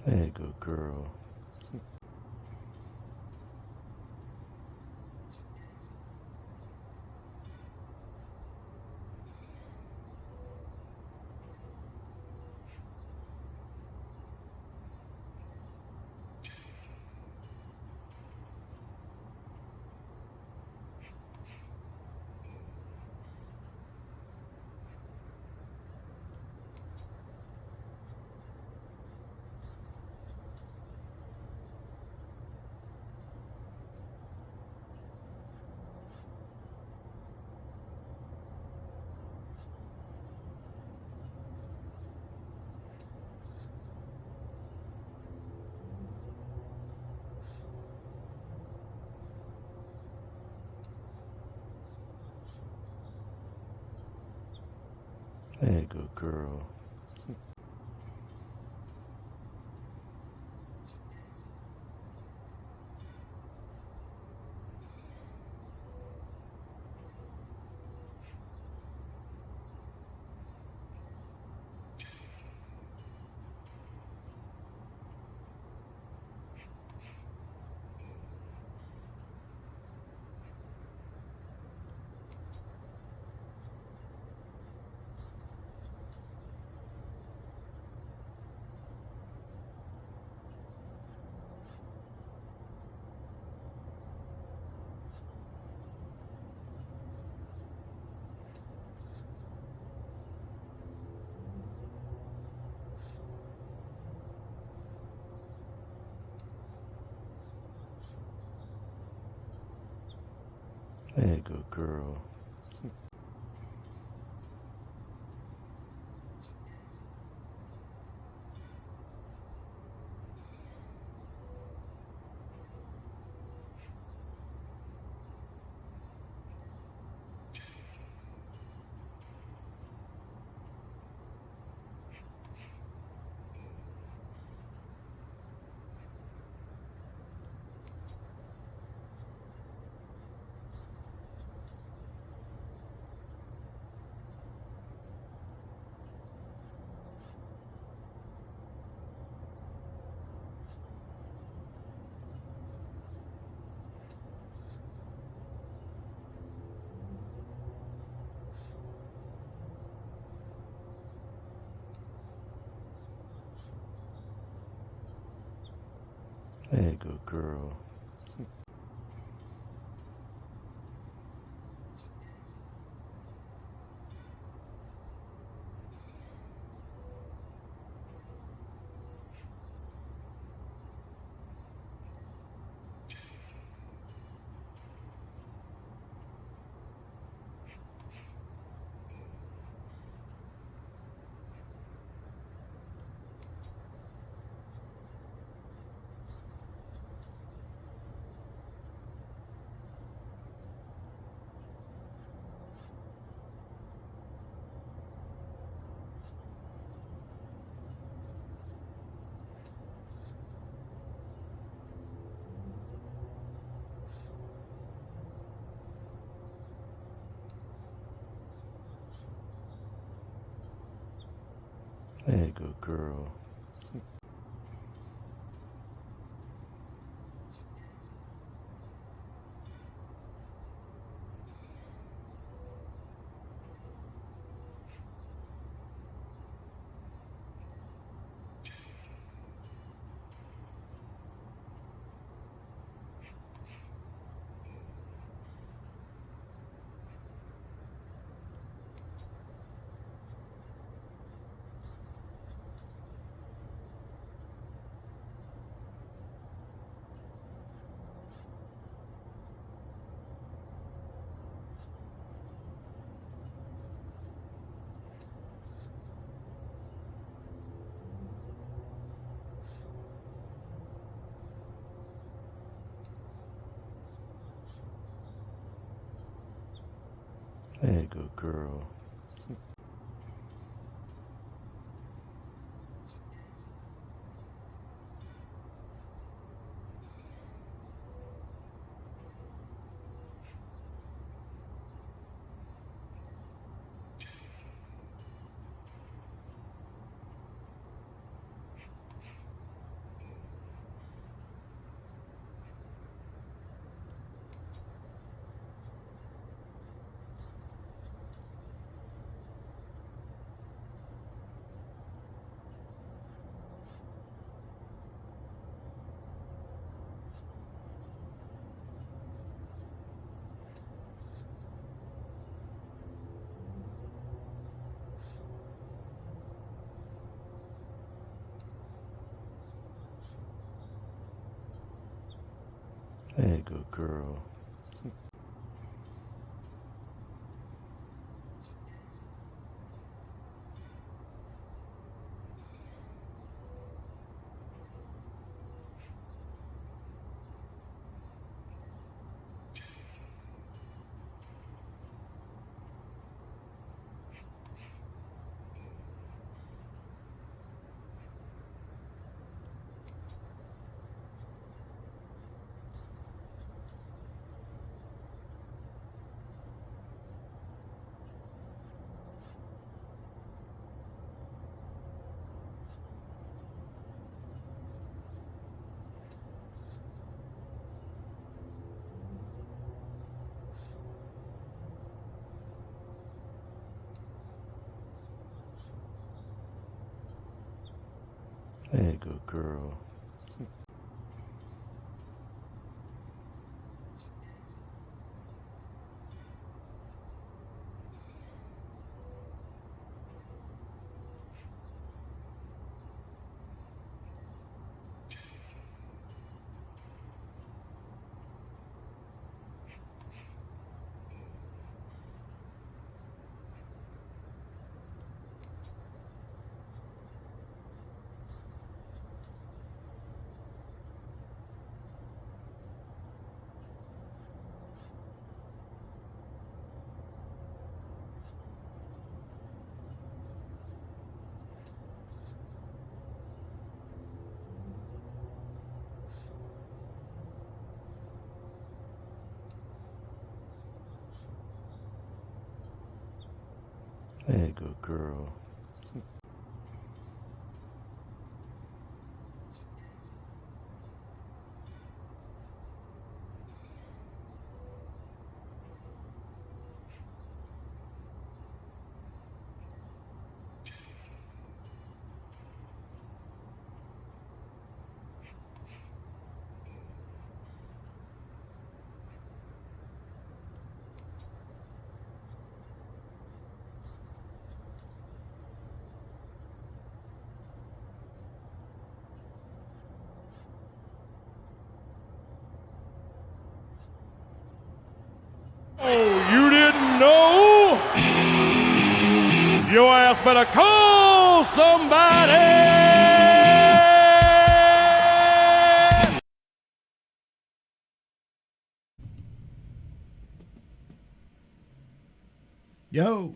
Hey, good girl. Hey, good girl. Hey, good girl. Hey, good girl. Hey, good girl. Hey, good girl. Hey, good girl. Hey, good girl. Hey, good girl. Oh, you didn't know? Your ass better call somebody! Yo.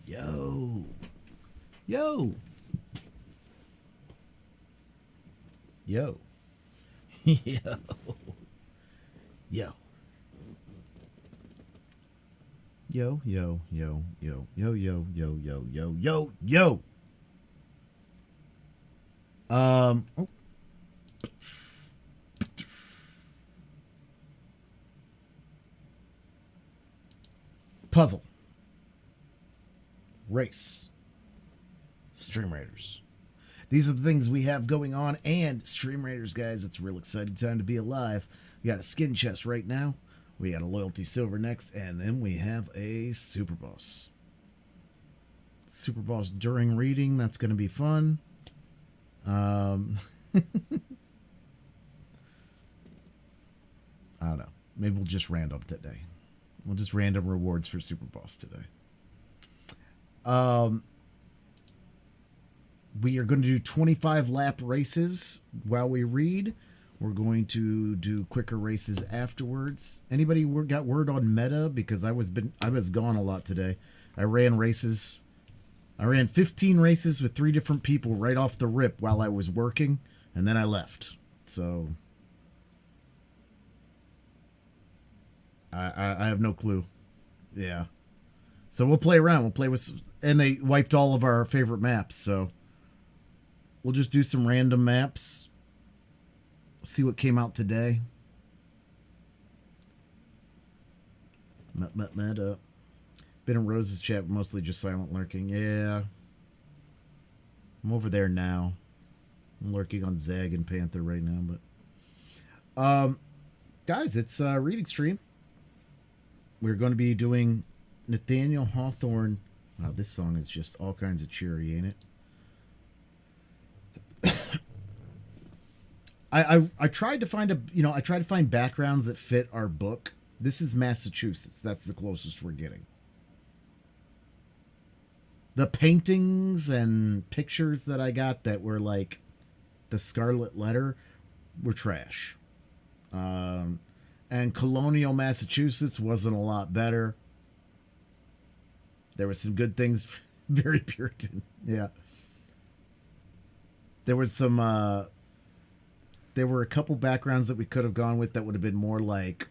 Yo. Yo. Yo. Yo. Yo. Yo, yo, yo, yo, yo, yo, yo, yo, yo, yo, yo. Oh. Puzzle. Race. Stream Raiders. These are the things we have going on, and Stream Raiders, guys, it's a real exciting time to be alive. We got a skin chest right now. We got a loyalty silver next, and then we have a super boss. Super boss during reading, that's going to be fun. I don't know. Maybe we'll just random today. We'll just random rewards for super boss today. We are going to do 25 lap races while we read. We're going to do quicker races afterwards. Anybody got word on meta? Because I was gone a lot today. I ran races. I ran 15 races with 3 different people right off the rip while I was working, and then I left. So I have no clue. Yeah. So we'll play around. We'll play with, and they wiped all of our favorite maps. So we'll just do some random maps. See what came out today. Meta. Been in Rose's chat, mostly just silent lurking. Yeah. I'm over there now. I'm lurking on Zag and Panther right now, but guys, it's reading stream. We're going to be doing Nathaniel Hawthorne. Wow, this song is just all kinds of cheery, ain't it? I tried to find I tried to find backgrounds that fit our book. This is Massachusetts. That's the closest we're getting. The paintings and pictures that I got that were like the Scarlet Letter were trash. And colonial Massachusetts wasn't a lot better. There were some good things, very Puritan. Yeah. There was some, there were a couple backgrounds that we could have gone with that would have been more like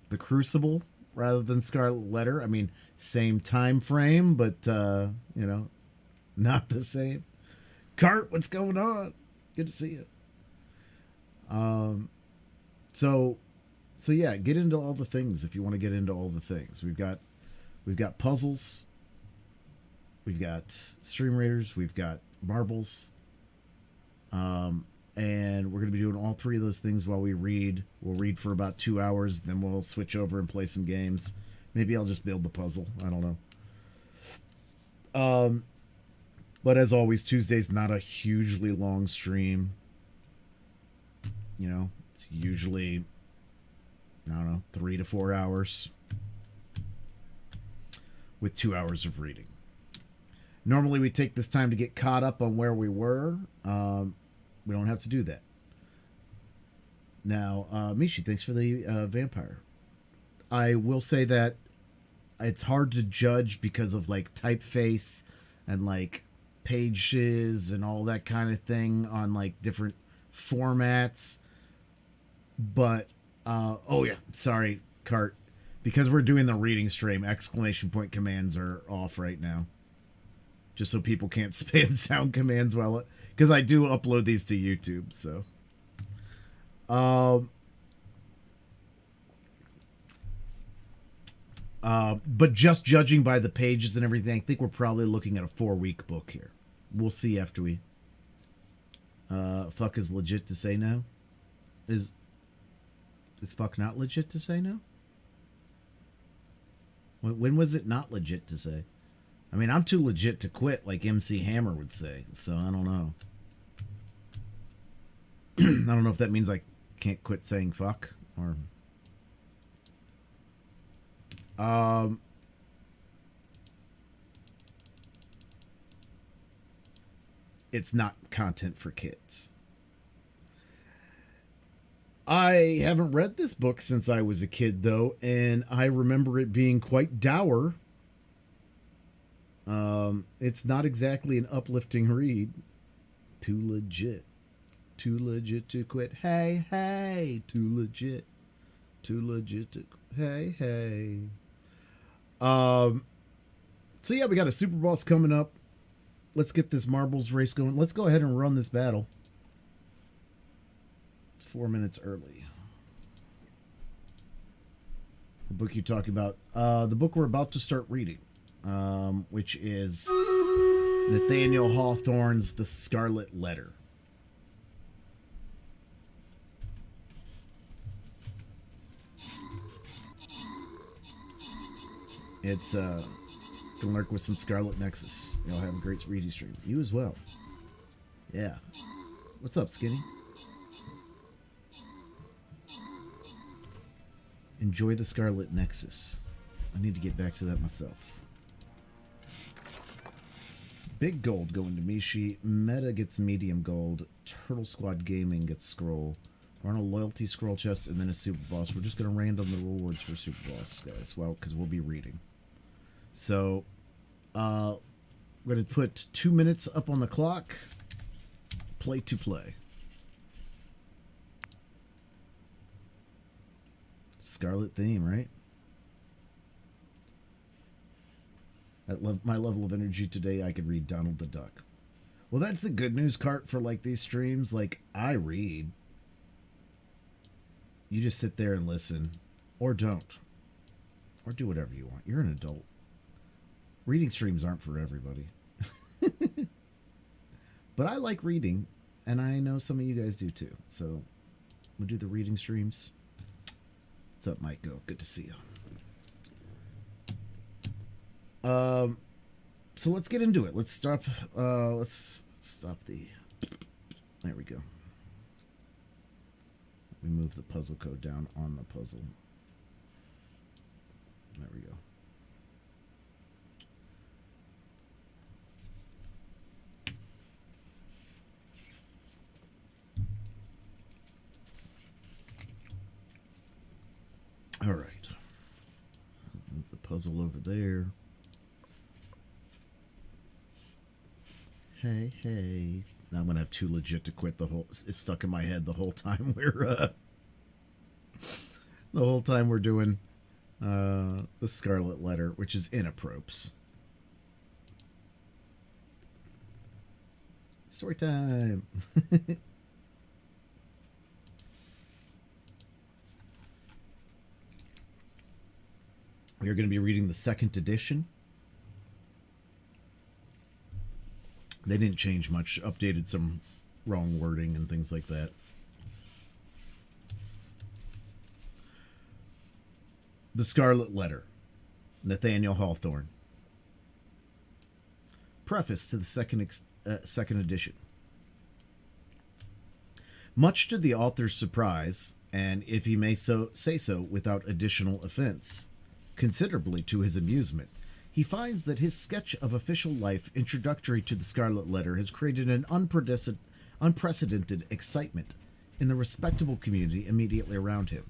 The Crucible rather than Scarlet Letter. I mean, same time frame, but, not the same. Cart, what's going on? Good to see you. So yeah, get into all the things if you want to get into all the things. We've got puzzles, we've got Stream Raiders, we've got marbles, and we're going to be doing all three of those things while we read. We'll read for about 2 hours, then we'll switch over and play some games. Maybe I'll just build the puzzle. I don't know. But as always, Tuesday's not a hugely long stream. It's usually, I don't know, 3 to 4 hours with 2 hours of reading. Normally we take this time to get caught up on where we were. We don't have to do that. Now, Mishi, thanks for the vampire. I will say that it's hard to judge because of like typeface and like pages and all that kind of thing on like different formats. But oh yeah, sorry, Cart. Because we're doing the reading stream, exclamation point commands are off right now. Just so people can't spam sound commands while because I do upload these to YouTube, so but just judging by the pages and everything, I think we're probably looking at a 4-week book here. We'll see after we fuck is legit to say no. Is fuck not legit to say no? When was it not legit to say? I mean, I'm too legit to quit, like MC Hammer would say, so I don't know. I don't know if that means I can't quit saying fuck, or... It's not content for kids. I haven't read this book since I was a kid, though, and I remember it being quite dour. It's not exactly an uplifting read. Too legit. Too legit to quit. Hey, hey. Too legit. Too legit to... Hey, hey. So yeah, we got a Super Boss coming up. Let's get this marbles race going. Let's go ahead and run this battle. 4 minutes early. The book you're talking about. The book we're about to start reading. Which is Nathaniel Hawthorne's The Scarlet Letter. It's gonna lurk with some Scarlet Nexus. Y'all have a great reading stream. You as well. Yeah. What's up, Skinny? Enjoy the Scarlet Nexus. I need to get back to that myself. Big gold going to Mishi. Meta gets medium gold. Turtle Squad Gaming gets scroll. We're on a loyalty scroll chest and then a Super Boss. We're just going to random the rewards for Super Boss, guys. Well, because we'll be reading. So, we're going to put 2 minutes up on the clock. Play to play. Scarlet theme, right? At my level of energy today, I could read Donald the Duck. Well, that's the good news, Cart, for like these streams. Like, I read. You just sit there and listen. Or don't. Or do whatever you want. You're an adult. Reading streams aren't for everybody. But I like reading. And I know some of you guys do too. So, we'll do the reading streams. What's up, Mike? Go. Good to see you. So let's get into it. Let's stop the... There we go. We move the puzzle code down on the puzzle. There we go. All right. Move the puzzle over there. Hey. Now I'm going to have too legit to quit the whole... It's stuck in my head the whole time we're doing the Scarlet Letter, which is inappropriate. Story time. We are going to be reading the second edition. They didn't change much, updated some wrong wording and things like that. The Scarlet Letter, Nathaniel Hawthorne. Preface to the second edition. Much to the author's surprise, and if he may say so without additional offense, considerably to his amusement, he finds that his sketch of official life introductory to the Scarlet Letter has created an unprecedented excitement in the respectable community immediately around him.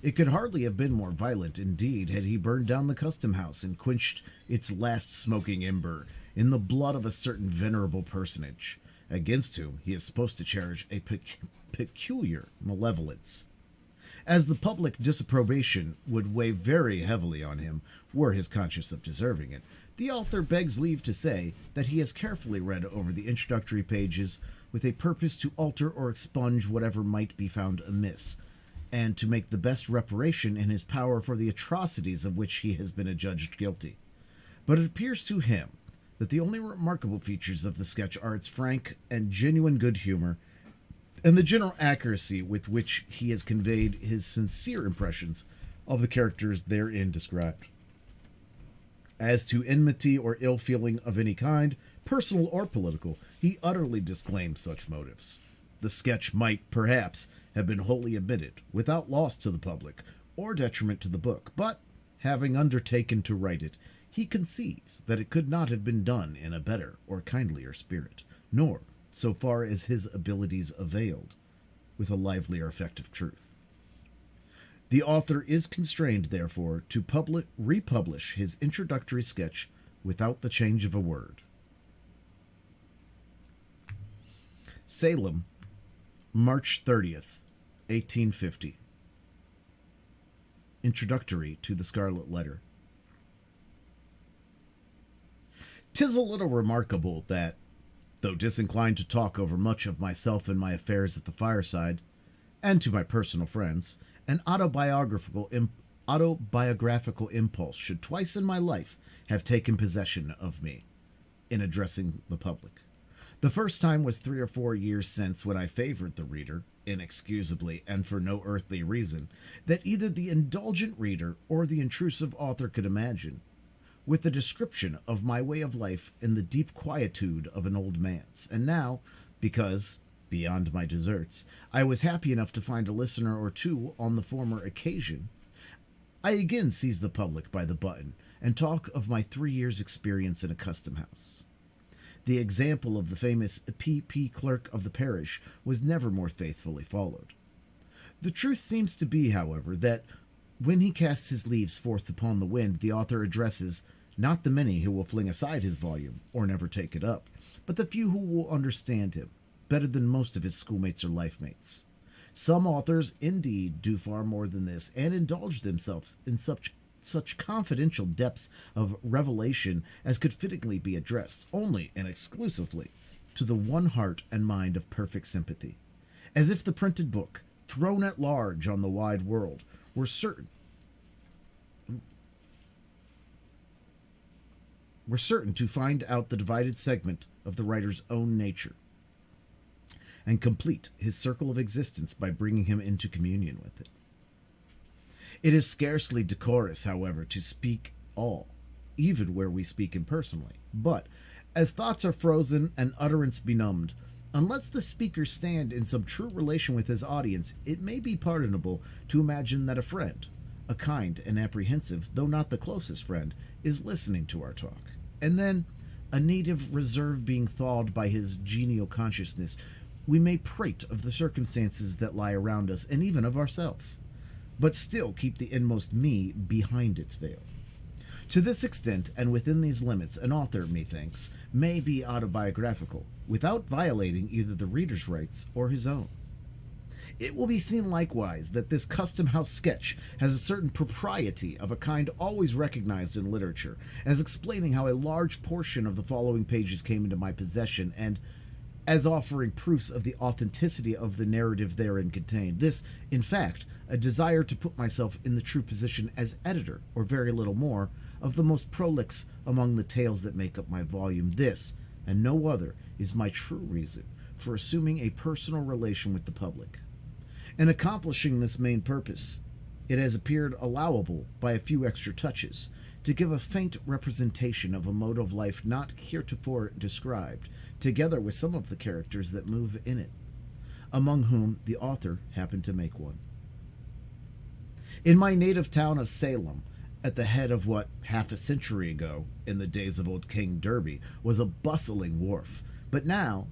It could hardly have been more violent, indeed, had he burned down the custom house and quenched its last smoking ember in the blood of a certain venerable personage, against whom he is supposed to cherish a peculiar malevolence. As the public disapprobation would weigh very heavily on him, were his conscience of deserving it, the author begs leave to say that he has carefully read over the introductory pages with a purpose to alter or expunge whatever might be found amiss, and to make the best reparation in his power for the atrocities of which he has been adjudged guilty. But it appears to him that the only remarkable features of the sketch are its frank and genuine good humor, and the general accuracy with which he has conveyed his sincere impressions of the characters therein described. As to enmity or ill feeling of any kind, personal or political, he utterly disclaims such motives. The sketch might, perhaps, have been wholly omitted, without loss to the public, or detriment to the book, but, having undertaken to write it, he conceives that it could not have been done in a better or kindlier spirit, nor, so far as his abilities availed, with a livelier effect of truth. The author is constrained, therefore, to republish his introductory sketch without the change of a word. Salem, March 30th, 1850. Introductory to the Scarlet Letter. 'Tis a little remarkable that, though disinclined to talk over much of myself and my affairs at the fireside, and to my personal friends, an autobiographical impulse should twice in my life have taken possession of me in addressing the public. The first time was 3 or 4 years since, when I favored the reader, inexcusably and for no earthly reason that either the indulgent reader or the intrusive author could imagine, with a description of my way of life in the deep quietude of an old man's. And now, because, beyond my deserts, I was happy enough to find a listener or two on the former occasion, I again seize the public by the button and talk of my 3 years' experience in a custom house. The example of the famous P.P. clerk of the parish was never more faithfully followed. The truth seems to be, however, that when he casts his leaves forth upon the wind, the author addresses not the many who will fling aside his volume or never take it up, but the few who will understand him better than most of his schoolmates or lifemates. Some authors, indeed, do far more than this, and indulge themselves in such confidential depths of revelation as could fittingly be addressed only and exclusively to the one heart and mind of perfect sympathy, as if the printed book, thrown at large on the wide world, were certain to find out the divided segment of the writer's own nature, and complete his circle of existence by bringing him into communion with it. It is scarcely decorous, however, to speak all, even where we speak impersonally. But, as thoughts are frozen and utterance benumbed, Unless the speaker stand in some true relation with his audience, it may be pardonable to imagine that a friend, a kind and apprehensive, though not the closest friend, is listening to our talk. And then, a native reserve being thawed by his genial consciousness, we may prate of the circumstances that lie around us and even of ourselves, but still keep the inmost me behind its veil. To this extent, and within these limits, an author, methinks, may be autobiographical, without violating either the reader's rights or his own. It will be seen likewise that this custom house sketch has a certain propriety of a kind always recognized in literature, as explaining how a large portion of the following pages came into my possession, and as offering proofs of the authenticity of the narrative therein contained. This, in fact, a desire to put myself in the true position as editor, or very little more, of the most prolix among the tales that make up my volume. This, and no other, is my true reason for assuming a personal relation with the public. In accomplishing this main purpose, it has appeared allowable, by a few extra touches, to give a faint representation of a mode of life not heretofore described, together with some of the characters that move in it, among whom the author happened to make one. In my native town of Salem, at the head of what, half a century ago, in the days of old King Derby, was a bustling wharf, but now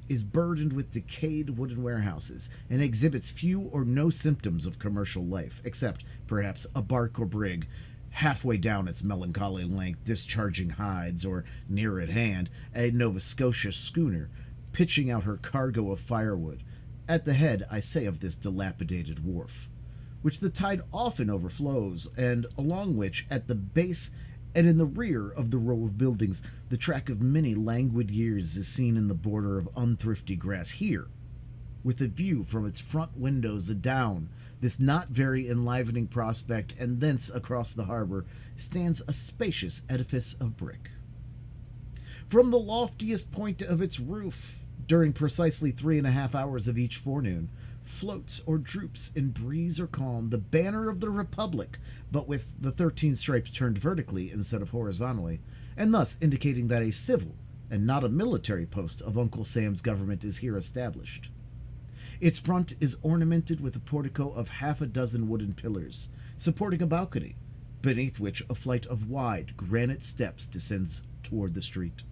is burdened with decayed wooden warehouses and exhibits few or no symptoms of commercial life, except, perhaps, a bark or brig halfway down its melancholy length discharging hides, or, near at hand, a Nova Scotia schooner pitching out her cargo of firewood, at the head, I say, of this dilapidated wharf, which the tide often overflows, and along which, at the base and in the rear of the row of buildings, the track of many languid years is seen in the border of unthrifty grass. Here, with a view from its front windows adown this not very enlivening prospect, and thence across the harbor, stands a spacious edifice of brick. From the loftiest point of its roof, during precisely 3.5 hours of each forenoon, floats or droops in breeze or calm the banner of the Republic, but with the 13 stripes turned vertically instead of horizontally, and thus indicating that a civil and not a military post of Uncle Sam's government is here established. Its front is ornamented with a portico of 6 wooden pillars, supporting a balcony, beneath which a flight of wide granite steps descends toward the street.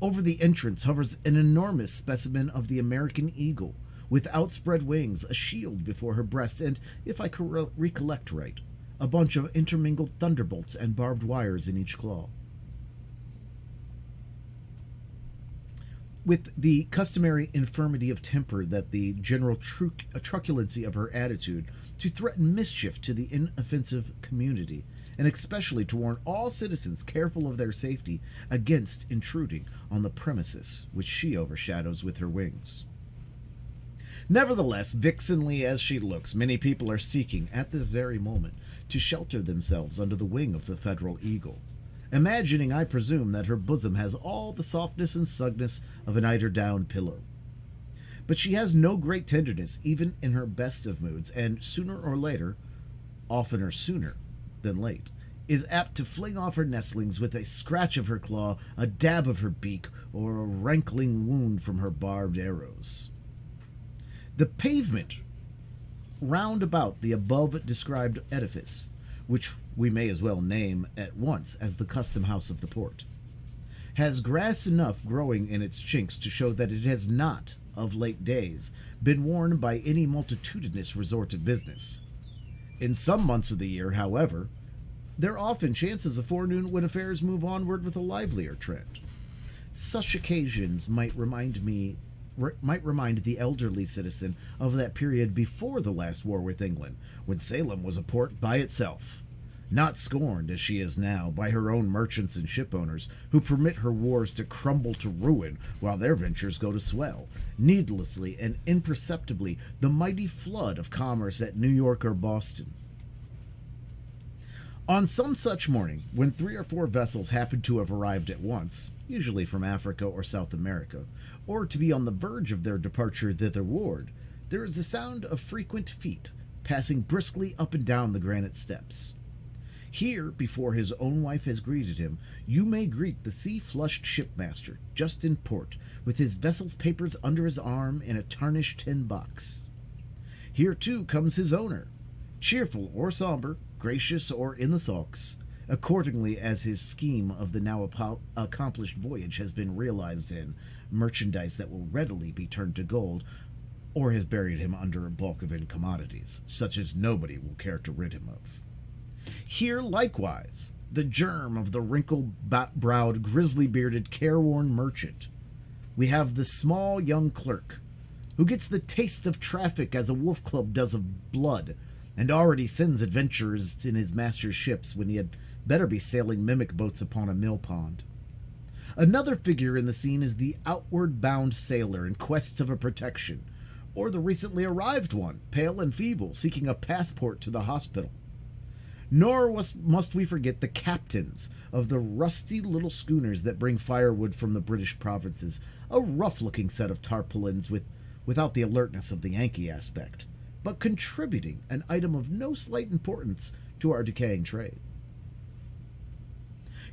Over the entrance hovers an enormous specimen of the American eagle, with outspread wings, a shield before her breast, and, if I recollect right, a bunch of intermingled thunderbolts and barbed wires in each claw. With the customary infirmity of temper that the general truculency of her attitude, to threaten mischief to the inoffensive community, and especially to warn all citizens careful of their safety against intruding on the premises which she overshadows with her wings. Nevertheless, vixenly as she looks, many people are seeking, at this very moment, to shelter themselves under the wing of the Federal Eagle, imagining, I presume, that her bosom has all the softness and snugness of an eider-down pillow. But she has no great tenderness, even in her best of moods, and sooner or later, oftener sooner than late, is apt to fling off her nestlings with a scratch of her claw, a dab of her beak, or a rankling wound from her barbed arrows. The pavement round about the above-described edifice, which we may as well name at once as the custom house of the port, has grass enough growing in its chinks to show that it has not, of late days, been worn by any multitudinous resort of business. In some months of the year, however, there are often chances of forenoon when affairs move onward with a livelier trend. Such occasions might remind the elderly citizen of that period before the last war with England, when Salem was a port by itself, not scorned, as she is now, by her own merchants and shipowners, who permit her wharves to crumble to ruin while their ventures go to swell, needlessly and imperceptibly, the mighty flood of commerce at New York or Boston. On some such morning, when 3 or 4 vessels happen to have arrived at once, usually from Africa or South America, or to be on the verge of their departure thitherward, there is a sound of frequent feet passing briskly up and down the granite steps. Here, before his own wife has greeted him, you may greet the sea-flushed shipmaster, just in port, with his vessel's papers under his arm in a tarnished tin box. Here, too, comes his owner, cheerful or somber, gracious or in the sulks, accordingly as his scheme of the now accomplished voyage has been realized in merchandise that will readily be turned to gold, or has buried him under a bulk of incommodities, such as nobody will care to rid him of. Here, likewise, the germ of the wrinkle-browed, grizzly-bearded, careworn merchant. We have the small young clerk, who gets the taste of traffic as a wolf club does of blood, and already sends adventurers in his master's ships when he had better be sailing mimic boats upon a mill pond. Another figure in the scene is the outward-bound sailor in quest of a protection, or the recently arrived one, pale and feeble, seeking a passport to the hospital. Nor must we forget the captains of the rusty little schooners that bring firewood from the British provinces, a rough-looking set of tarpaulins without the alertness of the Yankee aspect, but contributing an item of no slight importance to our decaying trade.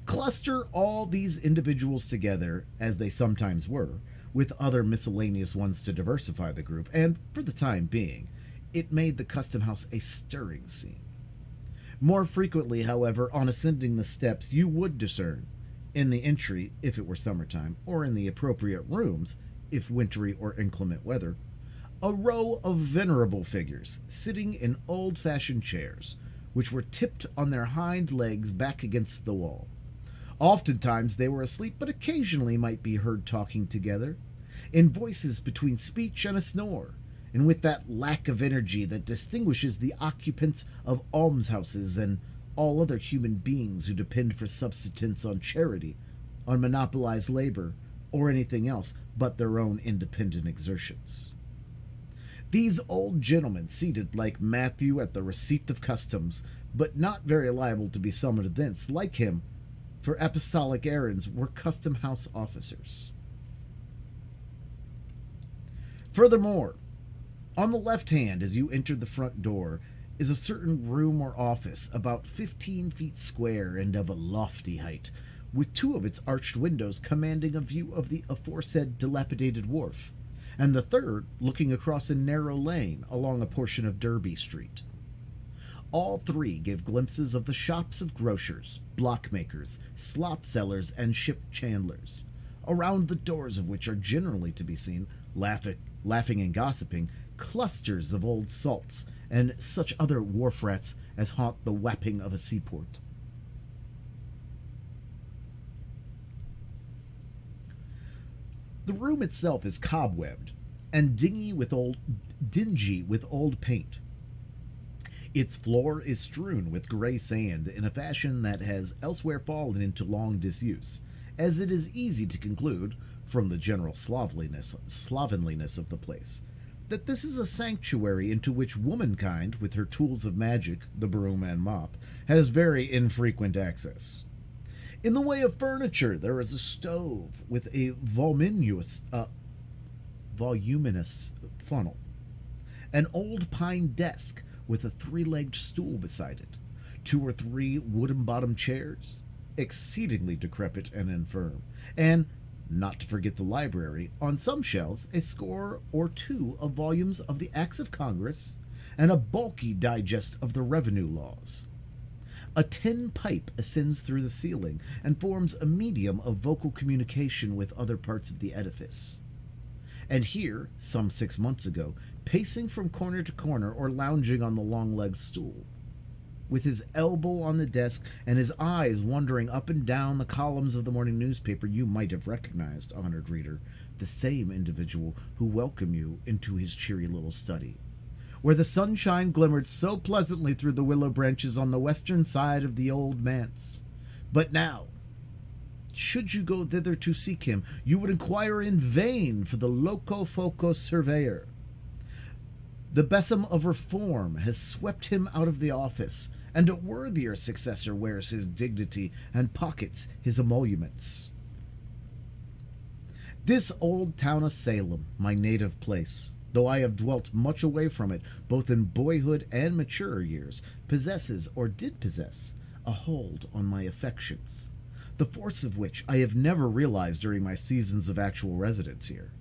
Cluster all these individuals together, as they sometimes were, with other miscellaneous ones to diversify the group, and, for the time being, it made the custom house a stirring scene. More frequently, however, on ascending the steps, you would discern, in the entry, if it were summertime, or in the appropriate rooms, if wintry or inclement weather, a row of venerable figures sitting in old-fashioned chairs, which were tipped on their hind legs back against the wall. Oftentimes they were asleep, but occasionally might be heard talking together, in voices between speech and a snore, and with that lack of energy that distinguishes the occupants of almshouses and all other human beings who depend for subsistence on charity, on monopolized labor, or anything else but their own independent exertions. These old gentlemen, seated like Matthew at the receipt of customs, but not very liable to be summoned thence, like him, for apostolic errands, were custom house officers. Furthermore, on the left hand, as you enter the front door, is a certain room or office about 15 feet square and of a lofty height, with two of its arched windows commanding a view of the aforesaid dilapidated wharf, and the third looking across a narrow lane along a portion of Derby Street. All three give glimpses of the shops of grocers, blockmakers, slop sellers, and ship chandlers, around the doors of which are generally to be seen, laughing and gossiping, clusters of old salts and such other wharf rats as haunt the wapping of a seaport. The room itself is cobwebbed and dingy with old paint. Its floor is strewn with gray sand in a fashion that has elsewhere fallen into long disuse, as it is easy to conclude, from the general slovenliness of the place, that this is a sanctuary into which womankind, with her tools of magic, the broom and mop, has very infrequent access. In the way of furniture, there is a stove with a voluminous funnel, an old pine desk with a three-legged stool beside it, 2 or 3 wooden-bottomed chairs, exceedingly decrepit and infirm, and, not to forget the library, on some shelves a score or 2 of volumes of the Acts of Congress and a bulky digest of the revenue laws. A tin pipe ascends through the ceiling and forms a medium of vocal communication with other parts of the edifice. And here, some 6 months ago, pacing from corner to corner or lounging on the long-legged stool, with his elbow on the desk and his eyes wandering up and down the columns of the morning newspaper, you might have recognized, honored reader, the same individual who welcomed you into his cheery little study, where the sunshine glimmered so pleasantly through the willow branches on the western side of the old manse. But now, should you go thither to seek him, you would inquire in vain for the loco-foco surveyor. The besom of reform has swept him out of the office, and a worthier successor wears his dignity and pockets his emoluments. This old town of Salem, my native place, though I have dwelt much away from it, both in boyhood and maturer years, possesses, or did possess, a hold on my affections, the force of which I have never realized during my seasons of actual residence here.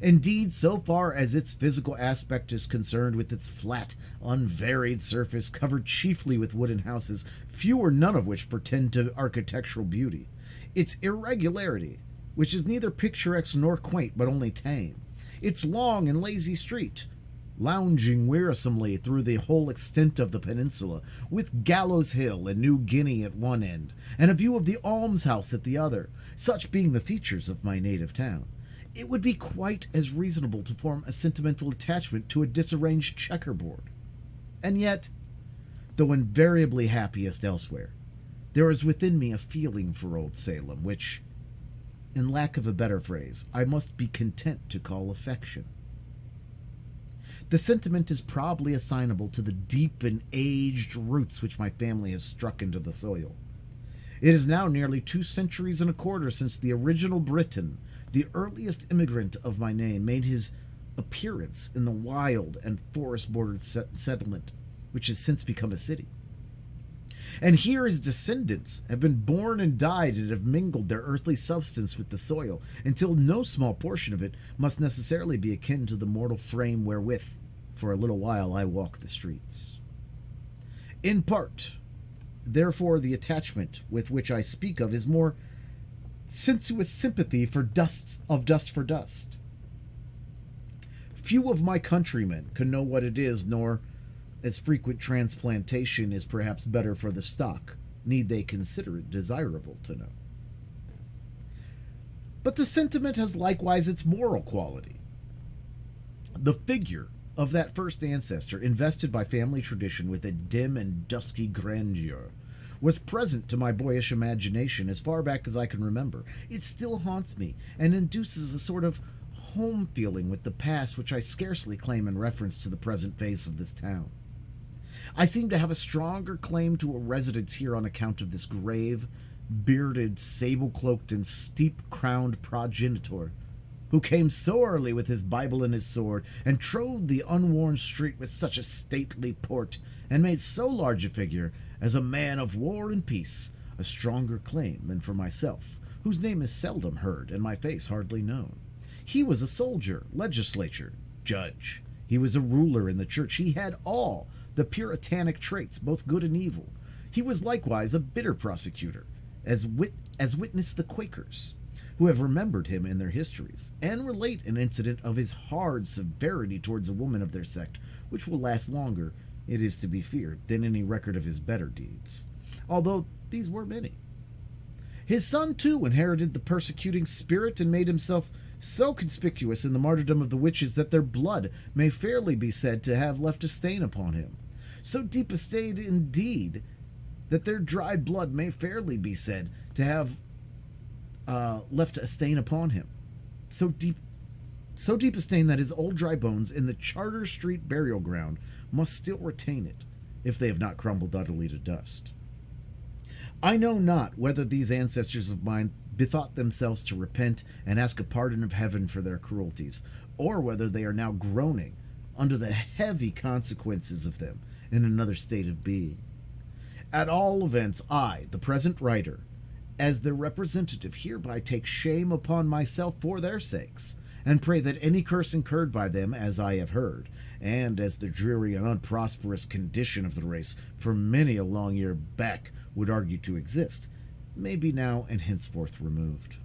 Indeed, so far as its physical aspect is concerned, with its flat, unvaried surface covered chiefly with wooden houses, few or none of which pretend to architectural beauty, its irregularity, which is neither picturesque nor quaint but only tame, its long and lazy street, lounging wearisomely through the whole extent of the peninsula, with Gallows Hill and New Guinea at one end, and a view of the almshouse at the other, such being the features of my native town, it would be quite as reasonable to form a sentimental attachment to a disarranged checkerboard. And yet, though invariably happiest elsewhere, there is within me a feeling for Old Salem, which, in lack of a better phrase, I must be content to call affection. The sentiment is probably assignable to the deep and aged roots which my family has struck into the soil. It is now nearly 2 centuries and a quarter since the original Briton, the earliest immigrant of my name, made his appearance in the wild and forest-bordered settlement, which has since become a city. And here his descendants have been born and died and have mingled their earthly substance with the soil, until no small portion of it must necessarily be akin to the mortal frame wherewith, for a little while, I walk the streets. In part, therefore, the attachment with which I speak of is more sensuous sympathy for dust for dust. Few of my countrymen can know what it is, nor, as frequent transplantation is perhaps better for the stock, need they consider it desirable to know. But the sentiment has likewise its moral quality. The figure of that first ancestor, invested by family tradition with a dim and dusky grandeur, was present to my boyish imagination as far back as I can remember. It still haunts me and induces a sort of home feeling with the past which I scarcely claim in reference to the present face of this town. I seem to have a stronger claim to a residence here on account of this grave, bearded, sable-cloaked, and steep-crowned progenitor, who came so early with his Bible and his sword, and trode the unworn street with such a stately port, and made so large a figure as a man of war and peace, a stronger claim than for myself, whose name is seldom heard and my face hardly known. He was a soldier, legislator, judge. He was a ruler in the church. He had all the puritanic traits, both good and evil. He was likewise a bitter prosecutor, as witness the Quakers, who have remembered him in their histories, and relate an incident of his hard severity towards a woman of their sect, which will last longer, it is to be feared, than any record of his better deeds, although these were many. His son, too, inherited the persecuting spirit, and made himself so conspicuous in the martyrdom of the witches that their blood may fairly be said to have left a stain upon him. So deep a stain, indeed, that their dried blood may fairly be said to have left a stain upon him. So deep a stain that his old dry bones in the Charter Street burial ground must still retain it, if they have not crumbled utterly to dust. I know not whether these ancestors of mine bethought themselves to repent and ask a pardon of heaven for their cruelties, or whether they are now groaning under the heavy consequences of them in another state of being. At all events, I, the present writer, as their representative, hereby take shame upon myself for their sakes, and pray that any curse incurred by them, as I have heard, and as the dreary and unprosperous condition of the race for many a long year back would argue to exist, may be now and henceforth removed.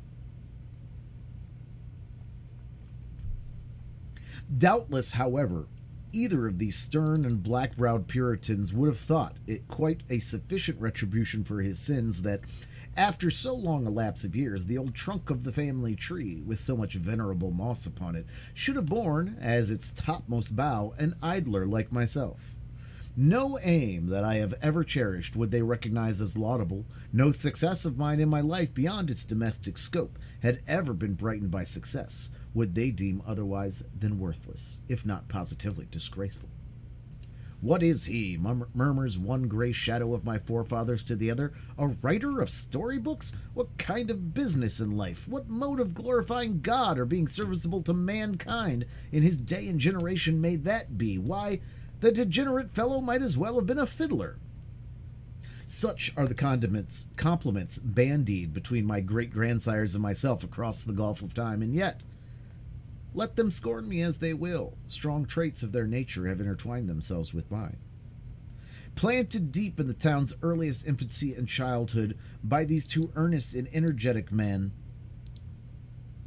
Doubtless, however, either of these stern and black-browed Puritans would have thought it quite a sufficient retribution for his sins that, after so long a lapse of years, the old trunk of the family tree, with so much venerable moss upon it, should have borne, as its topmost bough, an idler like myself. No aim that I have ever cherished would they recognize as laudable. No success of mine in my life beyond its domestic scope had ever been brightened by success would they deem otherwise than worthless, if not positively disgraceful. What is he, murmurs one gray shadow of my forefathers to the other, a writer of storybooks? What kind of business in life, what mode of glorifying God or being serviceable to mankind in his day and generation may that be? Why, the degenerate fellow might as well have been a fiddler. Such are the compliments bandied between my great-grandsires and myself across the gulf of time, and yet, let them scorn me as they will, strong traits of their nature have intertwined themselves with mine. Planted deep in the town's earliest infancy and childhood by these two earnest and energetic men,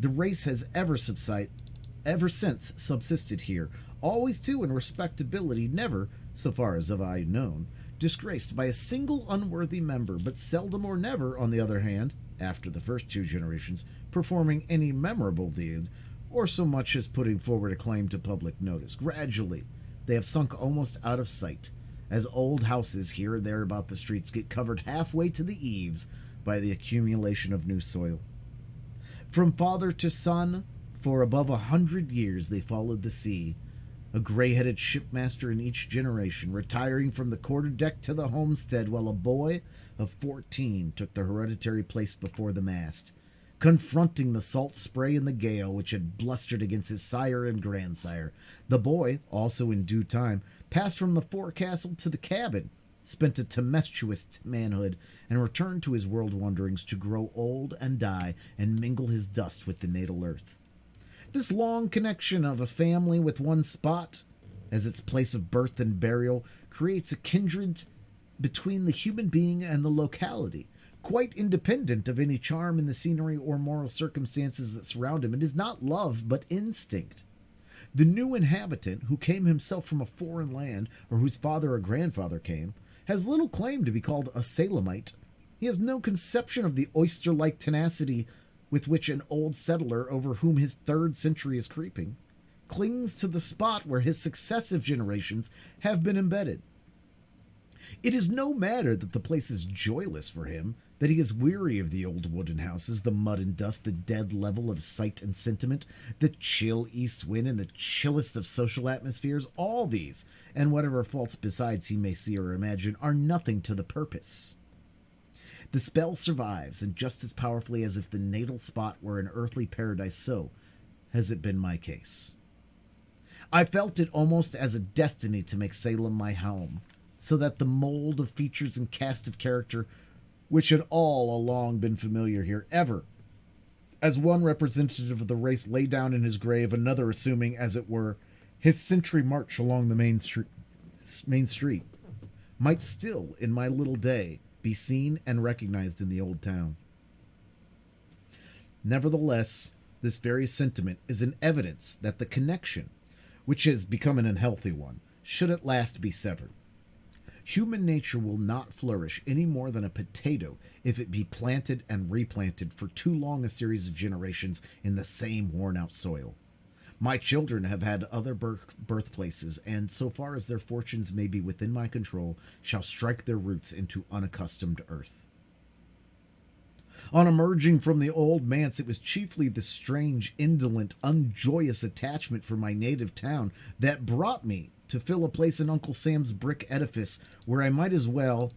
the race has ever since subsisted here, always too in respectability, never, so far as have I known, disgraced by a single unworthy member, but seldom or never, on the other hand, after the first two generations, performing any memorable deed, or so much as putting forward a claim to public notice. Gradually, they have sunk almost out of sight, as old houses here and there about the streets get covered halfway to the eaves by the accumulation of new soil. From father to son, for above 100 years they followed the sea, a gray-headed shipmaster in each generation, retiring from the quarterdeck to the homestead while a boy of 14 took the hereditary place before the mast, confronting the salt spray and the gale which had blustered against his sire and grandsire. The boy, also in due time, passed from the forecastle to the cabin, spent a tempestuous manhood, and returned to his world wanderings to grow old and die and mingle his dust with the natal earth. This long connection of a family with one spot as its place of birth and burial creates a kindred between the human being and the locality, quite independent of any charm in the scenery or moral circumstances that surround him. It is not love, but instinct. The new inhabitant, who came himself from a foreign land, or whose father or grandfather came, has little claim to be called a Salemite. He has no conception of the oyster-like tenacity with which an old settler, over whom his third century is creeping, clings to the spot where his successive generations have been embedded. It is no matter that the place is joyless for him, that he is weary of the old wooden houses, the mud and dust, the dead level of sight and sentiment, the chill east wind, and the chillest of social atmospheres. All these, and whatever faults besides he may see or imagine, are nothing to the purpose. The spell survives, and just as powerfully as if the natal spot were an earthly paradise, so has it been my case. I felt it almost as a destiny to make Salem my home, so that the mold of features and cast of character, which had all along been familiar here, ever, as one representative of the race lay down in his grave, another assuming, as it were, his century march along the main street, might still, in my little day, be seen and recognized in the old town. Nevertheless, this very sentiment is an evidence that the connection, which has become an unhealthy one, should at last be severed. Human nature will not flourish any more than a potato if it be planted and replanted for too long a series of generations in the same worn-out soil. My children have had other birthplaces, and so far as their fortunes may be within my control, shall strike their roots into unaccustomed earth. On emerging from the old manse, it was chiefly the strange, indolent, unjoyous attachment for my native town that brought me to fill a place in Uncle Sam's brick edifice where I might as well,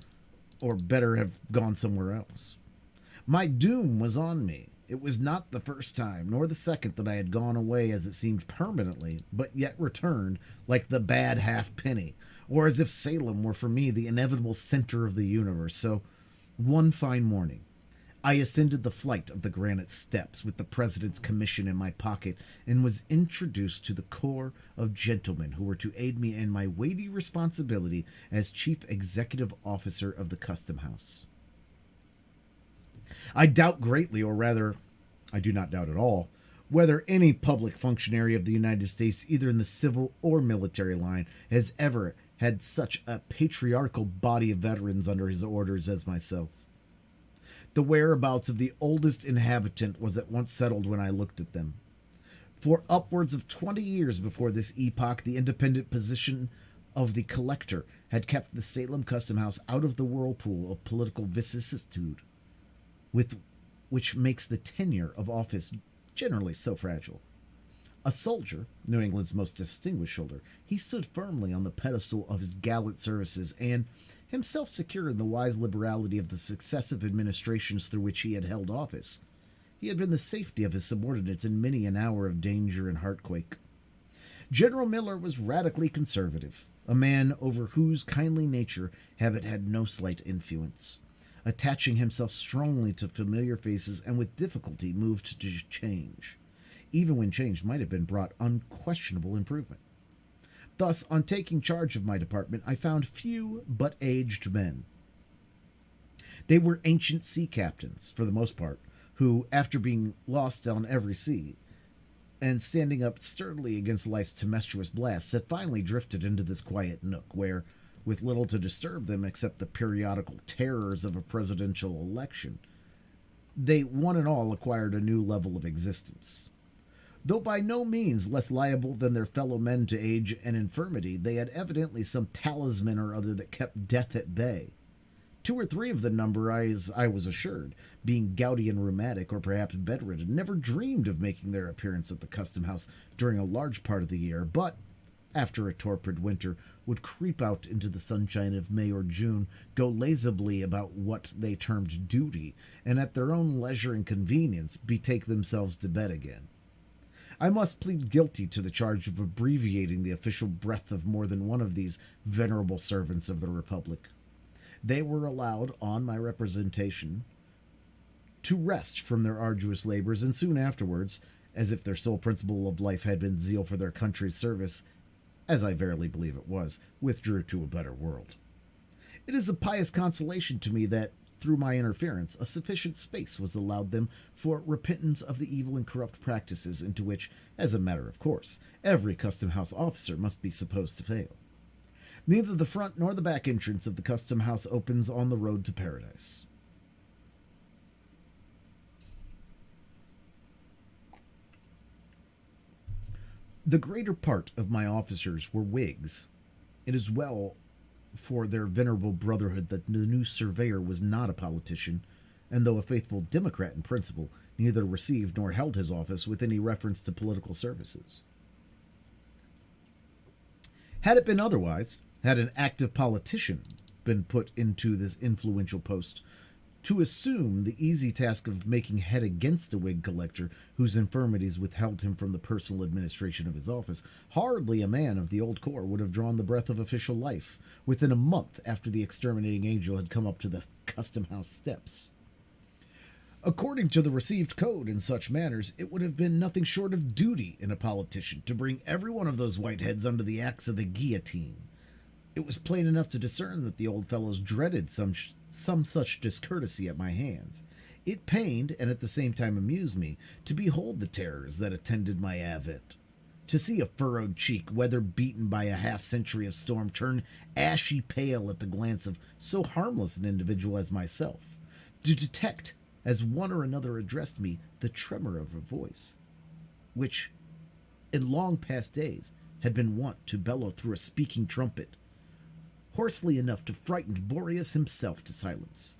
or better, have gone somewhere else. My doom was on me. It was not the first time, nor the second, that I had gone away as it seemed permanently, but yet returned like the bad halfpenny, or as if Salem were for me the inevitable center of the universe. So, one fine morning, I ascended the flight of the granite steps with the president's commission in my pocket and was introduced to the corps of gentlemen who were to aid me in my weighty responsibility as chief executive officer of the Custom House. I doubt greatly, or rather, I do not doubt at all, whether any public functionary of the United States, either in the civil or military line, has ever had such a patriarchal body of veterans under his orders as myself. The whereabouts of the oldest inhabitant was at once settled when I looked at them. For upwards of 20 years before this epoch, the independent position of the collector had kept the Salem Custom House out of the whirlpool of political vicissitude, which makes the tenure of office generally so fragile. A soldier, New England's most distinguished soldier, he stood firmly on the pedestal of his gallant services, and, himself secure in the wise liberality of the successive administrations through which he had held office, he had been the safety of his subordinates in many an hour of danger and heartquake. General Miller was radically conservative, a man over whose kindly nature habit had no slight influence, attaching himself strongly to familiar faces and with difficulty moved to change, even when change might have been brought unquestionable improvement. Thus, on taking charge of my department, I found few but aged men. They were ancient sea captains, for the most part, who, after being lost on every sea, and standing up sturdily against life's tempestuous blasts, had finally drifted into this quiet nook where, with little to disturb them except the periodical terrors of a presidential election, they one and all acquired a new level of existence. Though by no means less liable than their fellow men to age and infirmity, they had evidently some talisman or other that kept death at bay. 2 or 3 of the number, as I was assured, being gouty and rheumatic or perhaps bedridden, never dreamed of making their appearance at the custom house during a large part of the year, but, after a torpid winter, would creep out into the sunshine of May or June, go lazily about what they termed duty, and at their own leisure and convenience betake themselves to bed again. I must plead guilty to the charge of abbreviating the official breath of more than one of these venerable servants of the Republic. They were allowed, on my representation, to rest from their arduous labors, and soon afterwards, as if their sole principle of life had been zeal for their country's service, as I verily believe it was, withdrew to a better world. It is a pious consolation to me that, through my interference, a sufficient space was allowed them for repentance of the evil and corrupt practices into which, as a matter of course, every custom house officer must be supposed to fail. Neither the front nor the back entrance of the custom house opens on the road to paradise. The greater part of my officers were Whigs. It is well for their venerable brotherhood that the new surveyor was not a politician, and though a faithful Democrat in principle, neither received nor held his office with any reference to political services. Had it been otherwise, had an active politician been put into this influential post, to assume the easy task of making head against a Whig collector whose infirmities withheld him from the personal administration of his office, hardly a man of the old corps would have drawn the breath of official life within a month after the exterminating angel had come up to the custom house steps. According to the received code in such matters, it would have been nothing short of duty in a politician to bring every one of those whiteheads under the axe of the guillotine. It was plain enough to discern that the old fellows dreaded some such discourtesy at my hands. It pained, and at the same time amused me, to behold the terrors that attended my advent. To see a furrowed cheek, weather-beaten by a half-century of storm, turn ashy pale at the glance of so harmless an individual as myself. To detect, as one or another addressed me, the tremor of a voice, which, in long past days, had been wont to bellow through a speaking trumpet, hoarsely enough to frighten Boreas himself to silence.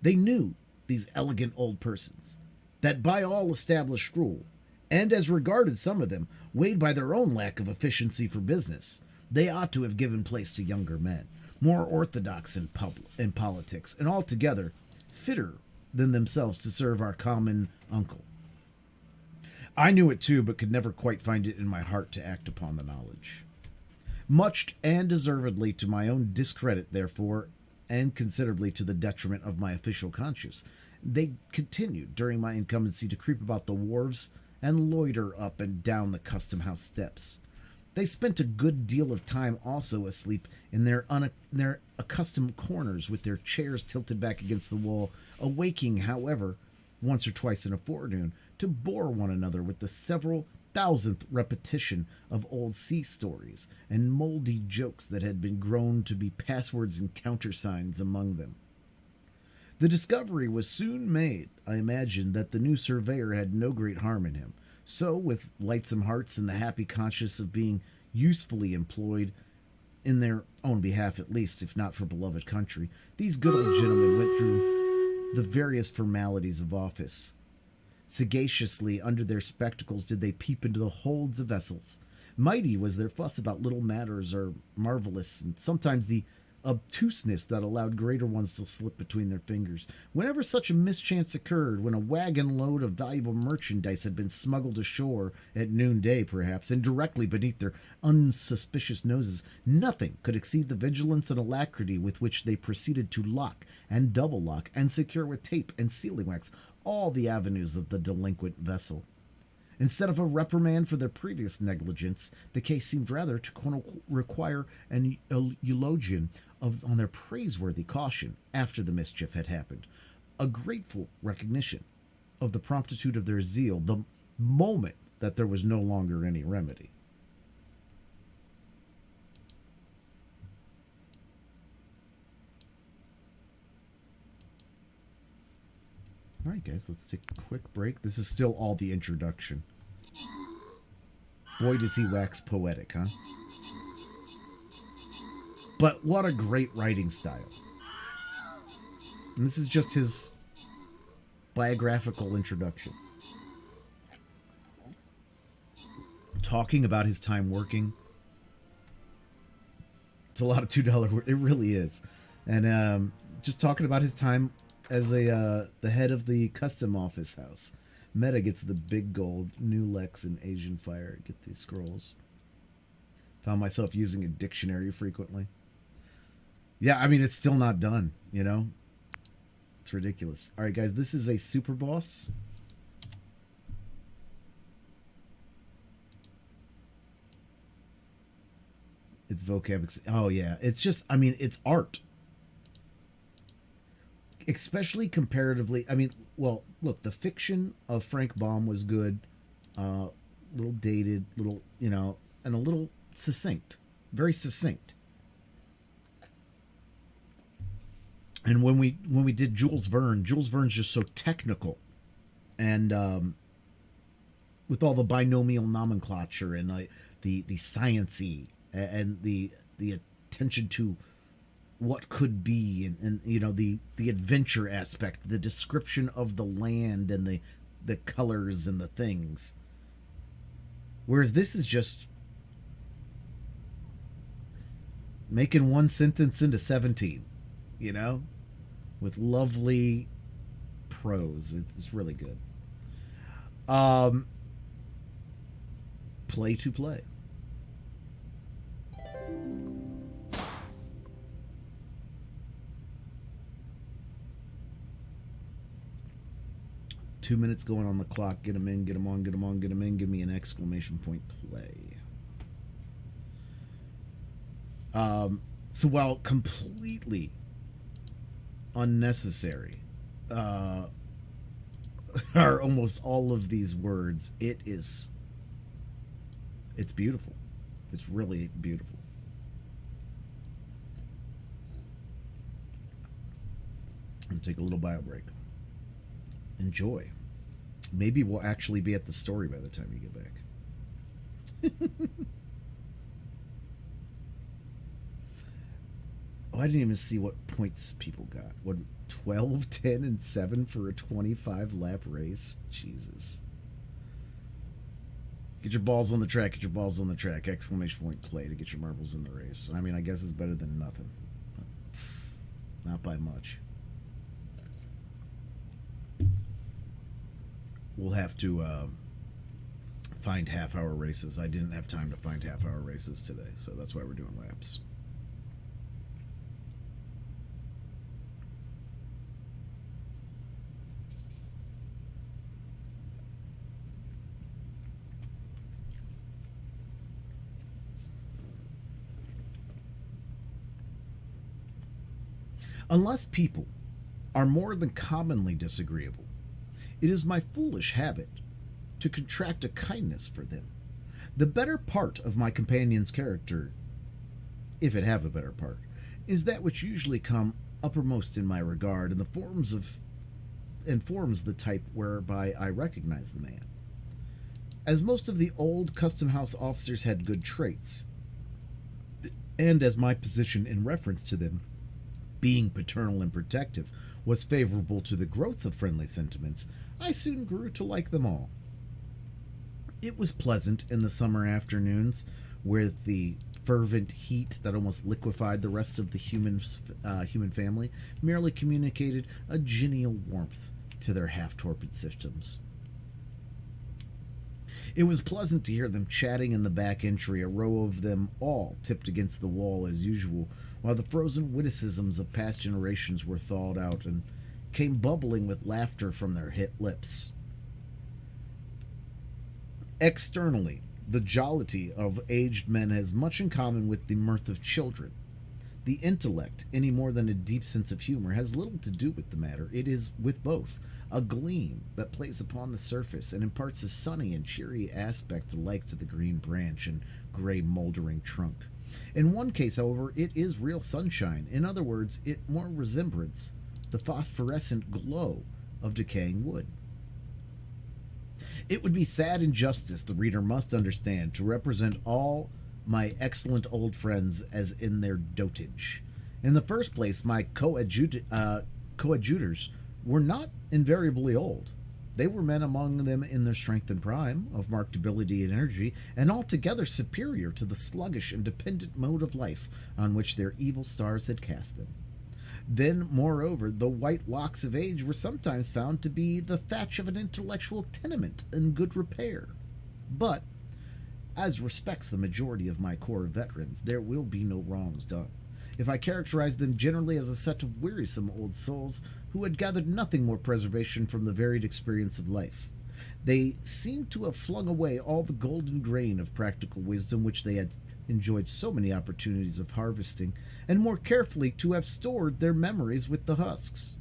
They knew, these elegant old persons, that by all established rule, and as regarded some of them, weighed by their own lack of efficiency for business, they ought to have given place to younger men, more orthodox in politics, and altogether fitter than themselves to serve our common uncle. I knew it too, but could never quite find it in my heart to act upon the knowledge. Much and deservedly to my own discredit, therefore, and considerably to the detriment of my official conscience, they continued during my incumbency to creep about the wharves and loiter up and down the custom house steps. They spent a good deal of time also asleep in their accustomed corners with their chairs tilted back against the wall, awaking, however, once or twice in a forenoon, to bore one another with the several thousandth repetition of old sea stories and moldy jokes that had been grown to be passwords and countersigns among them. The discovery was soon made, I imagine, that the new surveyor had no great harm in him. So, with lightsome hearts and the happy conscience of being usefully employed, in their own behalf at least, if not for beloved country, these good old gentlemen went through the various formalities of office. Sagaciously, under their spectacles, did they peep into the holds of vessels. Mighty was their fuss about little matters or marvelous, and sometimes the obtuseness that allowed greater ones to slip between their fingers. Whenever such a mischance occurred, when a wagon load of valuable merchandise had been smuggled ashore at noonday, perhaps, and directly beneath their unsuspicious noses, nothing could exceed the vigilance and alacrity with which they proceeded to lock and double lock and secure with tape and sealing wax all the avenues of the delinquent vessel. Instead of a reprimand for their previous negligence, the case seemed rather to require an eulogium on their praiseworthy caution after the mischief had happened, a grateful recognition of the promptitude of their zeal the moment that there was no longer any remedy. All right, guys, let's take a quick break. This is still all the introduction. Boy, does he wax poetic, huh? But what a great writing style. And this is just his biographical introduction. Talking about his time working. It's a lot of $2 work. It really is. And just talking about his time as the head of the custom office house. Meta gets the big gold, New Lex, and Asian Fire. Get these scrolls. Found myself using a dictionary frequently. Yeah, I mean, it's still not done, you know? It's ridiculous. All right, guys, this is a super boss. It's vocab. Oh, yeah. It's just, I mean, it's art. Especially comparatively. I mean, well, look, the fiction of Frank Baum was good. Little dated, little, you know, and a little succinct. Very succinct. And when we did Jules Verne's just so technical. And with all the binomial nomenclature and the science-y and the attention to what could be and you know the adventure aspect, the description of the land and the colors and the things. Whereas this is just making one sentence into 17, you know, with lovely prose. It's really good. Play to play. Two minutes going on the clock. Get them in, get them on, get them on, get them in. Give me an exclamation point play. So while completely unnecessary are almost all of these words, it's beautiful. It's really beautiful. I'm gonna take a little bio break. Enjoy. Maybe we'll actually be at the story by the time you get back. Oh, I didn't even see what points people got. What, 12, 10, and 7 for a 25-lap race? Jesus. Get your balls on the track, get your balls on the track. Exclamation point play to get your marbles in the race. I mean, I guess it's better than nothing. Not by much. We'll have to find half-hour races. I didn't have time to find half-hour races today, so that's why we're doing laps. Unless people are more than commonly disagreeable, it is my foolish habit to contract a kindness for them. The better part of my companion's character, if it have a better part, is that which usually come uppermost in my regard, and forms the type whereby I recognize the man. As most of the old custom house officers had good traits, and as my position in reference to them, being paternal and protective, was favorable to the growth of friendly sentiments, I soon grew to like them all. It was pleasant in the summer afternoons, with the fervent heat that almost liquefied the rest of the human family merely communicated a genial warmth to their half-torpid systems. It was pleasant to hear them chatting in the back entry, a row of them all tipped against the wall as usual, while the frozen witticisms of past generations were thawed out and came bubbling with laughter from their hit lips. Externally, the jollity of aged men has much in common with the mirth of children. The intellect, any more than a deep sense of humor, has little to do with the matter. It is, with both, a gleam that plays upon the surface and imparts a sunny and cheery aspect alike to the green branch and gray moldering trunk. In one case, however, it is real sunshine. In other words, it more resembles the phosphorescent glow of decaying wood. It would be sad injustice, the reader must understand, to represent all my excellent old friends as in their dotage. In the first place, my coadjutors were not invariably old. They were men among them in their strength and prime, of marked ability and energy, and altogether superior to the sluggish and dependent mode of life on which their evil stars had cast them. Then, moreover, the white locks of age were sometimes found to be the thatch of an intellectual tenement in good repair. But, as respects the majority of my corps of veterans, there will be no wrongs done if I characterize them generally as a set of wearisome old souls who had gathered nothing more preservation from the varied experience of life. They seemed to have flung away all the golden grain of practical wisdom which they had enjoyed so many opportunities of harvesting, and more carefully to have stored their memories with the husks.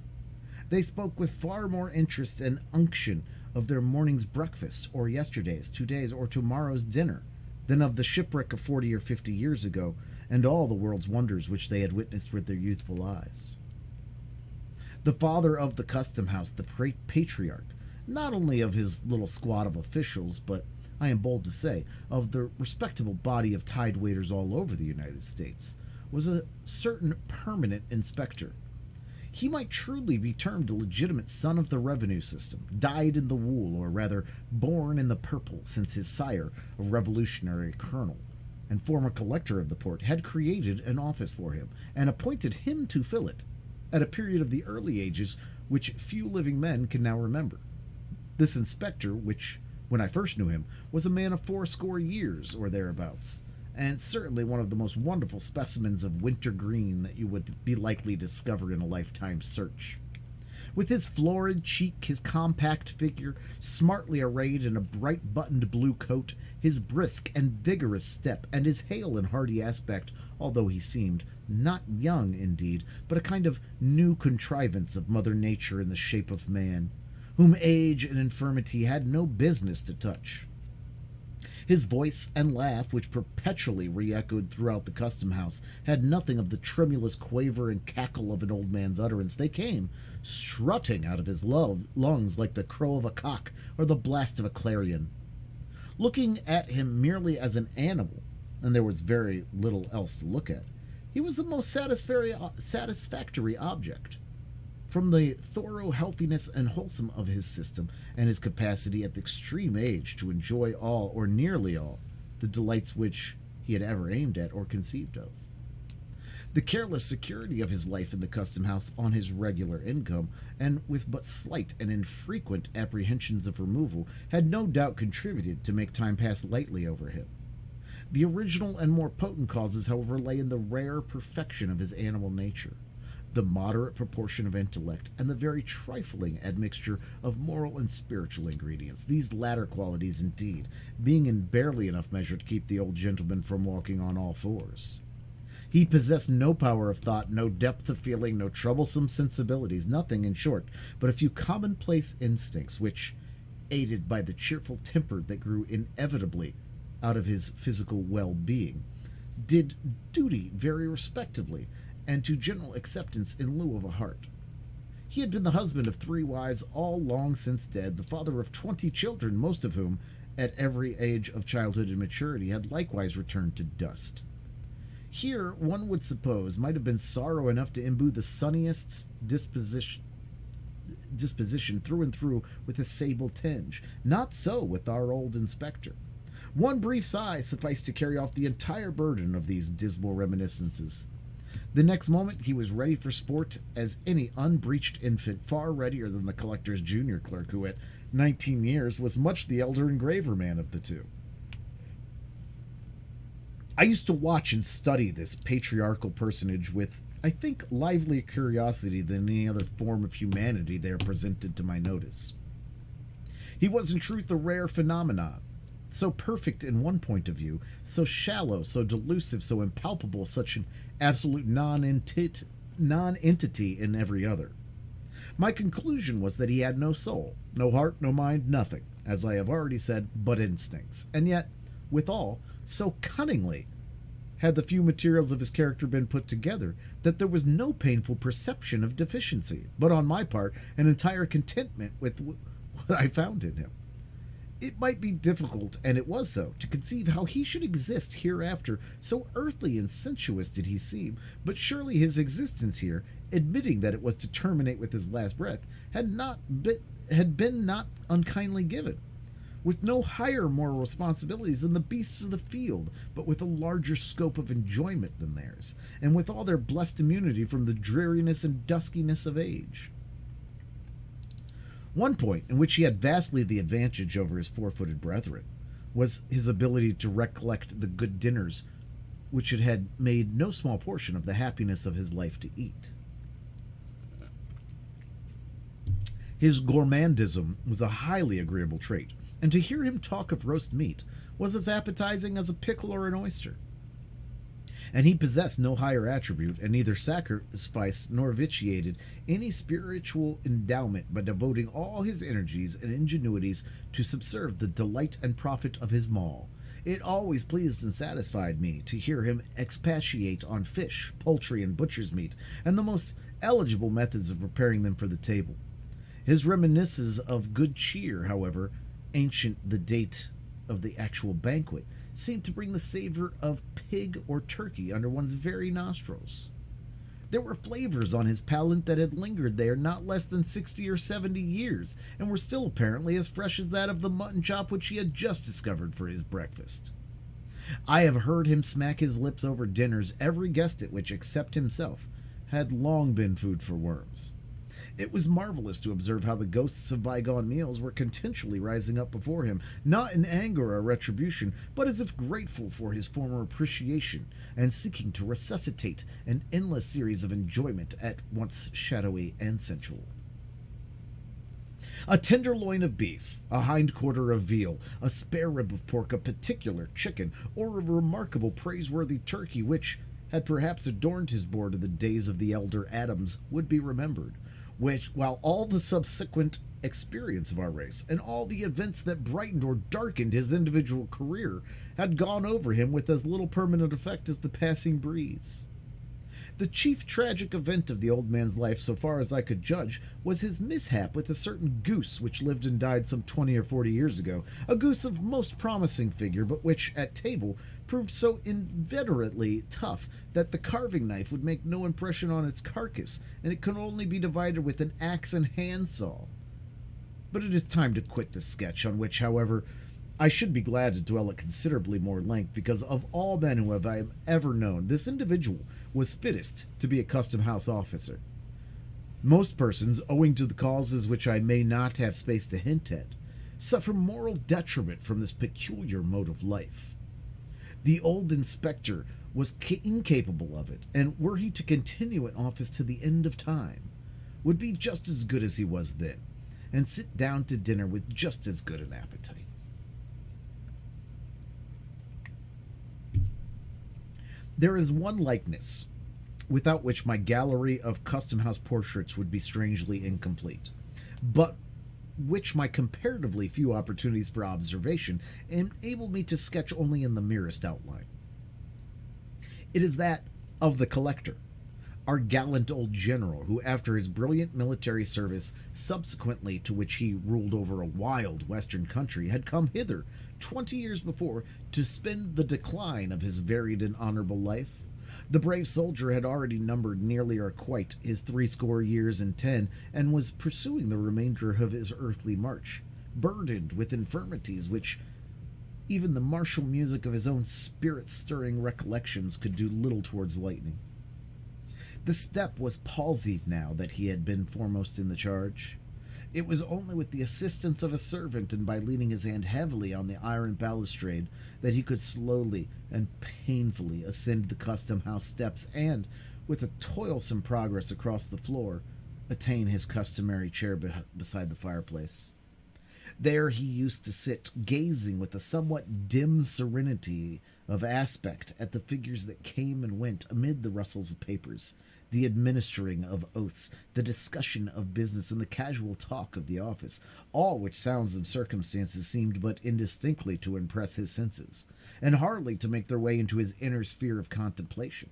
They spoke with far more interest and unction of their morning's breakfast, or yesterday's, today's, or tomorrow's dinner, than of the shipwreck of 40 or 50 years ago, and all the world's wonders which they had witnessed with their youthful eyes. The father of the custom house, the patriarch, not only of his little squad of officials, but, I am bold to say, of the respectable body of tide waiters all over the United States, was a certain permanent inspector. He might truly be termed a legitimate son of the revenue system, dyed in the wool, or rather born in the purple, since his sire, a revolutionary colonel and former collector of the port, had created an office for him and appointed him to fill it at a period of the early ages which few living men can now remember. This inspector, which, when I first knew him, was a man of 80 years or thereabouts, and certainly one of the most wonderful specimens of winter green that you would be likely to discover in a lifetime search. With his florid cheek, his compact figure, smartly arrayed in a bright buttoned blue coat, his brisk and vigorous step, and his hale and hearty aspect, although he seemed not young indeed, but a kind of new contrivance of Mother Nature in the shape of man, whom age and infirmity had no business to touch. His voice and laugh, which perpetually re-echoed throughout the custom house, had nothing of the tremulous quaver and cackle of an old man's utterance. They came strutting out of his lungs like the crow of a cock or the blast of a clarion. Looking at him merely as an animal, and there was very little else to look at, he was the most satisfactory object. From the thorough healthiness and wholesome of his system, and his capacity at the extreme age to enjoy all, or nearly all, the delights which he had ever aimed at or conceived of. The careless security of his life in the custom house on his regular income, and with but slight and infrequent apprehensions of removal, had no doubt contributed to make time pass lightly over him. The original and more potent causes, however, lay in the rare perfection of his animal nature, the moderate proportion of intellect, and the very trifling admixture of moral and spiritual ingredients, these latter qualities, indeed, being in barely enough measure to keep the old gentleman from walking on all fours. He possessed no power of thought, no depth of feeling, no troublesome sensibilities, nothing, in short, but a few commonplace instincts, which, aided by the cheerful temper that grew inevitably out of his physical well-being, did duty very respectably, and to general acceptance in lieu of a heart. He had been the husband of 3 wives, all long since dead, the father of 20 children, most of whom, at every age of childhood and maturity, had likewise returned to dust. Here, one would suppose, might have been sorrow enough to imbue the sunniest disposition through and through with a sable tinge. Not so with our old inspector. One brief sigh sufficed to carry off the entire burden of these dismal reminiscences. The next moment he was ready for sport as any unbreeched infant, far readier than the collector's junior clerk, who at 19 years was much the elder and graver man of the two. I used to watch and study this patriarchal personage with, I think, livelier curiosity than any other form of humanity they are presented to my notice. He was in truth a rare phenomenon, so perfect in one point of view, so shallow, so delusive, so impalpable, such an absolute non-entity in every other. My conclusion was that he had no soul, no heart, no mind, nothing, as I have already said, but instincts, and yet, withal, so cunningly had the few materials of his character been put together that there was no painful perception of deficiency, but on my part, an entire contentment with what I found in him. It might be difficult, and it was so, to conceive how he should exist hereafter, so earthly and sensuous did he seem, but surely his existence here, admitting that it was to terminate with his last breath, had been not unkindly given, with no higher moral responsibilities than the beasts of the field, but with a larger scope of enjoyment than theirs, and with all their blessed immunity from the dreariness and duskiness of age. One point in which he had vastly the advantage over his four-footed brethren was his ability to recollect the good dinners which it had made no small portion of the happiness of his life to eat. His gourmandism was a highly agreeable trait, and to hear him talk of roast meat was as appetizing as a pickle or an oyster. And he possessed no higher attribute, and neither sacrificed nor vitiated any spiritual endowment by devoting all his energies and ingenuities to subserve the delight and profit of his maw. It always pleased and satisfied me to hear him expatiate on fish, poultry, and butcher's meat, and the most eligible methods of preparing them for the table. His reminiscences of good cheer, however ancient the date of the actual banquet, seemed to bring the savor of pig or turkey under one's very nostrils. There were flavors on his palate that had lingered there not less than 60 or 70 years, and were still apparently as fresh as that of the mutton chop which he had just discovered for his breakfast. I have heard him smack his lips over dinners, every guest at which, except himself, had long been food for worms. It was marvelous to observe how the ghosts of bygone meals were continually rising up before him, not in anger or retribution, but as if grateful for his former appreciation, and seeking to resuscitate an endless series of enjoyment at once shadowy and sensual. A tenderloin of beef, a hindquarter of veal, a spare rib of pork, a particular chicken, or a remarkable praiseworthy turkey which had perhaps adorned his board in the days of the elder Adams would be remembered, which, while all the subsequent experience of our race, and all the events that brightened or darkened his individual career, had gone over him with as little permanent effect as the passing breeze. The chief tragic event of the old man's life, so far as I could judge, was his mishap with a certain goose which lived and died some 20 or 40 years ago, a goose of most promising figure, but which, at table, proved so inveterately tough that the carving knife would make no impression on its carcass, and it could only be divided with an axe and handsaw. But it is time to quit the sketch, on which, however, I should be glad to dwell at considerably more length, because of all men who I have ever known, this individual was fittest to be a custom-house officer. Most persons, owing to the causes which I may not have space to hint at, suffer moral detriment from this peculiar mode of life. The old inspector was incapable of it, and were he to continue in office to the end of time, would be just as good as he was then, and sit down to dinner with just as good an appetite. There is one likeness, without which my gallery of custom-house portraits would be strangely incomplete, but which my comparatively few opportunities for observation enable me to sketch only in the merest outline. It is that of the collector, our gallant old general, who, after his brilliant military service, subsequently to which he ruled over a wild western country, had come hither 20 years before to spend the decline of his varied and honorable life. The brave soldier had already numbered nearly or quite his 80 years and 10, and was pursuing the remainder of his earthly march, burdened with infirmities which Even the martial music of his own spirit-stirring recollections could do little towards lightening. The step was palsied now that he had been foremost in the charge. It was only with the assistance of a servant and by leaning his hand heavily on the iron balustrade that he could slowly and painfully ascend the custom-house steps and, with a toilsome progress across the floor, attain his customary chair beside the fireplace. There he used to sit, gazing with a somewhat dim serenity of aspect at the figures that came and went amid the rustles of papers, the administering of oaths, the discussion of business, and the casual talk of the office, all which sounds and circumstances seemed but indistinctly to impress his senses, and hardly to make their way into his inner sphere of contemplation.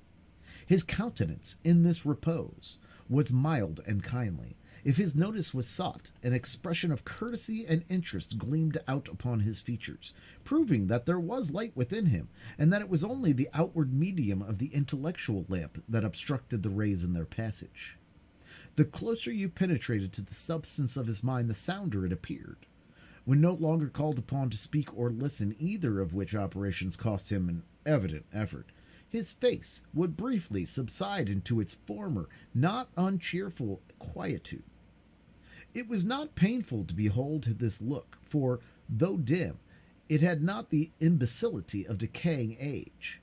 His countenance, in this repose, was mild and kindly. If his notice was sought, an expression of courtesy and interest gleamed out upon his features, proving that there was light within him, and that it was only the outward medium of the intellectual lamp that obstructed the rays in their passage. The closer you penetrated to the substance of his mind, the sounder it appeared. When no longer called upon to speak or listen, either of which operations cost him an evident effort, his face would briefly subside into its former, not uncheerful quietude. It was not painful to behold this look, for, though dim, it had not the imbecility of decaying age.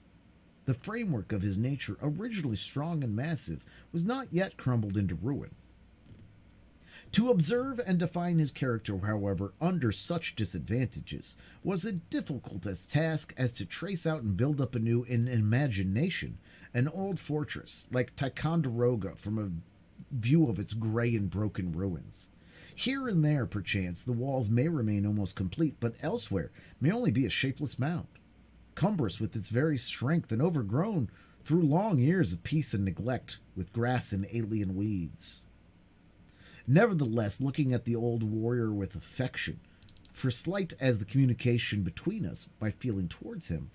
The framework of his nature, originally strong and massive, was not yet crumbled into ruin. To observe and define his character, however, under such disadvantages, was as difficult a task as to trace out and build up anew in imagination an old fortress like Ticonderoga from a view of its gray and broken ruins. Here and there, perchance, the walls may remain almost complete, but elsewhere may only be a shapeless mound, cumbrous with its very strength and overgrown through long years of peace and neglect with grass and alien weeds. Nevertheless, looking at the old warrior with affection, for slight as the communication between us, my feeling towards him,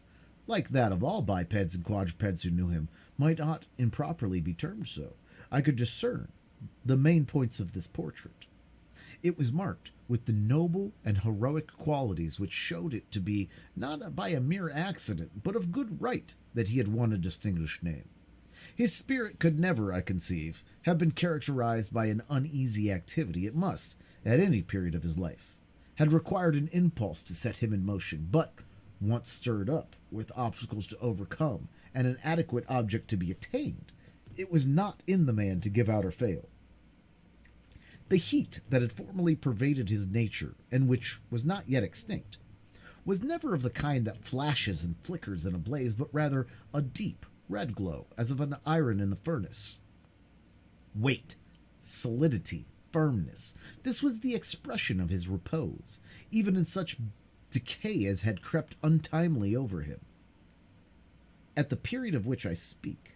like that of all bipeds and quadrupeds who knew him, might not improperly be termed so, I could discern the main points of this portrait. It was marked with the noble and heroic qualities which showed it to be not by a mere accident, but of good right that he had won a distinguished name. His spirit could never, I conceive, have been characterized by an uneasy activity. It must, at any period of his life, had required an impulse to set him in motion, but, once stirred up, with obstacles to overcome and an adequate object to be attained, it was not in the man to give out or fail. The heat that had formerly pervaded his nature, and which was not yet extinct, was never of the kind that flashes and flickers in a blaze, but rather a deep red glow, as of an iron in the furnace. Weight, solidity, firmness, this was the expression of his repose, even in such decay as had crept untimely over him, at the period of which I speak.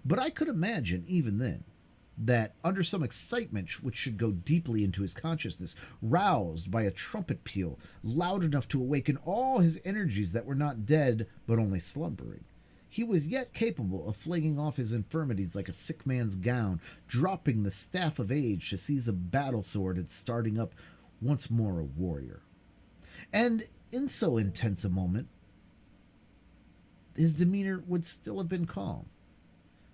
But I could imagine, even then, that under some excitement which should go deeply into his consciousness, roused by a trumpet peal loud enough to awaken all his energies that were not dead but only slumbering, he was yet capable of flinging off his infirmities like a sick man's gown, dropping the staff of age to seize a battle sword and starting up once more a warrior. And in so intense a moment, his demeanor would still have been calm.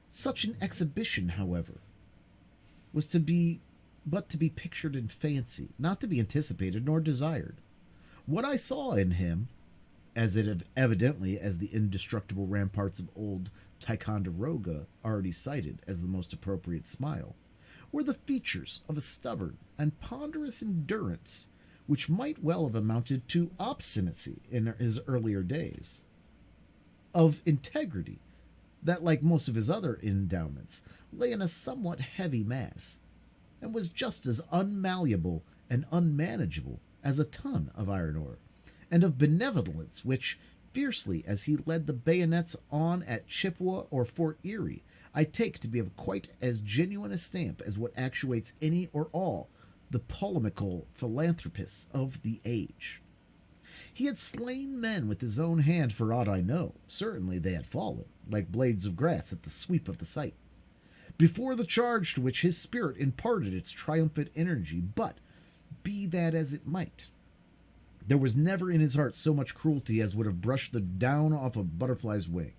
Such an exhibition, however, was to be pictured in fancy, not to be anticipated nor desired. What I saw in him, as evidently as the indestructible ramparts of old Ticonderoga already cited as the most appropriate smile, were the features of a stubborn and ponderous endurance which might well have amounted to obstinacy in his earlier days, of integrity that, like most of his other endowments, lay in a somewhat heavy mass, and was just as unmalleable and unmanageable as a ton of iron ore, and of benevolence which, fiercely as he led the bayonets on at Chippewa or Fort Erie, I take to be of quite as genuine a stamp as what actuates any or all the polemical philanthropists of the age. He had slain men with his own hand for aught I know. Certainly they had fallen, like blades of grass at the sweep of the scythe, before the charge to which his spirit imparted its triumphant energy. But, be that as it might, There was never in his heart so much cruelty as would have brushed the down off a butterfly's wing.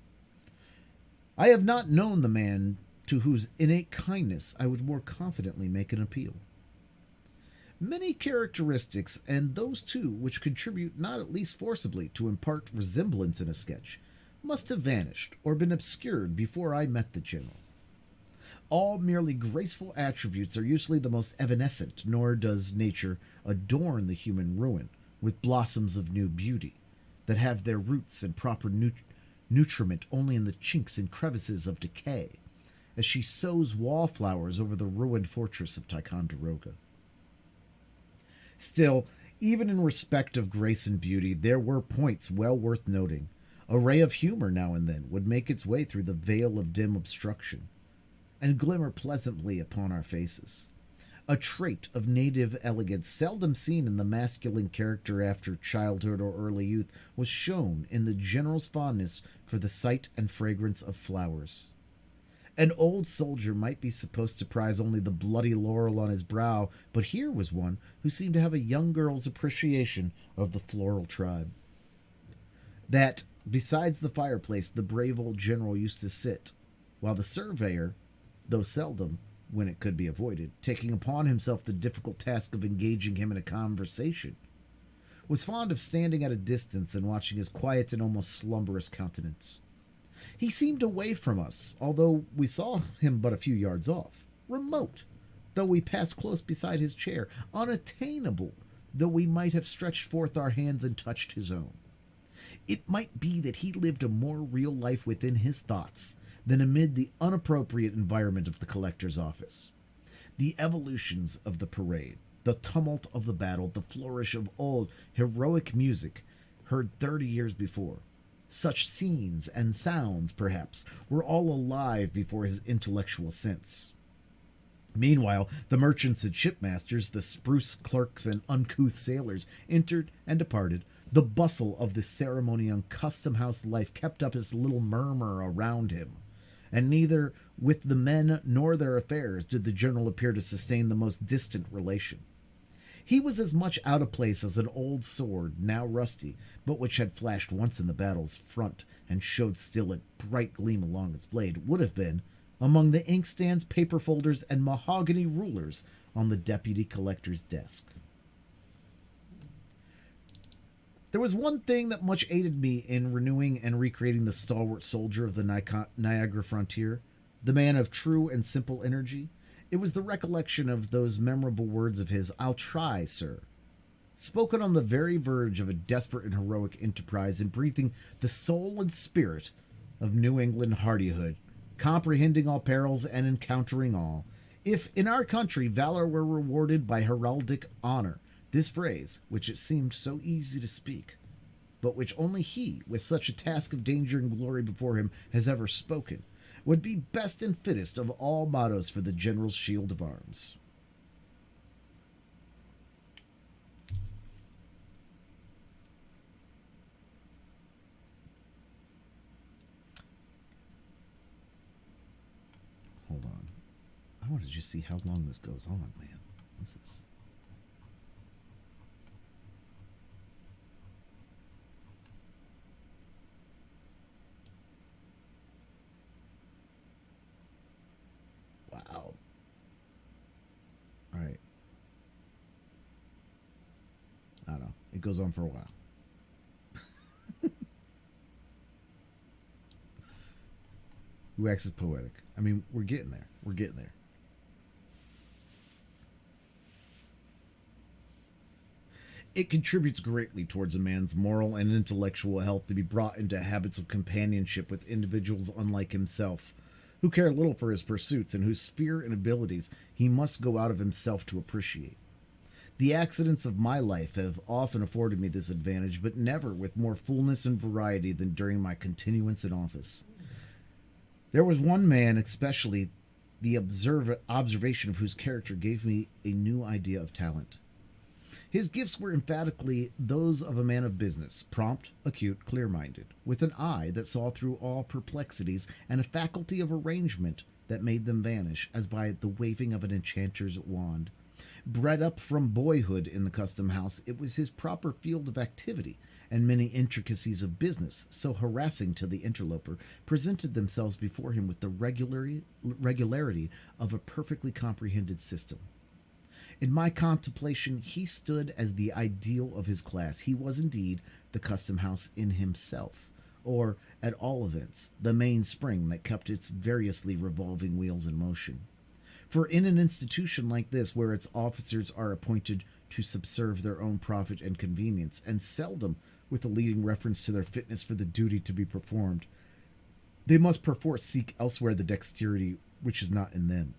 I have not known the man to whose innate kindness I would more confidently make an appeal. Many characteristics, and those too which contribute not at least forcibly to impart resemblance in a sketch, must have vanished or been obscured before I met the general. All merely graceful attributes are usually the most evanescent, nor does nature adorn the human ruin with blossoms of new beauty that have their roots and proper nutriment only in the chinks and crevices of decay, as she sows wallflowers over the ruined fortress of Ticonderoga. Still, even in respect of grace and beauty, there were points well worth noting. A ray of humor now and then would make its way through the veil of dim obstruction, and glimmer pleasantly upon our faces. A trait of native elegance seldom seen in the masculine character after childhood or early youth was shown in the general's fondness for the sight and fragrance of flowers. An old soldier might be supposed to prize only the bloody laurel on his brow, but here was one who seemed to have a young girl's appreciation of the floral tribe. That, besides the fireplace, the brave old general used to sit, while the surveyor, though seldom, when it could be avoided, taking upon himself the difficult task of engaging him in a conversation, was fond of standing at a distance and watching his quiet and almost slumberous countenance. He seemed away from us, although we saw him but a few yards off, remote, though we passed close beside his chair, unattainable, though we might have stretched forth our hands and touched his own. It might be that he lived a more real life within his thoughts than amid the unappropriate environment of the collector's office. The evolutions of the parade, the tumult of the battle, the flourish of old, heroic music heard 30 years before, such scenes and sounds, perhaps, were all alive before his intellectual sense. Meanwhile, the merchants and shipmasters, the spruce clerks and uncouth sailors entered and departed. The bustle of the ceremony on custom-house life kept up its little murmur around him, and neither with the men nor their affairs did the general appear to sustain the most distant relation. He was as much out of place as an old sword, now rusty, but which had flashed once in the battle's front and showed still a bright gleam along its blade, would have been among the inkstands, paper folders, and mahogany rulers on the deputy collector's desk. There was one thing that much aided me in renewing and recreating the stalwart soldier of the Niagara frontier, the man of true and simple energy. It was the recollection of those memorable words of his, "I'll try, sir," spoken on the very verge of a desperate and heroic enterprise, and breathing the soul and spirit of New England hardihood, comprehending all perils and encountering all. If in our country valor were rewarded by heraldic honor, this phrase, which it seemed so easy to speak, but which only he, with such a task of danger and glory before him, has ever spoken, would be best and fittest of all mottos for the general's shield of arms. Hold on. I wanted to just see how long this goes on, man. This is... Wow. All right. I don't know. It goes on for a while. Wax is poetic. I mean, we're getting there. We're getting there. It contributes greatly towards a man's moral and intellectual health to be brought into habits of companionship with individuals unlike himself, who care little for his pursuits and whose sphere and abilities he must go out of himself to appreciate. The accidents of my life have often afforded me this advantage, but never with more fullness and variety than during my continuance in office. There was one man especially, the observation of whose character gave me a new idea of talent. His gifts were emphatically those of a man of business, prompt, acute, clear-minded, with an eye that saw through all perplexities and a faculty of arrangement that made them vanish as by the waving of an enchanter's wand. Bred up from boyhood in the custom house, it was his proper field of activity, and many intricacies of business, so harassing to the interloper, presented themselves before him with the regularity of a perfectly comprehended system. In my contemplation, he stood as the ideal of his class. He was indeed the custom house in himself, or, at all events, the mainspring that kept its variously revolving wheels in motion. For in an institution like this, where its officers are appointed to subserve their own profit and convenience, and seldom with a leading reference to their fitness for the duty to be performed, they must perforce seek elsewhere the dexterity which is not in them.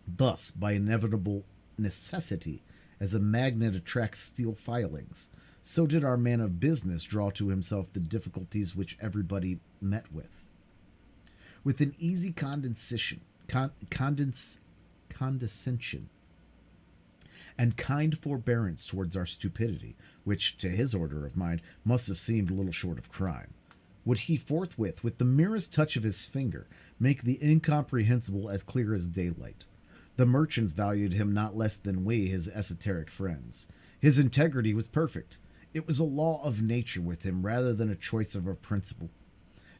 Thus, by inevitable necessity, as a magnet attracts steel filings, so did our man of business draw to himself the difficulties which everybody met with. With an easy condescension, and kind forbearance towards our stupidity, which, to his order of mind, must have seemed little short of crime, would he forthwith, with the merest touch of his finger, make the incomprehensible as clear as daylight. The merchants valued him not less than we, his esoteric friends. His integrity was perfect. It was a law of nature with him rather than a choice of a principle.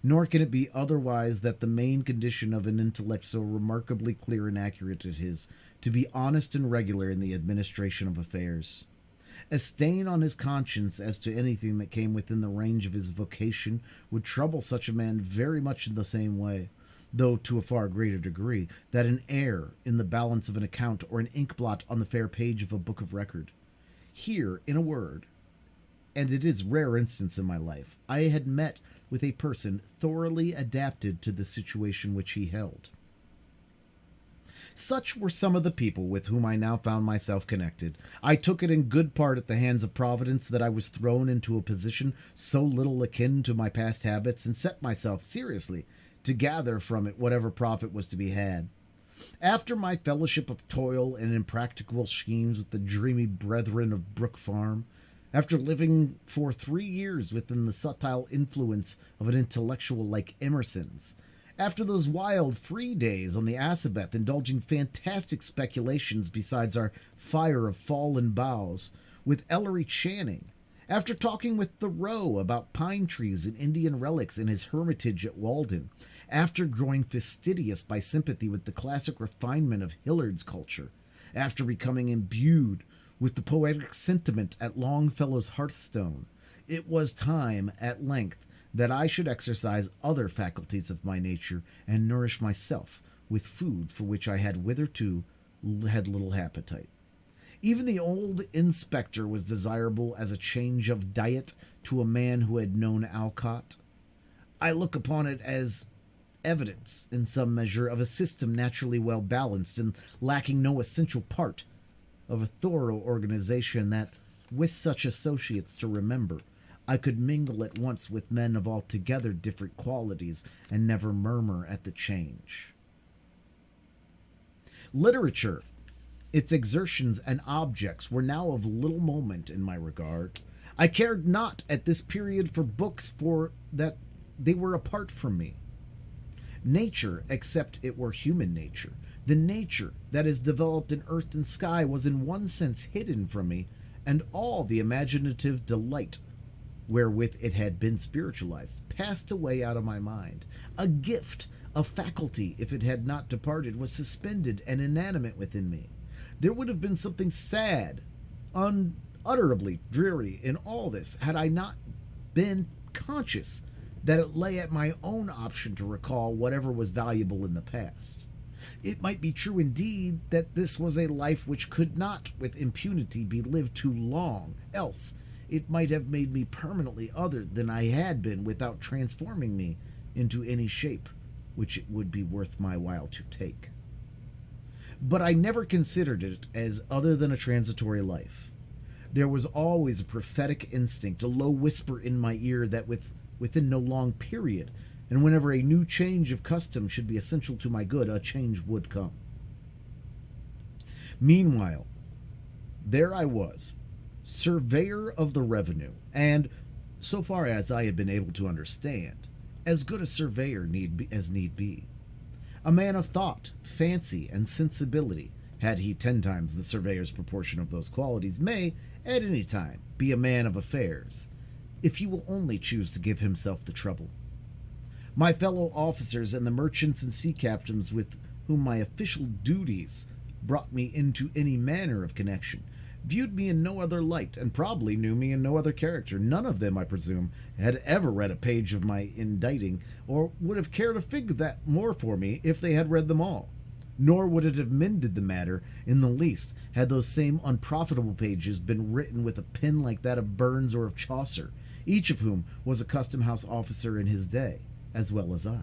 Nor can it be otherwise that the main condition of an intellect so remarkably clear and accurate as his, to be honest and regular in the administration of affairs. A stain on his conscience as to anything that came within the range of his vocation would trouble such a man very much in the same way, though to a far greater degree, that an error in the balance of an account or an inkblot on the fair page of a book of record. Here, in a word, and it is rare instance in my life, I had met with a person thoroughly adapted to the situation which he held. Such were some of the people with whom I now found myself connected. I took it in good part at the hands of Providence that I was thrown into a position so little akin to my past habits, and set myself seriously to gather from it whatever profit was to be had. After my fellowship of toil and impracticable schemes with the dreamy brethren of Brook Farm, after living for 3 years within the subtle influence of an intellectual like Emerson's, after those wild, free days on the Assabet, indulging fantastic speculations besides our fire of fallen boughs, with Ellery Channing, after talking with Thoreau about pine trees and Indian relics in his hermitage at Walden, after growing fastidious by sympathy with the classic refinement of Hillard's culture, after becoming imbued with the poetic sentiment at Longfellow's hearthstone, it was time, at length, that I should exercise other faculties of my nature and nourish myself with food for which I had hitherto had little appetite. Even the old inspector was desirable as a change of diet to a man who had known Alcott. I look upon it as evidence, in some measure, of a system naturally well balanced and lacking no essential part, of a thorough organization that, with such associates to remember, I could mingle at once with men of altogether different qualities and never murmur at the change. Literature, its exertions and objects were now of little moment in my regard. I cared not at this period for books, for that they were apart from me. Nature, except it were human nature, the nature that is developed in earth and sky, was in one sense hidden from me, and all the imaginative delight wherewith it had been spiritualized passed away out of my mind. A gift, a faculty, if it had not departed, was suspended and inanimate within me. There would have been something sad, unutterably dreary in all this, had I not been conscious that it lay at my own option to recall whatever was valuable in the past. It might be true indeed that this was a life which could not with impunity be lived too long, else it might have made me permanently other than I had been without transforming me into any shape which it would be worth my while to take. But I never considered it as other than a transitory life. There was always a prophetic instinct, a low whisper in my ear that within no long period, and whenever a new change of custom should be essential to my good, a change would come. Meanwhile, there I was, surveyor of the revenue, and, so far as I had been able to understand, as good a surveyor as need be. A man of thought, fancy, and sensibility, had he 10 times the surveyor's proportion of those qualities, may, at any time, be a man of affairs, if he will only choose to give himself the trouble. My fellow officers and the merchants and sea captains with whom my official duties brought me into any manner of connection viewed me in no other light, and probably knew me in no other character. None of them, I presume, had ever read a page of my indicting, or would have cared a fig that more for me if they had read them all. Nor would it have mended the matter in the least had those same unprofitable pages been written with a pen like that of Burns or of Chaucer, each of whom was a custom-house officer in his day, as well as I.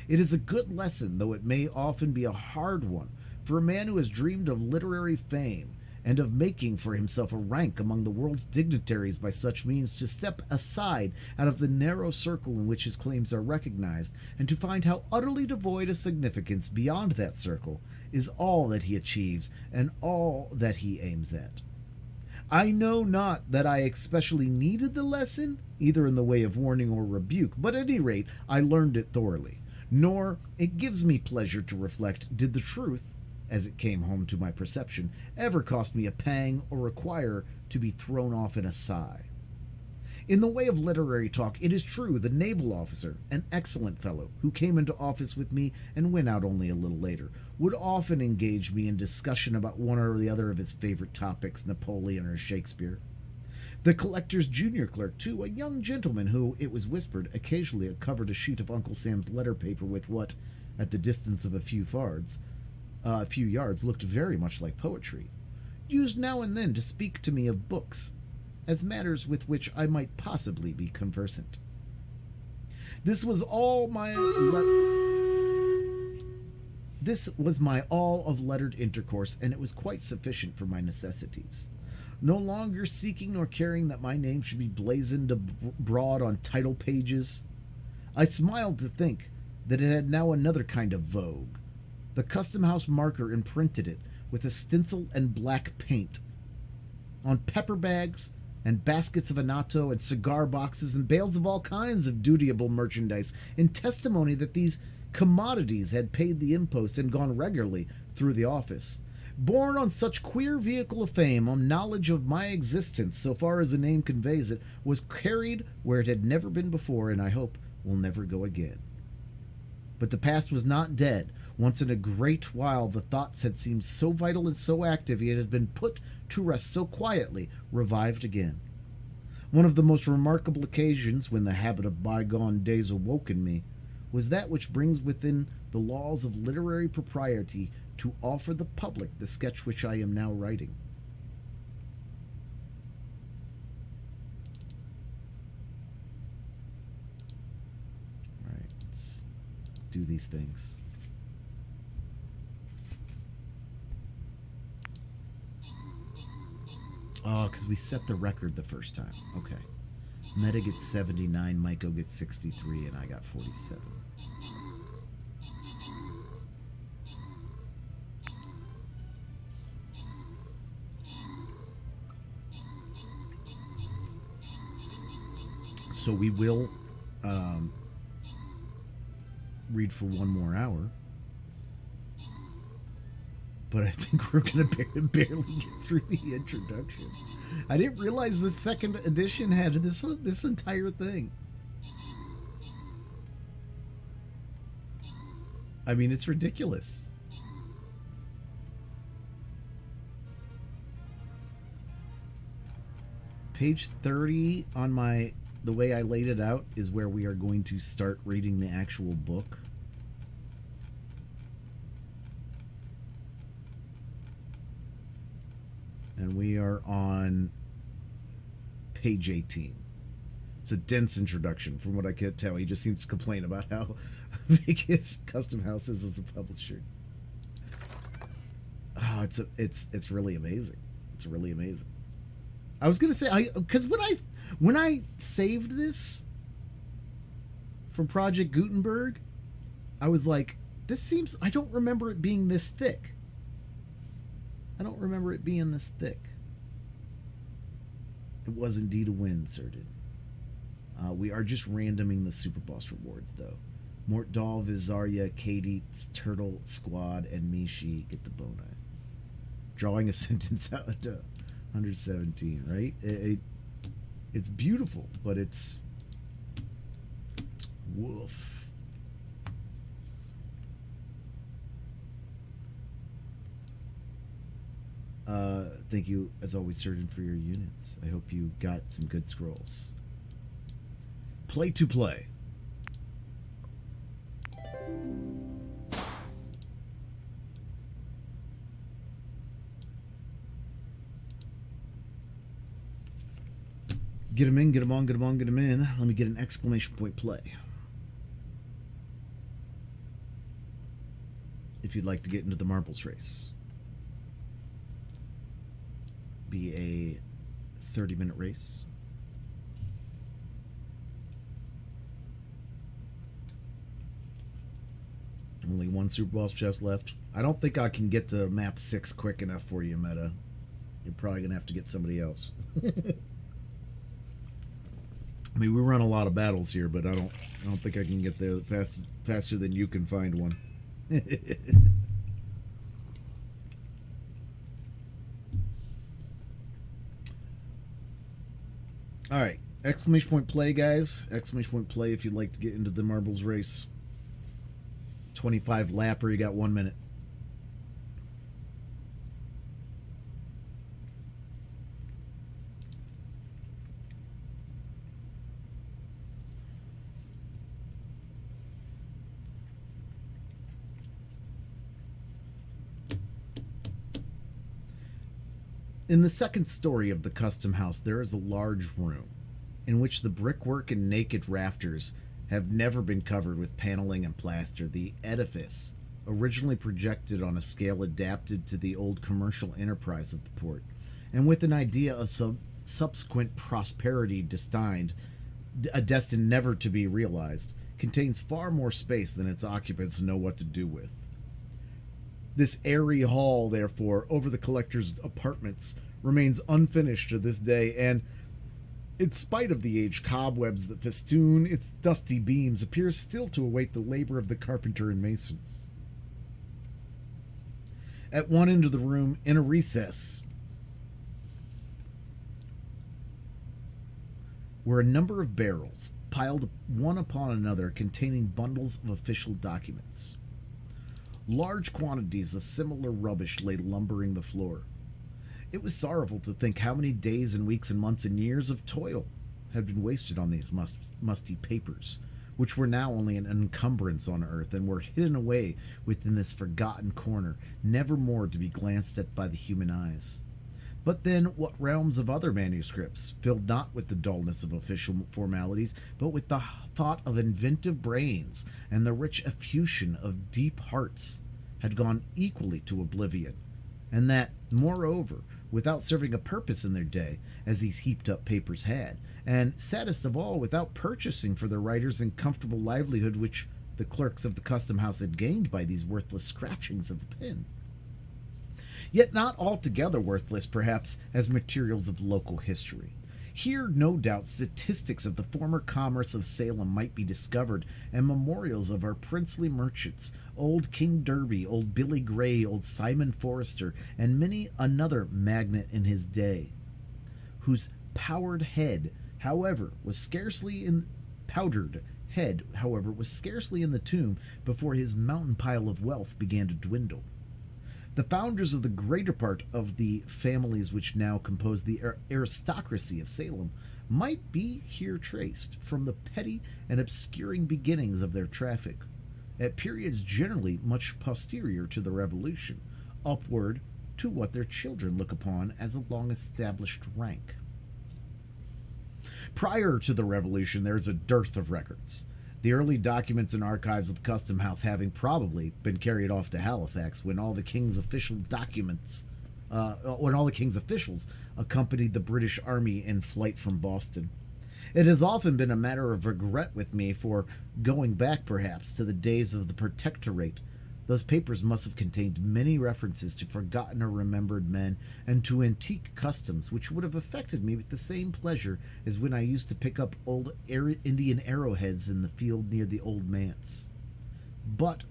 It is a good lesson, though it may often be a hard one, for a man who has dreamed of literary fame and of making for himself a rank among the world's dignitaries by such means, to step aside out of the narrow circle in which his claims are recognized, and to find how utterly devoid of significance beyond that circle is all that he achieves and all that he aims at. I know not that I especially needed the lesson, either in the way of warning or rebuke, but at any rate I learned it thoroughly. Nor, it gives me pleasure to reflect, did the truth, as it came home to my perception, ever cost me a pang or require to be thrown off in a sigh. In the way of literary talk, it is true the naval officer, an excellent fellow, who came into office with me and went out only a little later, would often engage me in discussion about one or the other of his favorite topics, Napoleon or Shakespeare. The collector's junior clerk, too, a young gentleman who, it was whispered, occasionally covered a sheet of Uncle Sam's letter paper with what, at the distance of a few yards, looked very much like poetry, used now and then to speak to me of books, as matters with which I might possibly be conversant. This was my all of lettered intercourse, and it was quite sufficient for my necessities. No longer seeking nor caring that my name should be blazoned abroad on title pages, I smiled to think that it had now another kind of vogue. The custom-house marker imprinted it with a stencil and black paint on pepper bags and baskets of annatto and cigar boxes and bales of all kinds of dutiable merchandise, in testimony that these commodities had paid the impost and gone regularly through the office. Borne on such queer vehicle of fame, on knowledge of my existence, so far as the name conveys it, was carried where it had never been before, and I hope will never go again. But the past was not dead. Once in a great while the thoughts had seemed so vital and so active, it had been put to rest so quietly, revived again. One of the most remarkable occasions when the habit of bygone days awoke in me was that which brings within the laws of literary propriety to offer the public the sketch which I am now writing. All right, let's do these things. Oh, because we set the record the first time. Okay. Meta gets 79, Maiko gets 63, and I got 47. So we will read for one more hour. But I think we're going to barely get through the introduction. I didn't realize the second edition had this entire thing. I mean, it's ridiculous. Page 30 on the way I laid it out is where we are going to start reading the actual book. And we are on page 18. It's a dense introduction from what I can tell. He just seems to complain about how big his custom house is as a publisher. Oh, it's really amazing. It's really amazing. I was gonna say, because when I saved this from Project Gutenberg, I was like, I don't remember it being this thick. I don't remember it being this thick. It was indeed a win, Serdin. We are just randoming the Super Boss rewards, though. Mortdal, Vizaria, Katie, Turtle Squad, and Mishi get the boni. drawing a sentence out to 117, right? It's beautiful, but it's woof. Thank you, as always, Surgeon, for your units. I hope you got some good scrolls. Play to play. Get him in, get him on, get him on, get him in. Let me get an exclamation point play. If you'd like to get into the marbles race. Be a 30-minute race. Only one Super Bowl chest left. I don't think I can get to map 6 quick enough for you, Meta. You're probably going to have to get somebody else. I mean, we run a lot of battles here, but I don't think I can get there faster than you can find one. All right, exclamation point play, guys. Exclamation point play if you'd like to get into the marbles race. 25 lapper, you got 1 minute. In the second story of the custom house, there is a large room in which the brickwork and naked rafters have never been covered with paneling and plaster. The edifice, originally projected on a scale adapted to the old commercial enterprise of the port, and with an idea of subsequent prosperity destined never to be realized, contains far more space than its occupants know what to do with. This airy hall, therefore, over the collector's apartments, remains unfinished to this day, and, in spite of the aged cobwebs that festoon its dusty beams, appears still to await the labor of the carpenter and mason. At one end of the room, in a recess, were a number of barrels, piled one upon another, containing bundles of official documents. Large quantities of similar rubbish lay lumbering the floor. It was sorrowful to think how many days and weeks and months and years of toil had been wasted on these musty papers, which were now only an encumbrance on earth and were hidden away within this forgotten corner, never more to be glanced at by the human eyes. But then what realms of other manuscripts, filled not with the dullness of official formalities, but with the thought of inventive brains and the rich effusion of deep hearts, had gone equally to oblivion, and that, moreover, without serving a purpose in their day, as these heaped-up papers had, and, saddest of all, without purchasing for their writers a comfortable livelihood which the clerks of the custom house had gained by these worthless scratchings of the pen. Yet not altogether worthless, perhaps, as materials of local history. Here, no doubt, statistics of the former commerce of Salem might be discovered, and memorials of our princely merchants, old King Derby, old Billy Gray, old Simon Forrester, and many another magnate in his day, whose powdered head, however, was scarcely in the tomb before his mountain pile of wealth began to dwindle. The founders of the greater part of the families which now compose the aristocracy of Salem might be here traced from the petty and obscuring beginnings of their traffic, at periods generally much posterior to the Revolution, upward to what their children look upon as a long-established rank. Prior to the Revolution, there is a dearth of records. The early documents and archives of the Custom House having probably been carried off to Halifax when all the king's officials accompanied the British Army in flight from Boston. It has often been a matter of regret with me for, going back perhaps to the days of the Protectorate, those papers must have contained many references to forgotten or remembered men and to antique customs which would have affected me with the same pleasure as when I used to pick up old Indian arrowheads in the field near the old manse. But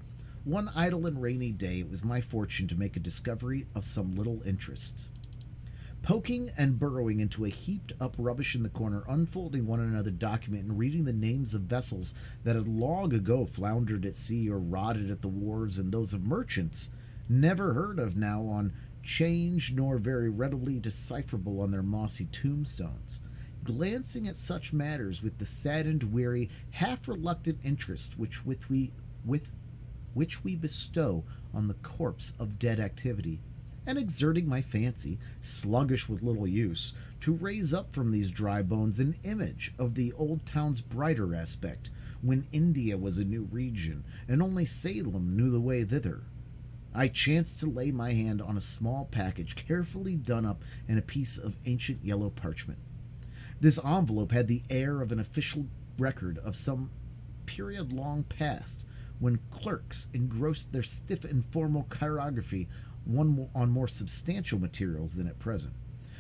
one idle and rainy day it was my fortune to make a discovery of some little interest. Poking and burrowing into a heaped up rubbish in the corner, unfolding one another document and reading the names of vessels that had long ago floundered at sea or rotted at the wharves, and those of merchants never heard of now on change nor very readily decipherable on their mossy tombstones, glancing at such matters with the saddened, weary, half-reluctant interest which we bestow on the corpse of dead activity, and exerting my fancy, sluggish with little use, to raise up from these dry bones an image of the old town's brighter aspect, when India was a new region, and only Salem knew the way thither. I chanced to lay my hand on a small package carefully done up in a piece of ancient yellow parchment. This envelope had the air of an official record of some period long past, when clerks engrossed their stiff and formal chirography on more substantial materials than at present.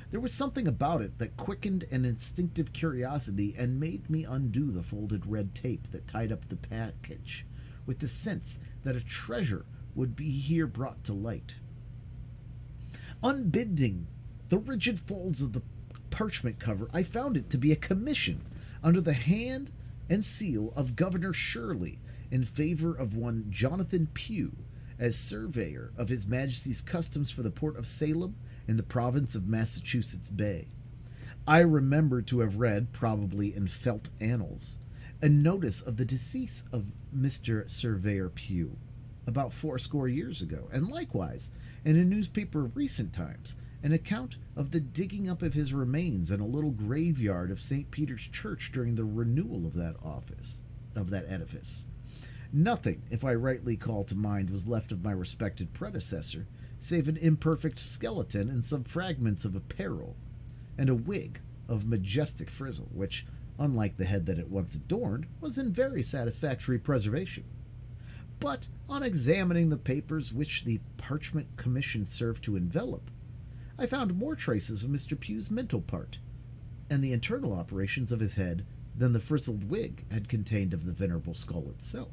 There was something about it that quickened an instinctive curiosity and made me undo the folded red tape that tied up the package, with the sense that a treasure would be here brought to light. Unbending the rigid folds of the parchment cover, I found it to be a commission under the hand and seal of Governor Shirley in favor of one Jonathan Pugh, as surveyor of His Majesty's Customs for the port of Salem in the province of Massachusetts Bay. I remember to have read, probably in felt annals, a notice of the decease of Mr. Surveyor Pugh about 80 years ago, and likewise, in a newspaper of recent times, an account of the digging up of his remains in a little graveyard of St. Peter's Church during the renewal of that edifice. Nothing, if I rightly call to mind, was left of my respected predecessor, save an imperfect skeleton and some fragments of apparel, and a wig of majestic frizzle, which, unlike the head that it once adorned, was in very satisfactory preservation. But, on examining the papers which the parchment commission served to envelop, I found more traces of Mr. Pugh's mental part, and the internal operations of his head, than the frizzled wig had contained of the venerable skull itself.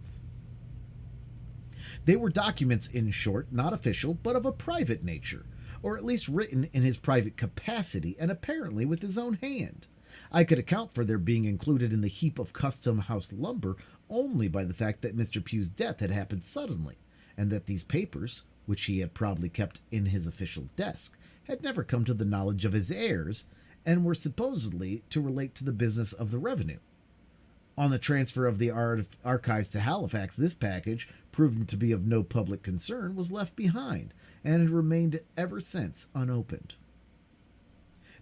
They were documents, in short, not official, but of a private nature, or at least written in his private capacity, and apparently with his own hand. I could account for their being included in the heap of custom house lumber only by the fact that Mr. Pugh's death had happened suddenly, and that these papers, which he had probably kept in his official desk, had never come to the knowledge of his heirs, and were supposedly to relate to the business of the revenue. On the transfer of the archives to Halifax, this package, proven to be of no public concern, was left behind, and had remained ever since unopened.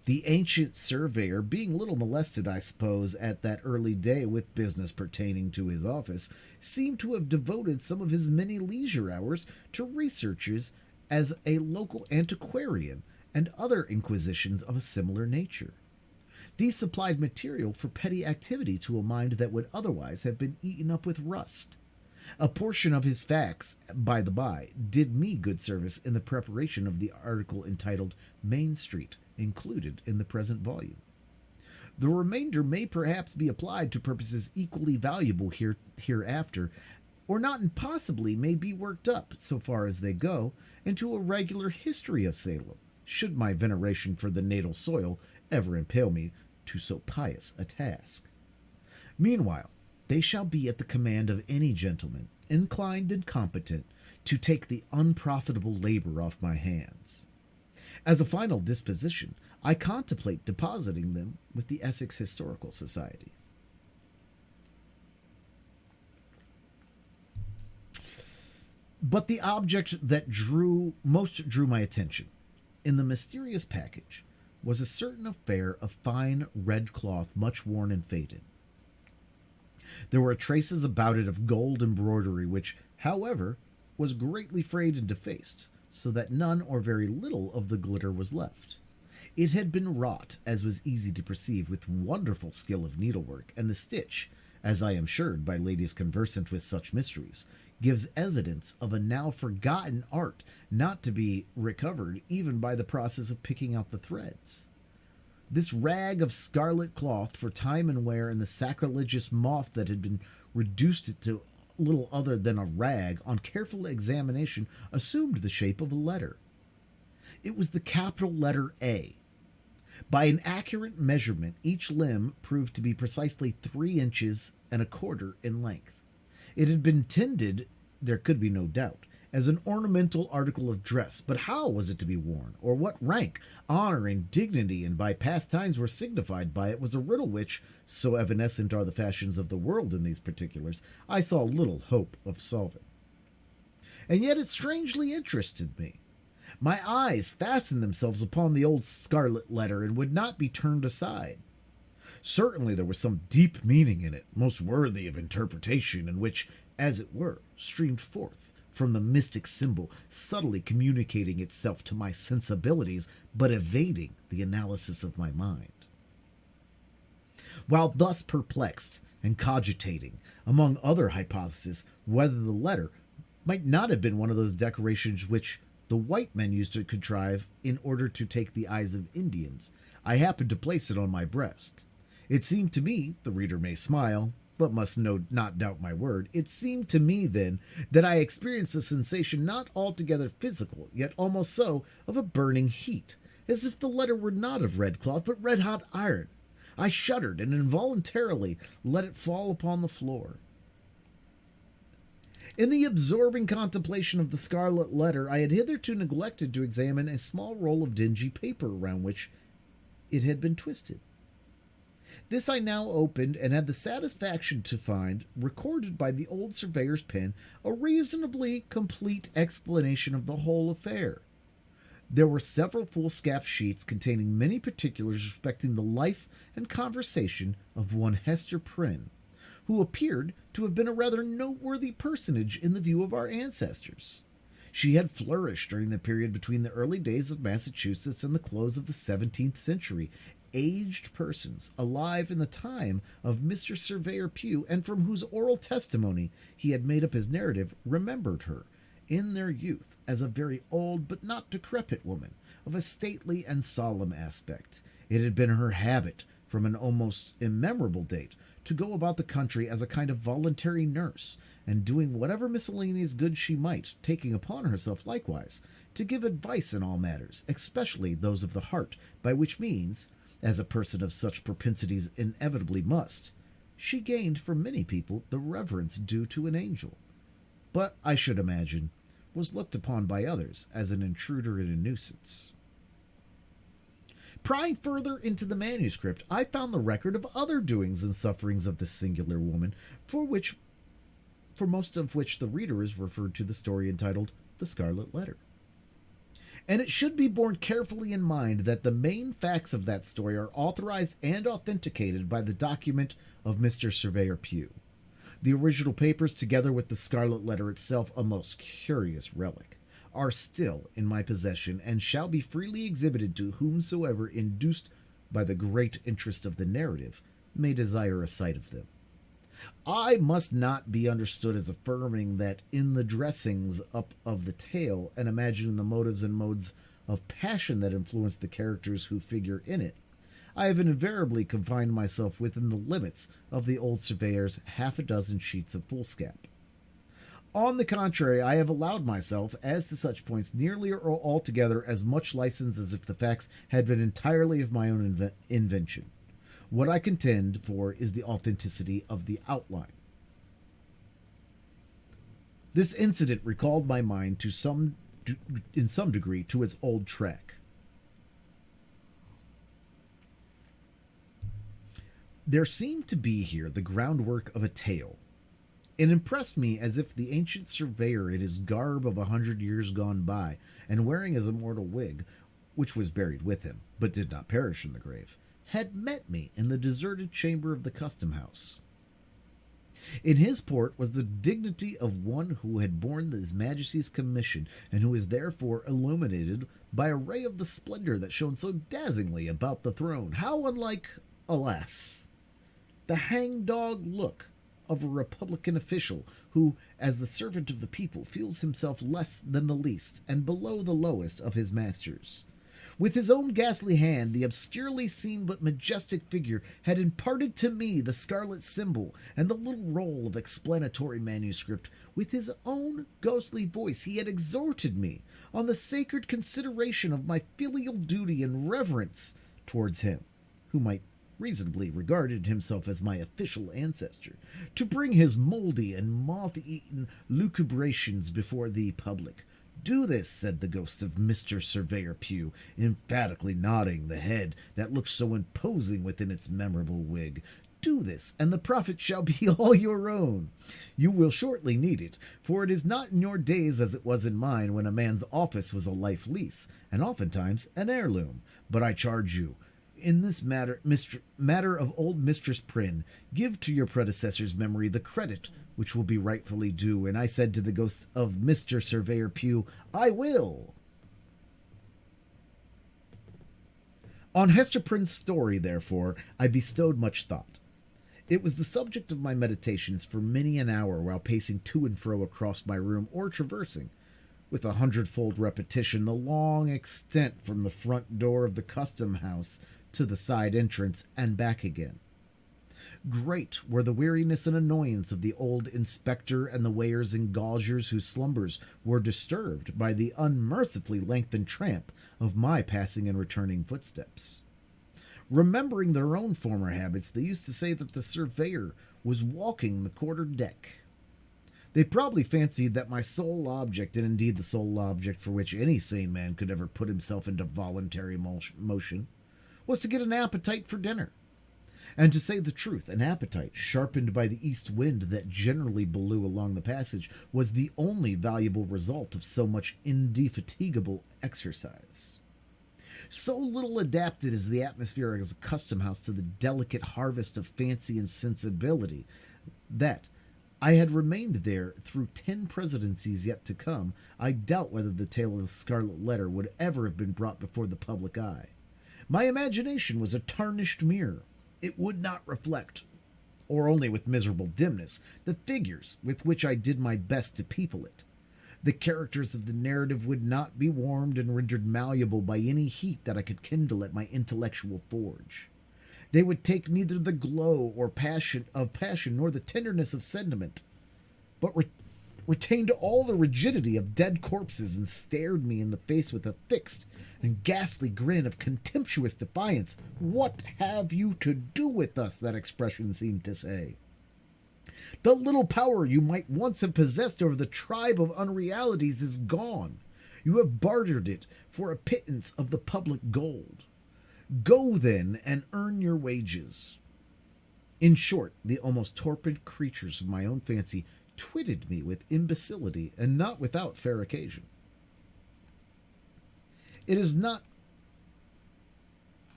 The ancient surveyor, being little molested, I suppose, at that early day with business pertaining to his office, seemed to have devoted some of his many leisure hours to researches as a local antiquarian and other inquisitions of a similar nature. These supplied material for petty activity to a mind that would otherwise have been eaten up with rust. A portion of his facts, by the by, did me good service in the preparation of the article entitled Main Street, included in the present volume. The remainder may perhaps be applied to purposes equally valuable hereafter, or not impossibly may be worked up, so far as they go, into a regular history of Salem, should my veneration for the natal soil ever impel me to so pious a task. Meanwhile, they shall be at the command of any gentleman, inclined and competent, to take the unprofitable labor off my hands. As a final disposition, I contemplate depositing them with the Essex Historical Society. But the object that most drew my attention in the mysterious package was a certain affair of fine red cloth, much worn and faded. There were traces about it of gold embroidery, which, however, was greatly frayed and defaced, so that none or very little of the glitter was left. It had been wrought, as was easy to perceive, with wonderful skill of needlework, and the stitch, as I am assured by ladies conversant with such mysteries, gives evidence of a now forgotten art not to be recovered even by the process of picking out the threads. This rag of scarlet cloth, for time and wear and the sacrilegious moth that had been reduced it to little other than a rag, on careful examination, assumed the shape of a letter. It was the capital letter A. By an accurate measurement, each limb proved to be precisely 3 1/4 inches in length. It had been intended, there could be no doubt, as an ornamental article of dress, but how was it to be worn, or what rank, honor, and dignity, and by past times were signified by it, was a riddle which, so evanescent are the fashions of the world in these particulars, I saw little hope of solving. And yet it strangely interested me. My eyes fastened themselves upon the old scarlet letter and would not be turned aside. Certainly there was some deep meaning in it, most worthy of interpretation, and which, as it were, streamed forth from the mystic symbol, subtly communicating itself to my sensibilities, but evading the analysis of my mind. While thus perplexed and cogitating, among other hypotheses, whether the letter might not have been one of those decorations which the white men used to contrive in order to take the eyes of Indians, I happened to place it on my breast. It seemed to me, the reader may smile, but must not doubt my word, it seemed to me then that I experienced a sensation not altogether physical, yet almost so, of a burning heat, as if the letter were not of red cloth, but red-hot iron. I shuddered and involuntarily let it fall upon the floor. In the absorbing contemplation of the scarlet letter, I had hitherto neglected to examine a small roll of dingy paper around which it had been twisted. This I now opened, and had the satisfaction to find, recorded by the old surveyor's pen, a reasonably complete explanation of the whole affair. There were several foolscap sheets containing many particulars respecting the life and conversation of one Hester Prynne, who appeared to have been a rather noteworthy personage in the view of our ancestors. She had flourished during the period between the early days of Massachusetts and the close of the 17th century. Aged persons, alive in the time of Mr. Surveyor Pugh, and from whose oral testimony he had made up his narrative, remembered her, in their youth, as a very old but not decrepit woman, of a stately and solemn aspect. It had been her habit, from an almost immemorable date, to go about the country as a kind of voluntary nurse, and doing whatever miscellaneous good she might, taking upon herself likewise to give advice in all matters, especially those of the heart, by which means, as a person of such propensities inevitably must, she gained from many people the reverence due to an angel, but, I should imagine, was looked upon by others as an intruder and a nuisance. Prying further into the manuscript, I found the record of other doings and sufferings of this singular woman, for most of which the reader is referred to the story entitled The Scarlet Letter. And it should be borne carefully in mind that the main facts of that story are authorized and authenticated by the document of Mr. Surveyor Pugh. The original papers, together with the Scarlet Letter itself, a most curious relic, are still in my possession, and shall be freely exhibited to whomsoever, induced by the great interest of the narrative, may desire a sight of them. I must not be understood as affirming that in the dressings up of the tale, and imagining the motives and modes of passion that influence the characters who figure in it, I have invariably confined myself within the limits of the old surveyor's 6 sheets of foolscap. On the contrary, I have allowed myself, as to such points, nearly or altogether as much license as if the facts had been entirely of my own invention. What I contend for is the authenticity of the outline. This incident recalled my mind in some degree to its old track. There seemed to be here the groundwork of a tale. It impressed me as if the ancient surveyor, in his garb of 100 years gone by, and wearing his immortal wig, which was buried with him, but did not perish in the grave, had met me in the deserted chamber of the custom house. In his port was the dignity of one who had borne his majesty's commission, and who was therefore illuminated by a ray of the splendor that shone so dazzlingly about the throne. How unlike, alas, the hangdog look of a republican official who, as the servant of the people, feels himself less than the least and below the lowest of his masters. With his own ghastly hand, the obscurely seen but majestic figure had imparted to me the scarlet symbol and the little roll of explanatory manuscript. With his own ghostly voice, he had exhorted me on the sacred consideration of my filial duty and reverence towards him, who might reasonably regarded himself as my official ancestor, to bring his mouldy and moth-eaten lucubrations before the public. "Do this," said the ghost of Mr. Surveyor Pugh, emphatically nodding the head that looked so imposing within its memorable wig. "Do this, and the profit shall be all your own. You will shortly need it, for it is not in your days as it was in mine, when a man's office was a life lease, and oftentimes an heirloom. But I charge you, in this matter of old Mistress Prynne, give to your predecessor's memory the credit which will be rightfully due." And I said to the ghost of Mr. Surveyor Pugh, "I will." On Hester Prynne's story, therefore, I bestowed much thought. It was the subject of my meditations for many an hour while pacing to and fro across my room, or traversing, with 100-fold repetition, the long extent from the front door of the custom house to the side entrance and back again. Great were the weariness and annoyance of the old inspector and the weighers and gaugers, whose slumbers were disturbed by the unmercifully lengthened tramp of my passing and returning footsteps. Remembering their own former habits, they used to say that the surveyor was walking the quarter-deck. They probably fancied that my sole object, and indeed the sole object for which any sane man could ever put himself into voluntary motion, was to get an appetite for dinner. And to say the truth, an appetite sharpened by the east wind that generally blew along the passage was the only valuable result of so much indefatigable exercise. So little adapted is the atmosphere as a custom house to the delicate harvest of fancy and sensibility that, I had remained there through 10 presidencies yet to come, I doubt whether the tale of the Scarlet Letter would ever have been brought before the public eye. My imagination was a tarnished mirror. It would not reflect, or only with miserable dimness, the figures with which I did my best to people it. The characters of the narrative would not be warmed and rendered malleable by any heat that I could kindle at my intellectual forge. They would take neither the glow or passion nor the tenderness of sentiment, but retained all the rigidity of dead corpses, and stared me in the face with a fixed and ghastly grin of contemptuous defiance. "What have you to do with us?" that expression seemed to say. "The little power you might once have possessed over the tribe of unrealities is gone. You have bartered it for a pittance of the public gold. Go, then, and earn your wages." In short, the almost torpid creatures of my own fancy twitted me with imbecility, and not without fair occasion. It is not...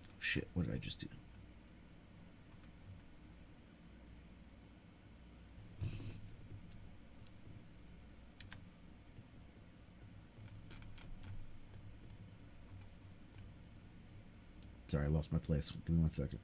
Oh, shit, what did I just do? Sorry, I lost my place. Give me 1 second.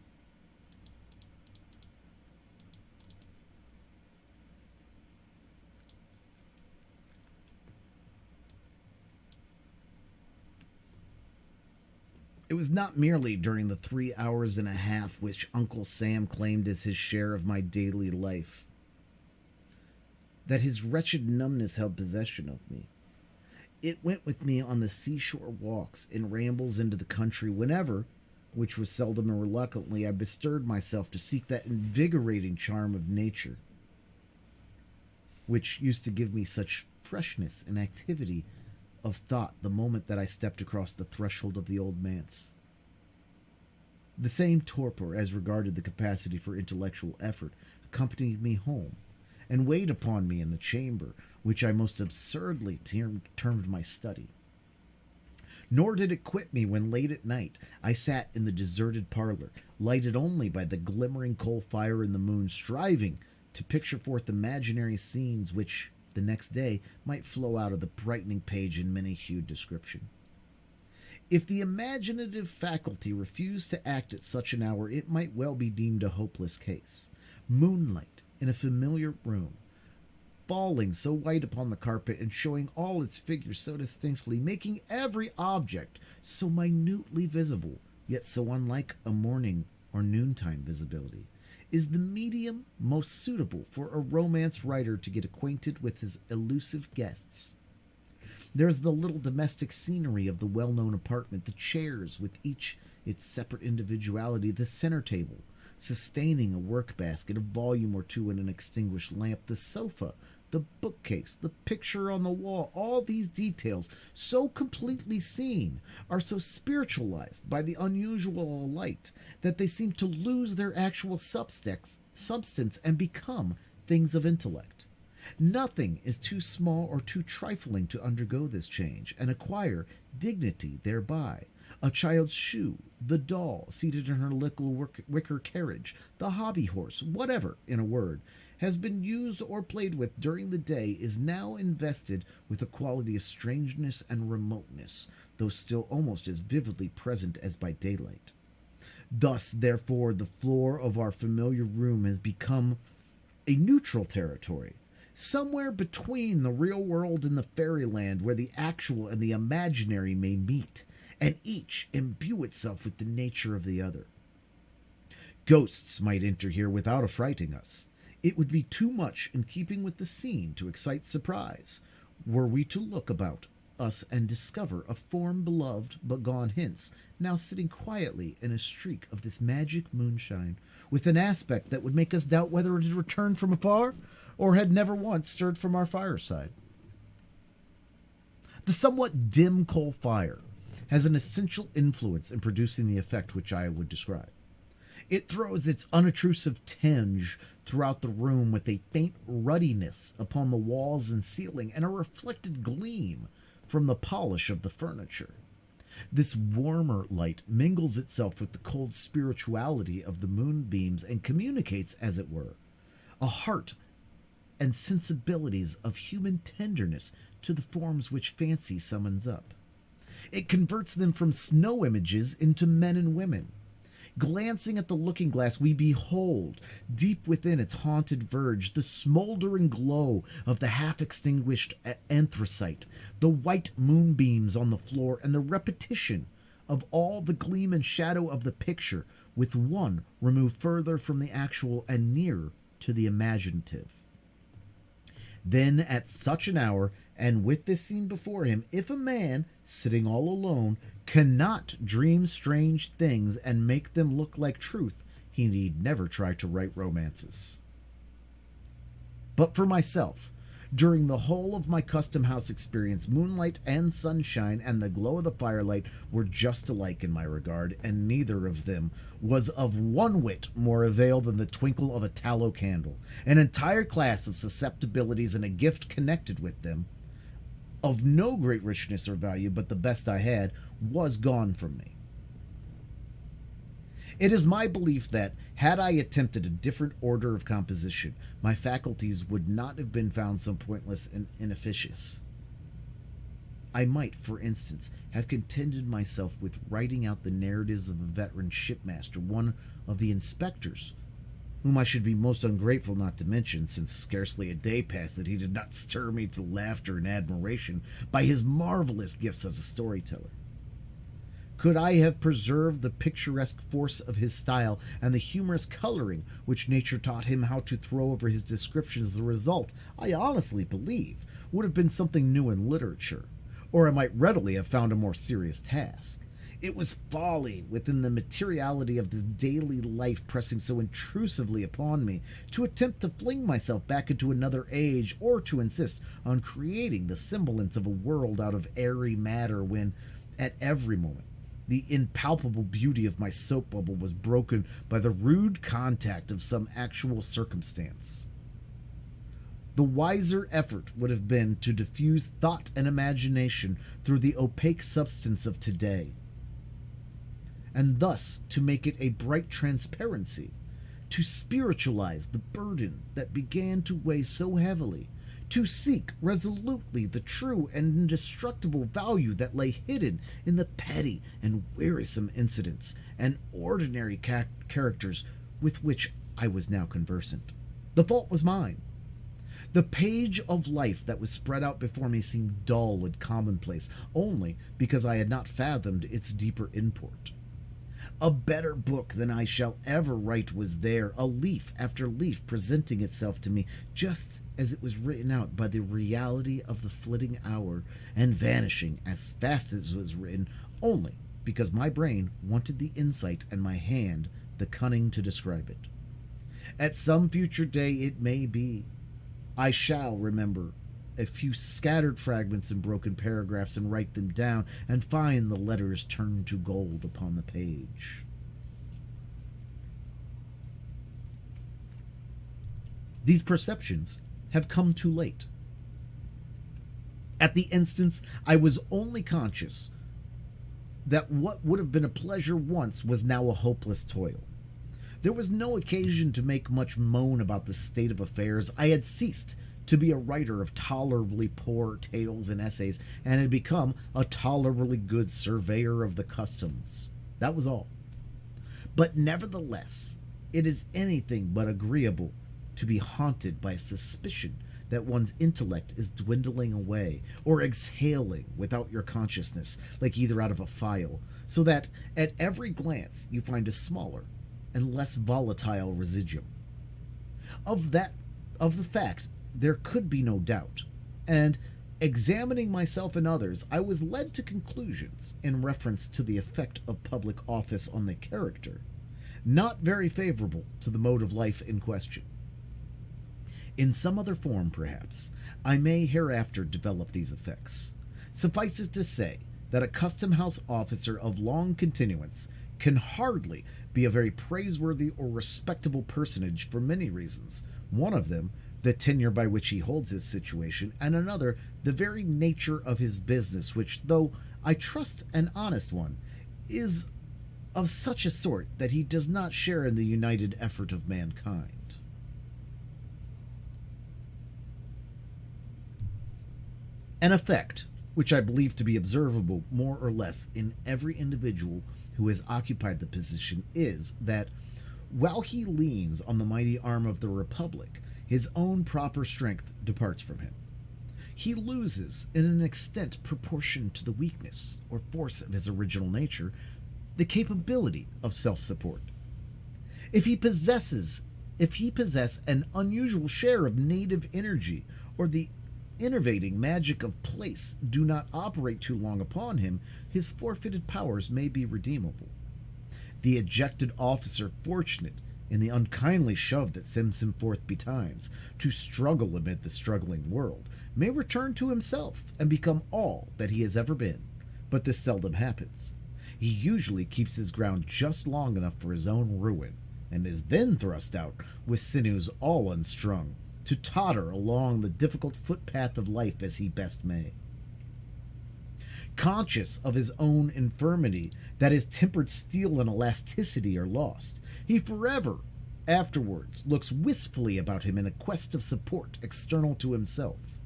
It was not merely during the 3 hours and a half which Uncle Sam claimed as his share of my daily life that his wretched numbness held possession of me. It went with me on the seashore walks and rambles into the country whenever, which was seldom and reluctantly, I bestirred myself to seek that invigorating charm of nature, which used to give me such freshness and activity of thought the moment that I stepped across the threshold of the old manse. The same torpor as regarded the capacity for intellectual effort accompanied me home, and weighed upon me in the chamber which I most absurdly termed my study. Nor did it quit me when late at night I sat in the deserted parlor, lighted only by the glimmering coal fire and the moon, striving to picture forth imaginary scenes which, the next day, might flow out of the brightening page in many-hued description. If the imaginative faculty refused to act at such an hour, it might well be deemed a hopeless case. Moonlight in a familiar room, falling so white upon the carpet and showing all its figures so distinctly, making every object so minutely visible, yet so unlike a morning or noontime visibility, is the medium most suitable for a romance writer to get acquainted with his elusive guests. There is the little domestic scenery of the well-known apartment, the chairs with each its separate individuality, the center table, sustaining a work basket, a volume or two, and an extinguished lamp, the sofa, the bookcase, the picture on the wall. All these details, so completely seen, are so spiritualized by the unusual light that they seem to lose their actual substance and become things of intellect. Nothing is too small or too trifling to undergo this change and acquire dignity thereby. A child's shoe, the doll seated in her little wicker carriage, the hobby horse, whatever, in a word, has been used or played with during the day is now invested with a quality of strangeness and remoteness, though still almost as vividly present as by daylight. Thus, therefore, the floor of our familiar room has become a neutral territory, somewhere between the real world and the fairyland, where the actual and the imaginary may meet, and each imbue itself with the nature of the other. Ghosts might enter here without affrighting us. It would be too much in keeping with the scene to excite surprise, were we to look about us and discover a form beloved but gone hence, now sitting quietly in a streak of this magic moonshine, with an aspect that would make us doubt whether it had returned from afar, or had never once stirred from our fireside. The somewhat dim coal fire has an essential influence in producing the effect which I would describe. It throws its unobtrusive tinge throughout the room with a faint ruddiness upon the walls and ceiling, and a reflected gleam from the polish of the furniture. This warmer light mingles itself with the cold spirituality of the moonbeams and communicates, as it were, a heart and sensibilities of human tenderness to the forms which fancy summons up. It converts them from snow images into men and women. Glancing at the looking glass, we behold, deep within its haunted verge, the smoldering glow of the half-extinguished anthracite, the white moonbeams on the floor, and the repetition of all the gleam and shadow of the picture, with one removed further from the actual and nearer to the imaginative. Then, at such an hour, and with this scene before him, if a man, sitting all alone, cannot dream strange things and make them look like truth, he need never try to write romances. But for myself, during the whole of my custom house experience, moonlight and sunshine and the glow of the firelight were just alike in my regard, and neither of them was of one whit more avail than the twinkle of a tallow candle. An entire class of susceptibilities and a gift connected with them, of no great richness or value, but the best I had, was gone from me. It is my belief that, had I attempted a different order of composition, my faculties would not have been found so pointless and inefficacious. I might, for instance, have contented myself with writing out the narratives of a veteran shipmaster, one of the inspectors, whom I should be most ungrateful not to mention, since scarcely a day passed that he did not stir me to laughter and admiration by his marvelous gifts as a storyteller. Could I have preserved the picturesque force of his style and the humorous coloring which nature taught him how to throw over his descriptions, the result, I honestly believe, would have been something new in literature, or I might readily have found a more serious task. It was folly, within the materiality of this daily life pressing so intrusively upon me, to attempt to fling myself back into another age, or to insist on creating the semblance of a world out of airy matter when, at every moment, the impalpable beauty of my soap bubble was broken by the rude contact of some actual circumstance. The wiser effort would have been to diffuse thought and imagination through the opaque substance of today, and thus to make it a bright transparency, to spiritualize the burden that began to weigh so heavily, to seek resolutely the true and indestructible value that lay hidden in the petty and wearisome incidents and ordinary characters with which I was now conversant. The fault was mine. The page of life that was spread out before me seemed dull and commonplace, only because I had not fathomed its deeper import. A better book than I shall ever write was there, a leaf after leaf presenting itself to me just as it was written out by the reality of the flitting hour, and vanishing as fast as it was written, only because my brain wanted the insight and my hand the cunning to describe it. At some future day, it may be, I shall remember a few scattered fragments and broken paragraphs and write them down and find the letters turned to gold upon the page. These perceptions have come too late. At the instance, I was only conscious that what would have been a pleasure once was now a hopeless toil. There was no occasion to make much moan about the state of affairs. I had ceased to be a writer of tolerably poor tales and essays, and had become a tolerably good surveyor of the customs. That was all. But nevertheless, it is anything but agreeable to be haunted by a suspicion that one's intellect is dwindling away, or exhaling without your consciousness, like either out of a phial, so that at every glance you find a smaller and less volatile residuum. Of the fact, there could be no doubt, and examining myself and others, I was led to conclusions in reference to the effect of public office on the character, not very favorable to the mode of life in question. In some other form, perhaps, I may hereafter develop these effects. Suffice it to say that a custom house officer of long continuance can hardly be a very praiseworthy or respectable personage for many reasons. One of them, the tenure by which he holds his situation, and another, the very nature of his business, which, though I trust an honest one, is of such a sort that he does not share in the united effort of mankind. An effect which I believe to be observable more or less in every individual who has occupied the position is that, while he leans on the mighty arm of the Republic, his own proper strength departs from him. He loses, in an extent proportioned to the weakness or force of his original nature, the capability of self-support. If he possess an unusual share of native energy, or the innervating magic of place do not operate too long upon him, his forfeited powers may be redeemable. The ejected officer, fortunate in the unkindly shove that sends him forth betimes to struggle amid the struggling world, may return to himself and become all that he has ever been, but this seldom happens. He usually keeps his ground just long enough for his own ruin, and is then thrust out with sinews all unstrung, to totter along the difficult footpath of life as he best may. Conscious of his own infirmity, that his tempered steel and elasticity are lost, he forever afterwards looks wistfully about him in a quest of support external to himself.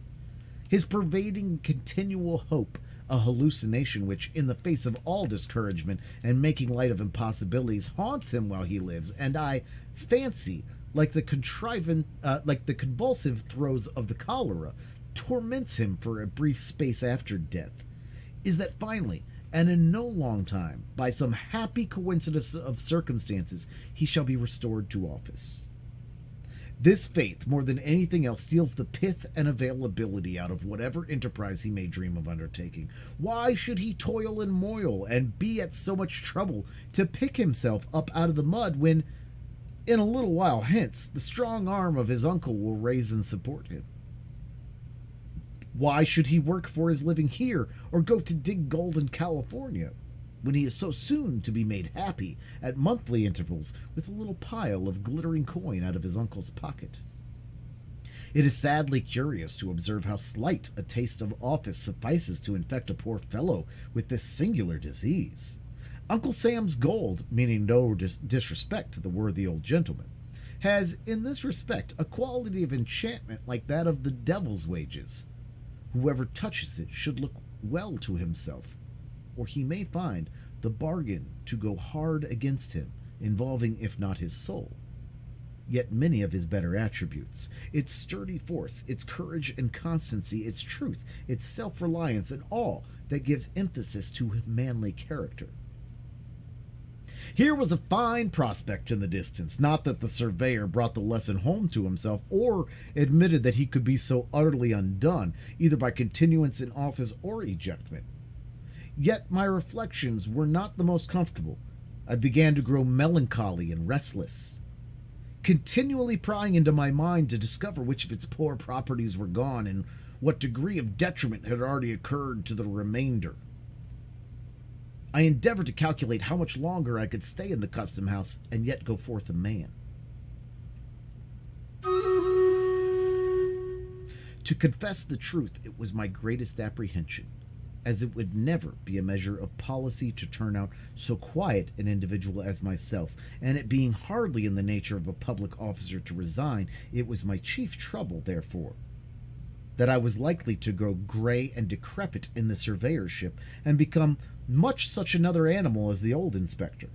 His pervading continual hope, a hallucination which, in the face of all discouragement and making light of impossibilities, haunts him while he lives, and I fancy, like the convulsive throes of the cholera, torments him for a brief space after death, is that finally, and in no long time, by some happy coincidence of circumstances, he shall be restored to office. This faith, more than anything else, steals the pith and availability out of whatever enterprise he may dream of undertaking. Why should he toil and moil and be at so much trouble to pick himself up out of the mud when, in a little while hence, the strong arm of his uncle will raise and support him? Why should he work for his living here, or go to dig gold in California, when he is so soon to be made happy at monthly intervals with a little pile of glittering coin out of his uncle's pocket? It is sadly curious to observe how slight a taste of office suffices to infect a poor fellow with this singular disease. Uncle Sam's gold, meaning no disrespect to the worthy old gentleman, has in this respect a quality of enchantment like that of the devil's wages. Whoever touches it should look well to himself, or he may find the bargain to go hard against him, involving, if not his soul, yet many of his better attributes. Its sturdy force, its courage and constancy, its truth, its self-reliance, and all that gives emphasis to manly character. Here was a fine prospect in the distance, not that the surveyor brought the lesson home to himself or admitted that he could be so utterly undone, either by continuance in office or ejectment. Yet my reflections were not the most comfortable. I began to grow melancholy and restless, continually prying into my mind to discover which of its poor properties were gone and what degree of detriment had already occurred to the remainder. I endeavored to calculate how much longer I could stay in the custom house and yet go forth a man. To confess the truth, it was my greatest apprehension, as it would never be a measure of policy to turn out so quiet an individual as myself, and it being hardly in the nature of a public officer to resign, it was my chief trouble, therefore, that I was likely to grow gray and decrepit in the surveyorship and become much such another animal as the old inspector.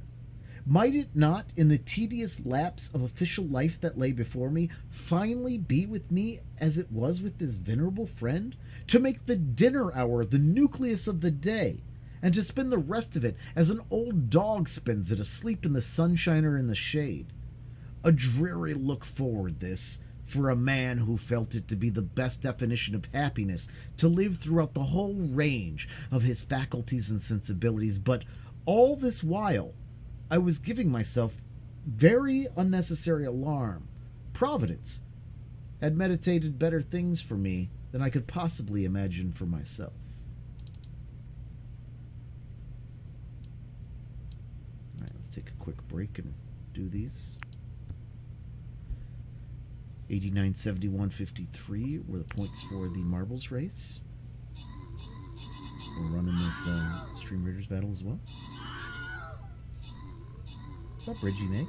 Might it not, in the tedious lapse of official life that lay before me, finally be with me as it was with this venerable friend, to make the dinner hour the nucleus of the day, and to spend the rest of it as an old dog spends it asleep in the sunshine or in the shade? A dreary look forward, this, for a man who felt it to be the best definition of happiness to live throughout the whole range of his faculties and sensibilities. But all this while I was giving myself very unnecessary alarm. Providence had meditated better things for me than I could possibly imagine for myself. All right, let's take a quick break and do these. 89, 71, 53 were the points for the marbles race. We're running this Stream Raiders battle as well. What's up, Reggie Nate?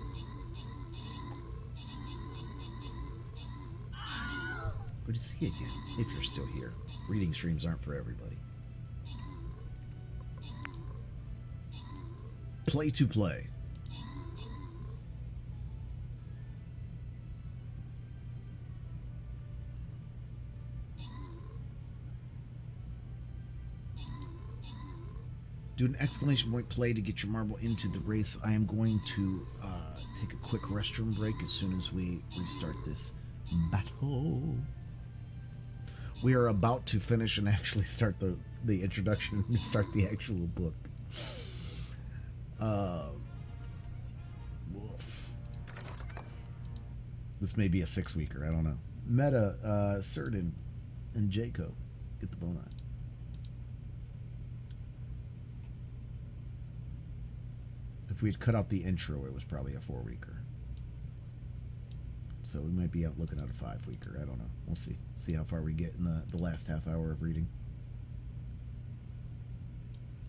Good to see you again, if you're still here. Reading streams aren't for everybody. Play to play. Do an exclamation point play to get your marble into the race. I am going to take a quick restroom break as soon as we restart this battle. We are about to finish and actually start the introduction and start the actual book. Woof. This may be a 6-weeker, I don't know. Meta, Certain, and Jaco get the bone on. If we had cut out the intro, it was probably a 4-weeker. So we might be out looking at a 5-weeker. I don't know. We'll see. See how far we get in the last half hour of reading.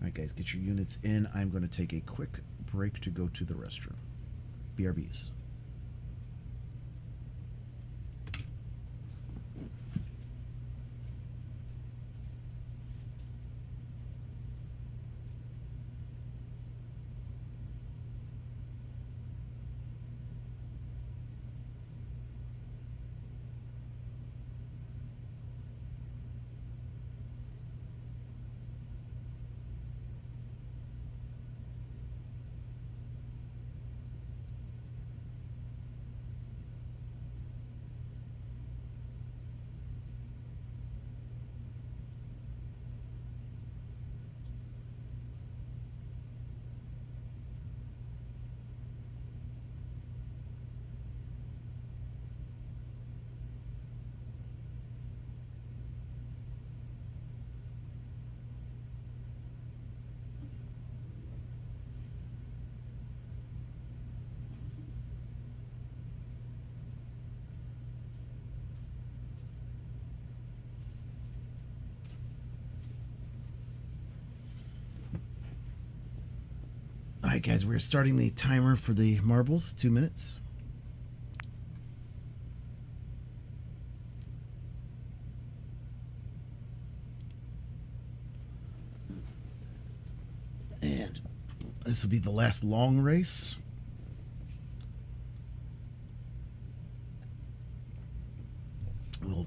Alright, guys, get your units in. I'm going to take a quick break to go to the restroom. BRBs. Alright, guys, we're starting the timer for the marbles. 2 minutes. And this will be the last long race.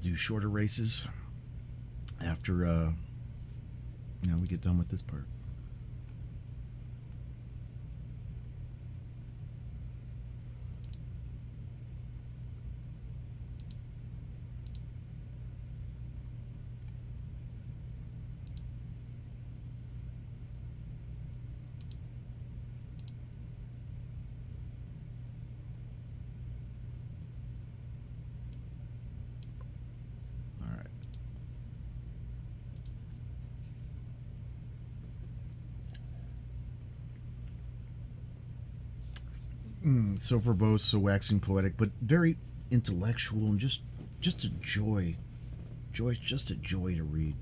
do shorter races after we get done with this part. So verbose, so waxing poetic, but very intellectual and just a joy. Just a joy to read.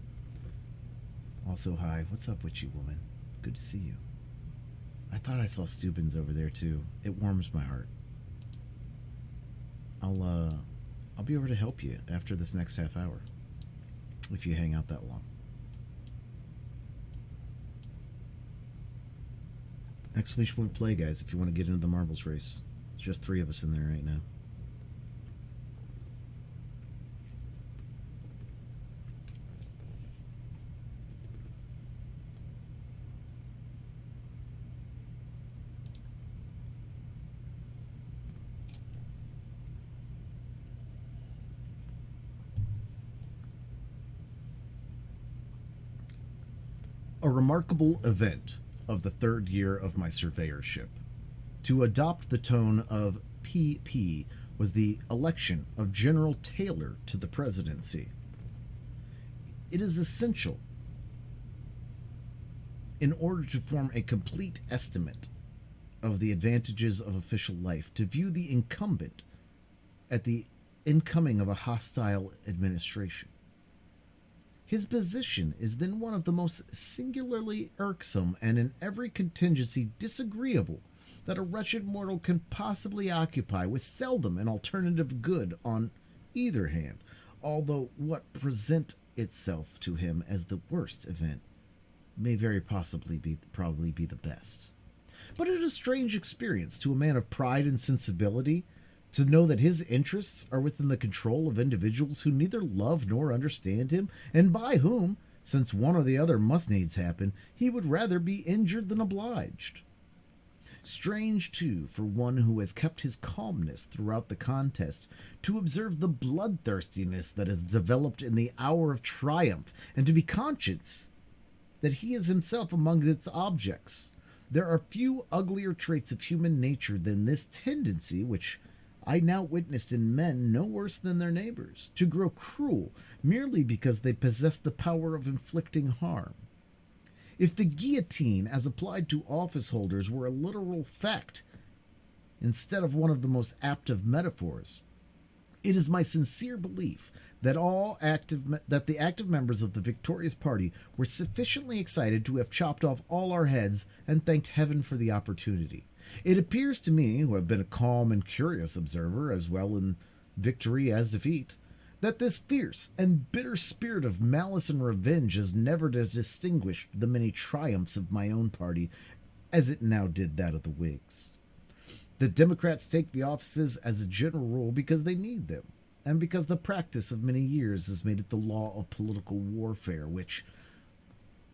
Also, hi, what's up with you, woman? Good to see you. I thought I saw Stubbins over there too. It warms my heart. I'll be over to help you after this next half hour, if you hang out that long. Exclamation point play, guys, if you want to get into the marbles race. It's just 3 of us in there right now. A remarkable event of the 3rd year of my surveyorship. To adopt the tone of PP was the election of General Taylor to the presidency. It is essential, in order to form a complete estimate of the advantages of official life, to view the incumbent at the incoming of a hostile administration. His position is then one of the most singularly irksome and in every contingency disagreeable that a wretched mortal can possibly occupy, with seldom an alternative good on either hand, although what present itself to him as the worst event may very possibly probably be the best. But it is a strange experience to a man of pride and sensibility to know that his interests are within the control of individuals who neither love nor understand him, and by whom, since one or the other must needs happen, he would rather be injured than obliged. Strange, too, for one who has kept his calmness throughout the contest, to observe the bloodthirstiness that is developed in the hour of triumph, and to be conscious that he is himself among its objects. There are few uglier traits of human nature than this tendency, which I now witnessed in men no worse than their neighbors, to grow cruel merely because they possess the power of inflicting harm. If the guillotine, as applied to office holders, were a literal fact, instead of one of the most apt of metaphors, it is my sincere belief that the active members of the victorious party were sufficiently excited to have chopped off all our heads and thanked heaven for the opportunity. It appears to me, who have been a calm and curious observer as well in victory as defeat, that this fierce and bitter spirit of malice and revenge has never distinguished the many triumphs of my own party as it now did that of the Whigs. The Democrats take the offices as a general rule because they need them, and because the practice of many years has made it the law of political warfare, which,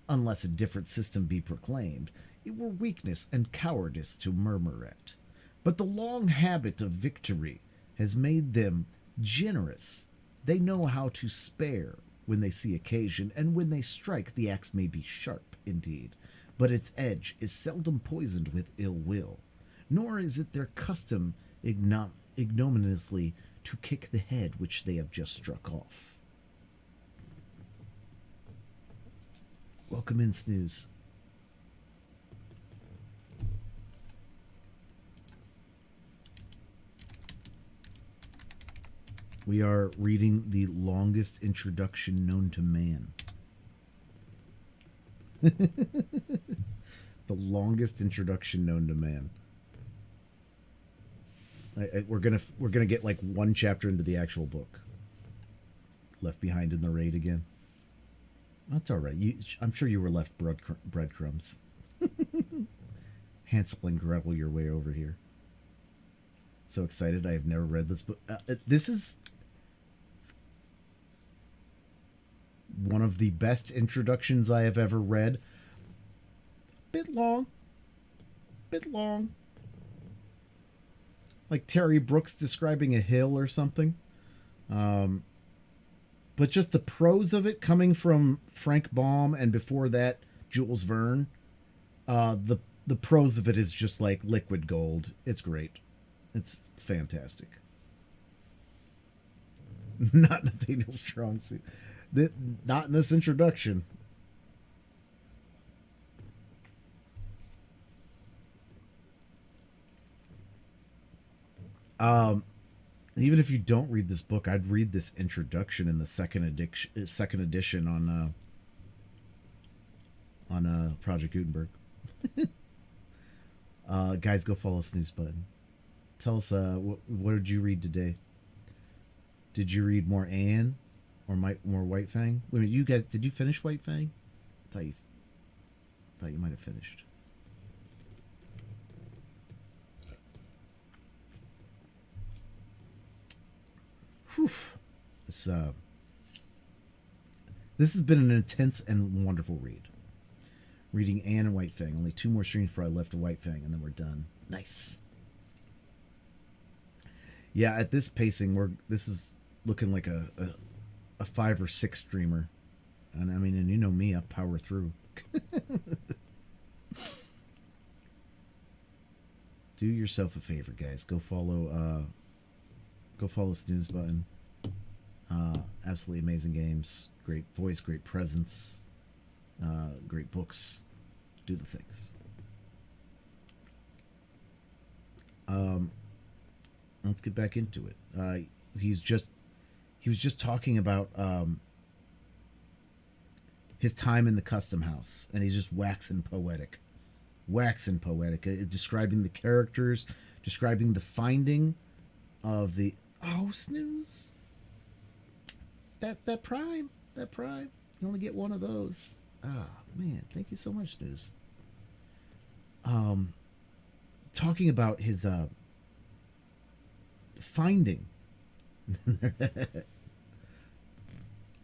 unless a different system be proclaimed, it were weakness and cowardice to murmur at. But the long habit of victory has made them generous. They know how to spare when they see occasion, and when they strike, the axe may be sharp indeed, but its edge is seldom poisoned with ill will, nor is it their custom ignominiously to kick the head which they have just struck off. Welcome in, Snooze. We are reading the longest introduction known to man. The longest introduction known to man. We're gonna get like one chapter into the actual book. Left behind in the raid again. That's all right. I'm sure you were left breadcrumbs. Hansel and Gretel your way over here. So excited! I have never read this book. This is one of the best introductions I have ever read. Bit long. Like Terry Brooks describing a hill or something. But just the prose of it coming from Frank Baum and before that Jules Verne, the prose of it is just like liquid gold. It's great. It's fantastic. Not Nathaniel's strong suit. Not in this introduction. Even if you don't read this book, I'd read this introduction in the second edition on Project Gutenberg. Guys, go follow Snooze Button. Tell us what did you read today? Did you read more Anne or more White Fang? Wait a minute, you guys, did you finish White Fang? Thought you might have finished. Whew. This has been an intense and wonderful read. Reading Anne and White Fang. Only 2 more streams probably left of White Fang, and then we're done. Nice. Yeah, at this pacing, this is looking like a 5 or 6 streamer, and I mean, and you know me, I power through. Do yourself a favor, guys. Go follow Snooze Button. Absolutely amazing games. Great voice, great presence, great books. Do the things. Let's get back into it. He was just talking about his time in the custom house, and he's just waxing poetic, describing the characters, describing the finding of the snooze. That prime. You only get one of those. Ah, man, thank you so much, Snooze. Talking about his finding.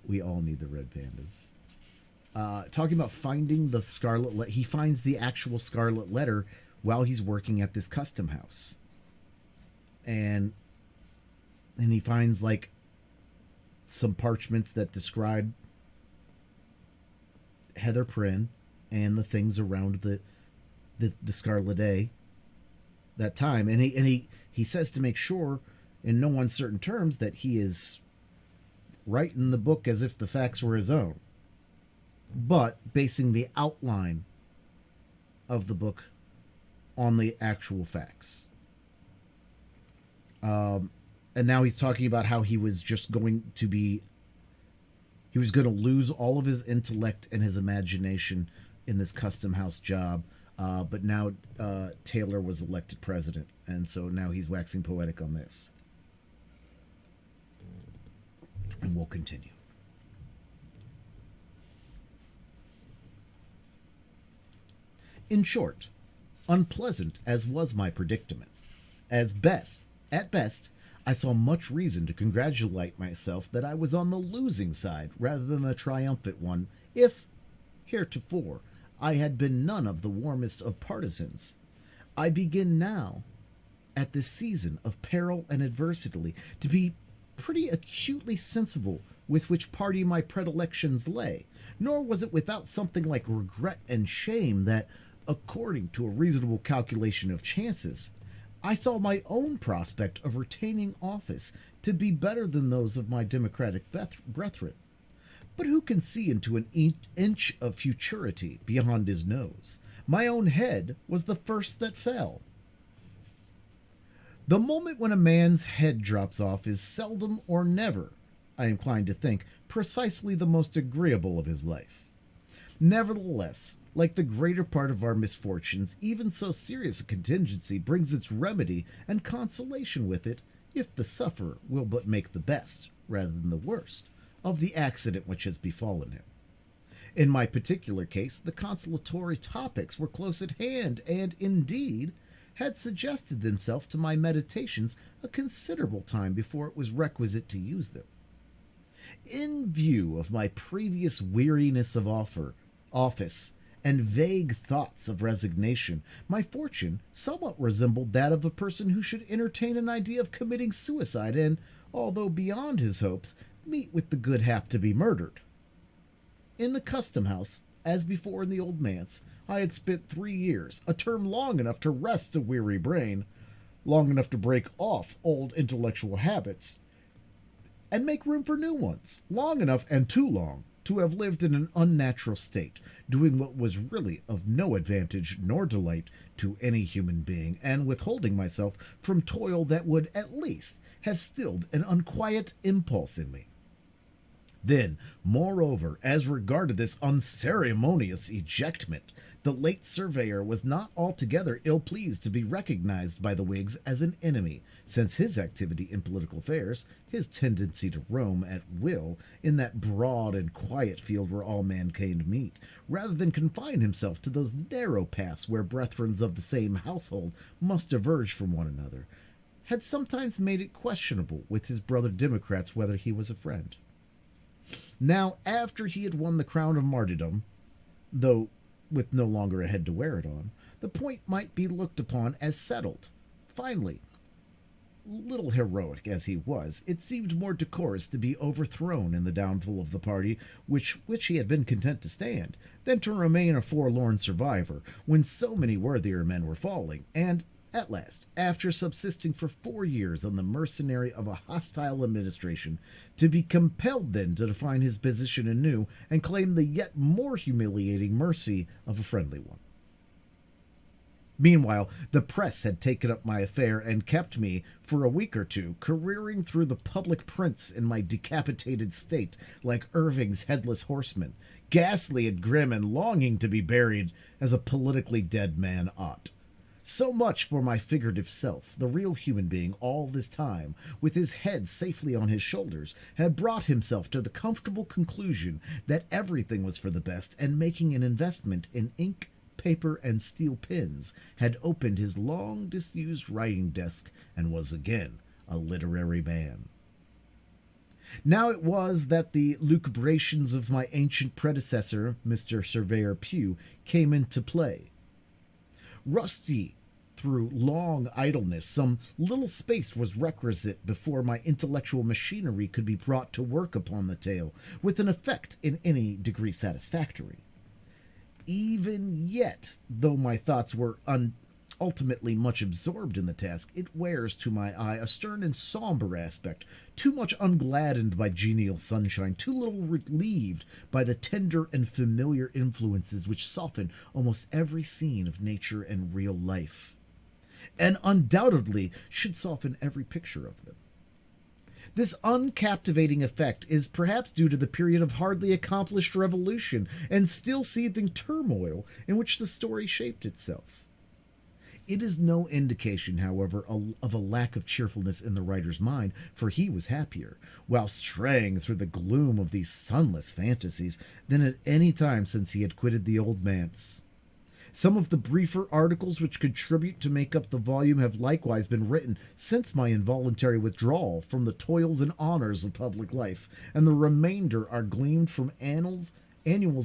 We all need the red pandas. Talking about finding the Scarlet he finds the actual Scarlet letter while he's working at this custom house. And he finds like some parchments that describe Heather Prynne and the things around the Scarlet A that time. And he says to make sure in no uncertain terms that he is writing the book as if the facts were his own, but basing the outline of the book on the actual facts. And now he's talking about how he was going to lose all of his intellect and his imagination in this custom house job. But now Taylor was elected president, and so now he's waxing poetic on this. And we'll continue. In short, unpleasant as was my predicament, at best, I saw much reason to congratulate myself that I was on the losing side rather than the triumphant one, if, heretofore, I had been none of the warmest of partisans. I begin now, at this season of peril and adversity, to be pretty acutely sensible with which party my predilections lay, nor was it without something like regret and shame that, according to a reasonable calculation of chances, I saw my own prospect of retaining office to be better than those of my Democratic brethren. But who can see into an inch of futurity beyond his nose? My own head was the first that fell. The moment when a man's head drops off is seldom or never, I am inclined to think, precisely the most agreeable of his life. Nevertheless, like the greater part of our misfortunes, even so serious a contingency brings its remedy and consolation with it, if the sufferer will but make the best, rather than the worst, of the accident which has befallen him. In my particular case, the consolatory topics were close at hand, and, indeed, had suggested themselves to my meditations a considerable time before it was requisite to use them. In view of my previous weariness of office and vague thoughts of resignation, my fortune somewhat resembled that of a person who should entertain an idea of committing suicide and, although beyond his hopes, meet with the good hap to be murdered. In the custom house, as before in the old manse, I had spent 3 years, a term long enough to rest a weary brain, long enough to break off old intellectual habits, and make room for new ones, long enough and too long to have lived in an unnatural state, doing what was really of no advantage nor delight to any human being, and withholding myself from toil that would at least have stilled an unquiet impulse in me. Then, moreover, as regarded this unceremonious ejectment, the late surveyor was not altogether ill-pleased to be recognized by the Whigs as an enemy, since his activity in political affairs, his tendency to roam at will in that broad and quiet field where all mankind meet, rather than confine himself to those narrow paths where brethren of the same household must diverge from one another, had sometimes made it questionable with his brother Democrats whether he was a friend. Now, after he had won the crown of martyrdom, though with no longer a head to wear it on, the point might be looked upon as settled. Finally, little heroic as he was, it seemed more decorous to be overthrown in the downfall of the party which he had been content to stand, than to remain a forlorn survivor when so many worthier men were falling, and at last, after subsisting for 4 years on the mercenary of a hostile administration, to be compelled then to define his position anew and claim the yet more humiliating mercy of a friendly one. Meanwhile, the press had taken up my affair and kept me, for a week or two, careering through the public prints in my decapitated state like Irving's headless horseman, ghastly and grim and longing to be buried as a politically dead man ought. So much for my figurative self. The real human being, all this time, with his head safely on his shoulders, had brought himself to the comfortable conclusion that everything was for the best, and making an investment in ink, paper, and steel pens, had opened his long disused writing desk and was again a literary man. Now it was that the lucubrations of my ancient predecessor, Mr. Surveyor Pugh, came into play. Rusty through long idleness, some little space was requisite before my intellectual machinery could be brought to work upon the tale with an effect in any degree satisfactory. Even yet, though my thoughts were ultimately much absorbed in the task, it wears to my eye a stern and somber aspect, too much ungladdened by genial sunshine, too little relieved by the tender and familiar influences which soften almost every scene of nature and real life, and undoubtedly should soften every picture of them. This uncaptivating effect is perhaps due to the period of hardly accomplished revolution and still seething turmoil in which the story shaped itself. It is no indication, however, of a lack of cheerfulness in the writer's mind, for he was happier, while straying through the gloom of these sunless fantasies, than at any time since he had quitted the old manse. Some of the briefer articles which contribute to make up the volume have likewise been written since my involuntary withdrawal from the toils and honors of public life, and the remainder are gleaned from annuals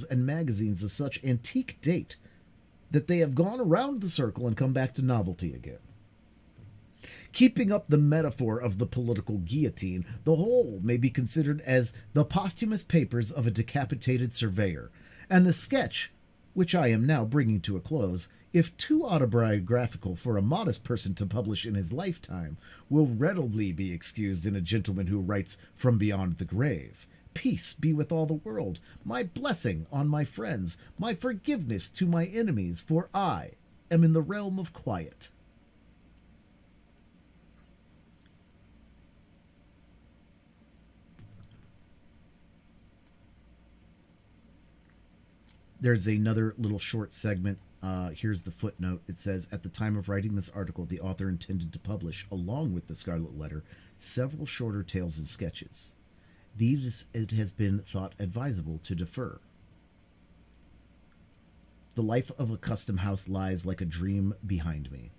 and magazines of such antique date that they have gone around the circle and come back to novelty again. Keeping up the metaphor of the political guillotine, the whole may be considered as the posthumous papers of a decapitated surveyor, and the sketch, which I am now bringing to a close, if too autobiographical for a modest person to publish in his lifetime, will readily be excused in a gentleman who writes from beyond the grave. Peace be with all the world, my blessing on my friends, my forgiveness to my enemies, for I am in the realm of quiet. There's another little short segment. Here's the footnote. It says, at the time of writing this article, the author intended to publish, along with the Scarlet Letter, several shorter tales and sketches. These it has been thought advisable to defer. The life of a custom house lies like a dream behind me.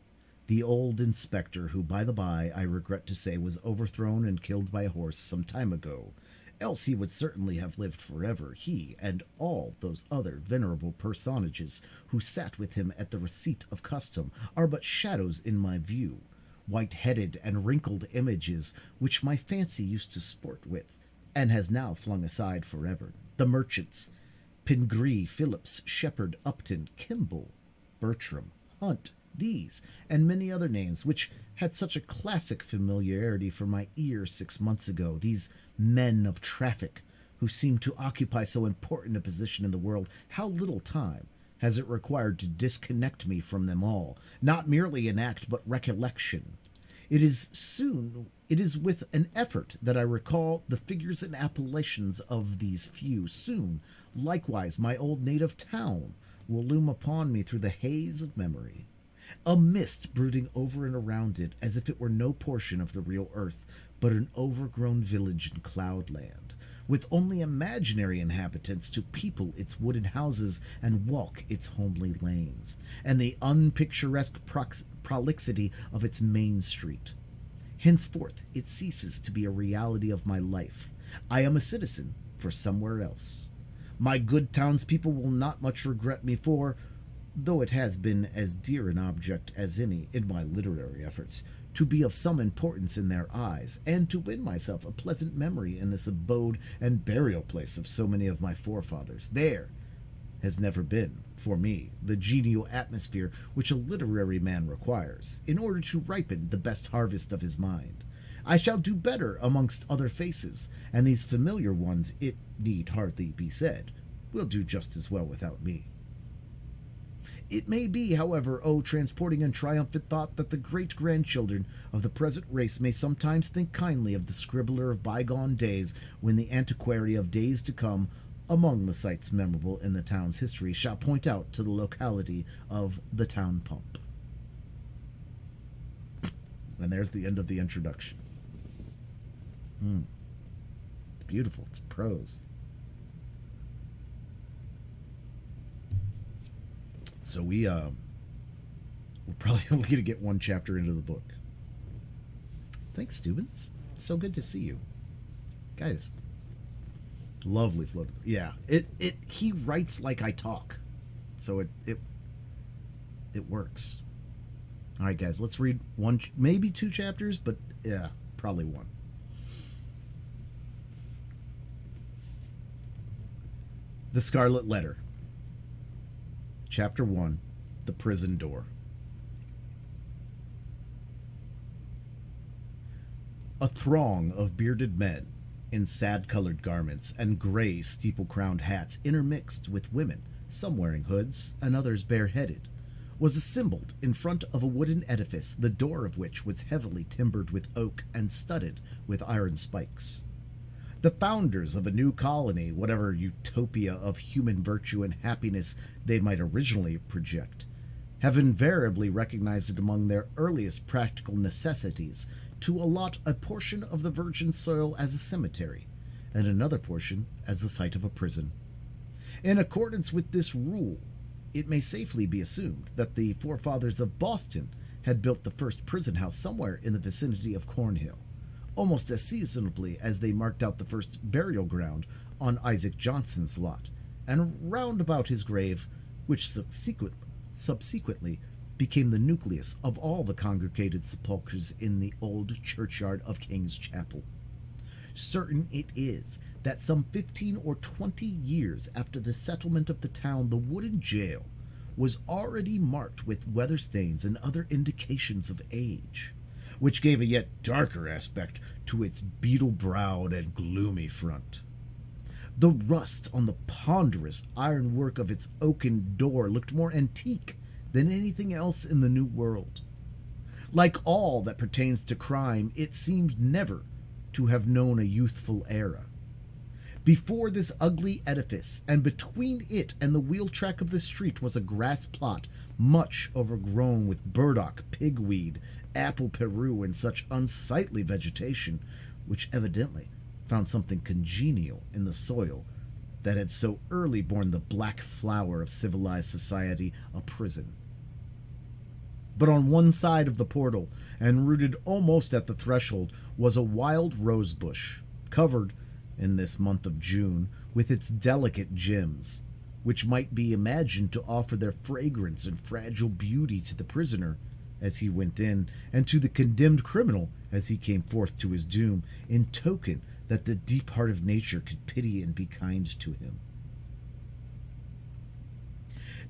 The old inspector, who, by the by, I regret to say, was overthrown and killed by a horse some time ago, Else he would certainly have lived forever, he and all those other venerable personages who sat with him at the receipt of custom are but shadows in my view, white-headed and wrinkled images which my fancy used to sport with, and has now flung aside forever. The merchants, Pingree, Phillips, Shepherd, Upton, Kimball, Bertram, Hunt, these, and many other names which had such a classic familiarity for my ear 6 months ago, these men of traffic who seemed to occupy so important a position in the world, how little time has it required to disconnect me from them all, not merely in act but recollection. It is with an effort that I recall the figures and appellations of these few. Soon, likewise, my old native town will loom upon me through the haze of memory, a mist brooding over and around it as if it were no portion of the real earth, but an overgrown village in cloudland, with only imaginary inhabitants to people its wooden houses and walk its homely lanes, and the unpicturesque prolixity of its main street. Henceforth it ceases to be a reality of my life. I am a citizen for somewhere else. My good townspeople will not much regret me for, though it has been as dear an object as any in my literary efforts, to be of some importance in their eyes, and to win myself a pleasant memory in this abode and burial place of so many of my forefathers. There has never been, for me, the genial atmosphere which a literary man requires, in order to ripen the best harvest of his mind. I shall do better amongst other faces, and these familiar ones, it need hardly be said, will do just as well without me. It may be, however, transporting and triumphant thought, that the great-grandchildren of the present race may sometimes think kindly of the scribbler of bygone days, when the antiquary of days to come, among the sights memorable in the town's history, shall point out to the locality of the town pump. And there's the end of the introduction. It's beautiful. It's prose. So we're probably only going to get one chapter into the book. Thanks, Steubens. So good to see you. Guys, lovely flow. Yeah, he writes like I talk. So it works. All right, guys, let's read one, maybe two chapters, but yeah, probably one. The Scarlet Letter. Chapter 1, The Prison Door. A throng of bearded men in sad-colored garments and gray steeple-crowned hats, intermixed with women, some wearing hoods and others bareheaded, was assembled in front of a wooden edifice, the door of which was heavily timbered with oak and studded with iron spikes. The founders of a new colony, whatever utopia of human virtue and happiness they might originally project, have invariably recognized it among their earliest practical necessities to allot a portion of the virgin soil as a cemetery, and another portion as the site of a prison. In accordance with this rule, it may safely be assumed that the forefathers of Boston had built the first prison house somewhere in the vicinity of Cornhill, almost as seasonably as they marked out the first burial ground on Isaac Johnson's lot, and round about his grave, which subsequently became the nucleus of all the congregated sepulchres in the old churchyard of King's Chapel. Certain it is that some 15 or 20 years after the settlement of the town, the wooden jail was already marked with weather stains and other indications of age, which gave a yet darker aspect to its beetle-browed and gloomy front. The rust on the ponderous ironwork of its oaken door looked more antique than anything else in the New World. Like all that pertains to crime, it seemed never to have known a youthful era. Before this ugly edifice, and between it and the wheel track of the street, was a grass plot much overgrown with burdock, pigweed, apple peru, and such unsightly vegetation, which evidently found something congenial in the soil that had so early borne the black flower of civilized society, a prison. But on one side of the portal, and rooted almost at the threshold, was a wild rose bush, covered in this month of June with its delicate gems, which might be imagined to offer their fragrance and fragile beauty to the prisoner as he went in, and to the condemned criminal as he came forth to his doom, in token that the deep heart of nature could pity and be kind to him.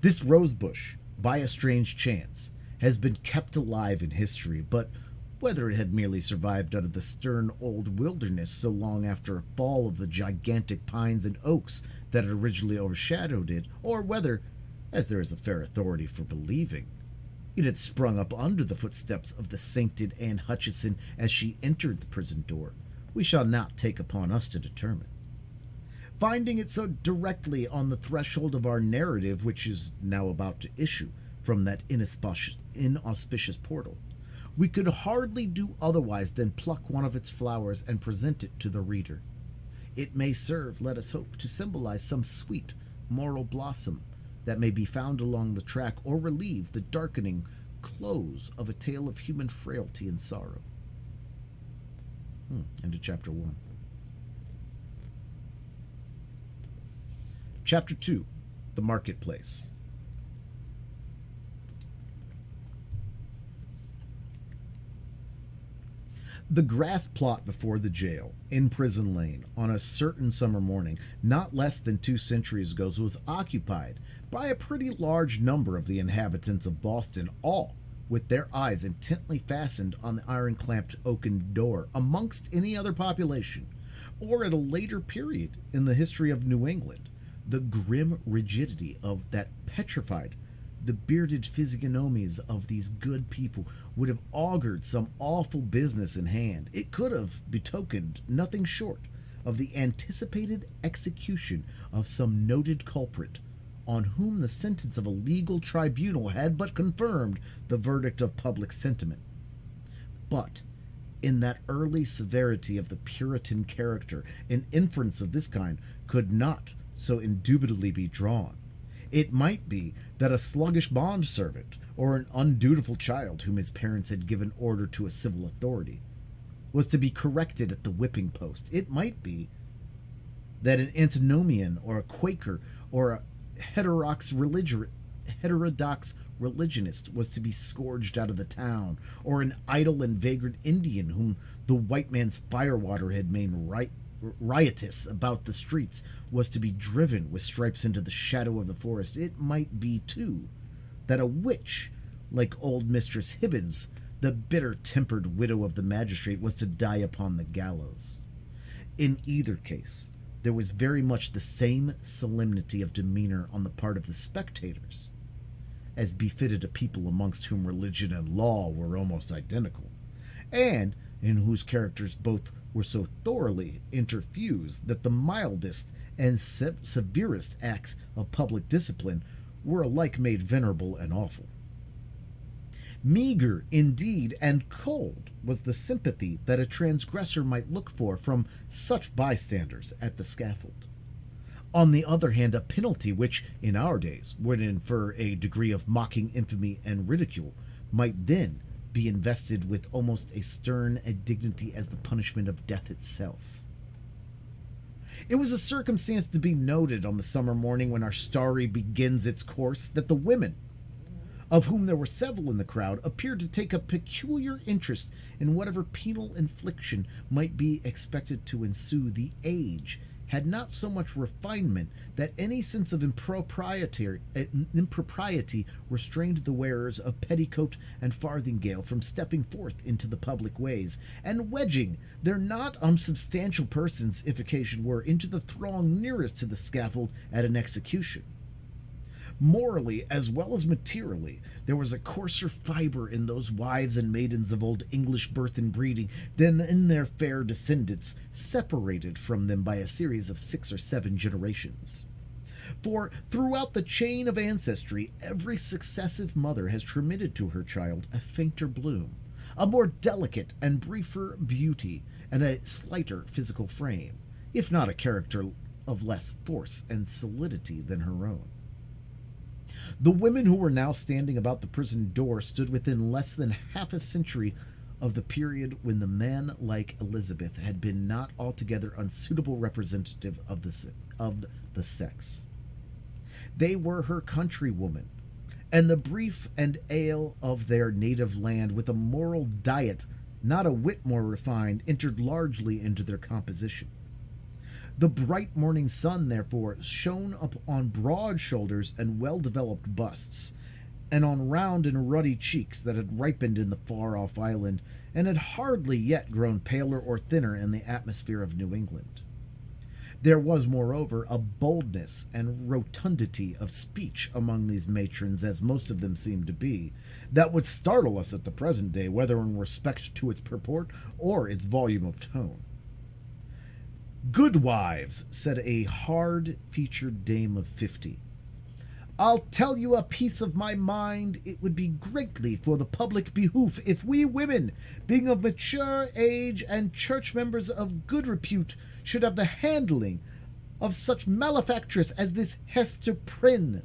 This rosebush, by a strange chance, has been kept alive in history, but whether it had merely survived out of the stern old wilderness so long after a fall of the gigantic pines and oaks that had originally overshadowed it, or whether, as there is a fair authority for believing, it had sprung up under the footsteps of the sainted Anne Hutchison as she entered the prison door, we shall not take upon us to determine. Finding it so directly on the threshold of our narrative, which is now about to issue from that inauspicious portal, we could hardly do otherwise than pluck one of its flowers and present it to the reader. It may serve, let us hope, to symbolize some sweet moral blossom that may be found along the track, or relieve the darkening close of a tale of human frailty and sorrow. End of chapter 1. Chapter 2, The Marketplace. The grass plot before the jail, in Prison Lane, on a certain summer morning, not less than 2 centuries ago, was occupied by a pretty large number of the inhabitants of Boston, all with their eyes intently fastened on the iron-clamped oaken door, amongst any other population, or at a later period in the history of New England. The grim rigidity of that petrified the bearded physiognomies of these good people would have augured some awful business in hand. It could have betokened nothing short of the anticipated execution of some noted culprit, on whom the sentence of a legal tribunal had but confirmed the verdict of public sentiment. But in that early severity of the Puritan character, an inference of this kind could not so indubitably be drawn. It might be that a sluggish bondservant, or an undutiful child whom his parents had given order to a civil authority, was to be corrected at the whipping post. It might be that an antinomian, or a Quaker, or a heterodox religionist was to be scourged out of the town, or an idle and vagrant Indian whom the white man's firewater had made riotous about the streets was to be driven with stripes into the shadow of the forest. It might be, too, that a witch, like old Mistress Hibbins, the bitter-tempered widow of the magistrate, was to die upon the gallows. In either case, there was very much the same solemnity of demeanor on the part of the spectators, as befitted a people amongst whom religion and law were almost identical, and in whose characters both were so thoroughly interfused that the mildest and severest acts of public discipline were alike made venerable and awful. Meager, indeed, and cold was the sympathy that a transgressor might look for from such bystanders at the scaffold. On the other hand, a penalty which, in our days, would infer a degree of mocking infamy and ridicule, might then be invested with almost as stern a dignity as the punishment of death itself. It was a circumstance to be noted on the summer morning when our story begins its course that the women, of whom there were several in the crowd, appeared to take a peculiar interest in whatever penal infliction might be expected to ensue. The age had not so much refinement that any sense of impropriety restrained the wearers of petticoat and farthingale from stepping forth into the public ways, and wedging their not unsubstantial persons, if occasion were, into the throng nearest to the scaffold at an execution. Morally, as well as materially, there was a coarser fibre in those wives and maidens of old English birth and breeding than in their fair descendants, separated from them by a series of 6 or 7 generations. For throughout the chain of ancestry, every successive mother has transmitted to her child a fainter bloom, a more delicate and briefer beauty, and a slighter physical frame, if not a character of less force and solidity than her own. The women who were now standing about the prison door stood within less than half a century of the period when the men like Elizabeth had been not altogether unsuitable representative of the sex. They were her countrywoman, and the brief and ale of their native land, with a moral diet not a whit more refined, entered largely into their composition. The bright morning sun, therefore, shone up on broad shoulders and well-developed busts, and on round and ruddy cheeks that had ripened in the far-off island, and had hardly yet grown paler or thinner in the atmosphere of New England. There was, moreover, a boldness and rotundity of speech among these matrons, as most of them seemed to be, that would startle us at the present day, whether in respect to its purport or its volume of tone. "Goodwives," said a hard-featured dame of 50, "I'll tell you a piece of my mind. It would be greatly for the public behoof if we women, being of mature age and church members of good repute, should have the handling of such malefactress as this Hester Prynne.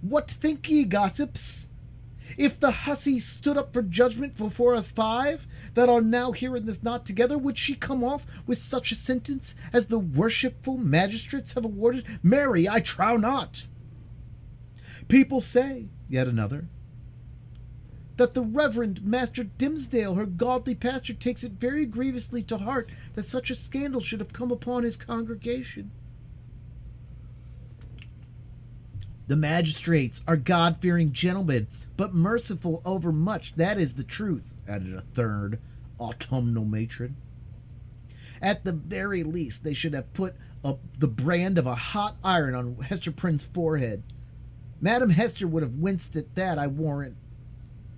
What think ye, gossips? If the hussy stood up for judgment before us five, that are now here in this knot together, would she come off with such a sentence as the worshipful magistrates have awarded? Marry, I trow not. People say," yet another, "that the Reverend Master Dimsdale, her godly pastor, takes it very grievously to heart that such a scandal should have come upon his congregation." "The magistrates are God-fearing gentlemen, but merciful over much, that is the truth," added a third autumnal matron. "At the very least, they should have put up the brand of a hot iron on Hester Prynne's forehead. Madam Hester would have winced at that, I warrant.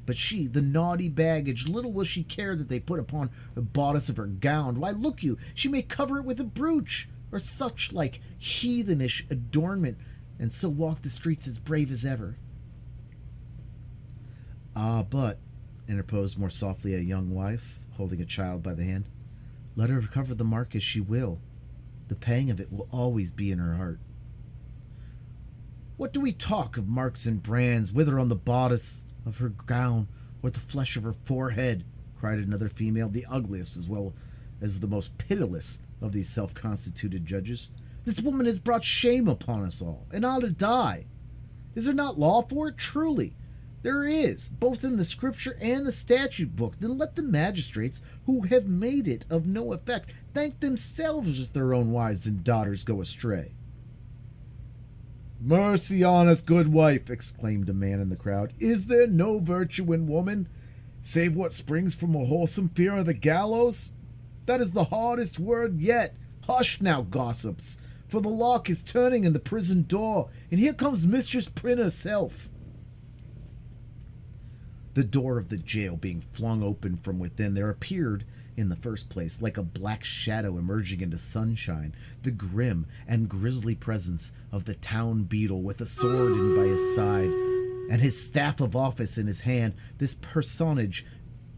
But she, the naughty baggage, little will she care that they put upon the bodice of her gown. Why, look you, she may cover it with a brooch, or such like heathenish adornment, and so walk the streets as brave as ever." "Ah, but," interposed more softly a young wife, holding a child by the hand, "let her cover the mark as she will, the pang of it will always be in her heart." "What do we talk of marks and brands, whether on the bodice of her gown or the flesh of her forehead?" cried another female, the ugliest as well as the most pitiless of these self-constituted judges. "This woman has brought shame upon us all, and ought to die. Is there not law for it? Truly, there is, both in the scripture and the statute book. Then let the magistrates, who have made it of no effect, thank themselves if their own wives and daughters go astray." "Mercy on us, good wife," exclaimed a man in the crowd. "Is there no virtue in woman, save what springs from a wholesome fear of the gallows? That is the hardest word yet. Hush now, gossips, for the lock is turning in the prison door, and here comes Mistress Prynne herself." The door of the jail being flung open from within, there appeared, in the first place, like a black shadow emerging into sunshine, the grim and grisly presence of the town beadle, with a sword in by his side and his staff of office in his hand. This personage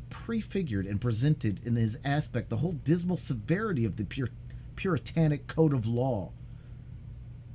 prefigured and presented in his aspect the whole dismal severity of the puritanic code of law,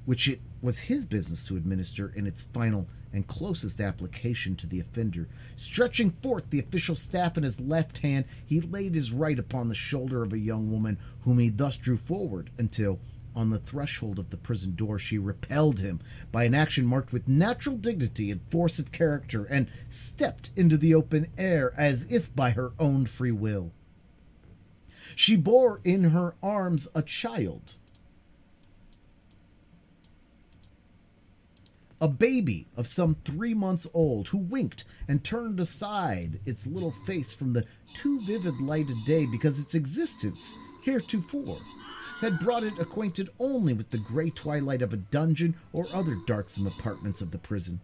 which it was his business to administer in its final and closest application to the offender. Stretching forth the official staff in his left hand, he laid his right upon the shoulder of a young woman, whom he thus drew forward until, on the threshold of the prison door, she repelled him by an action marked with natural dignity and force of character, and stepped into the open air as if by her own free will. She bore in her arms a child, a baby of some 3 months old, who winked and turned aside its little face from the too vivid light of day, because its existence heretofore had brought it acquainted only with the gray twilight of a dungeon or other darksome apartments of the prison.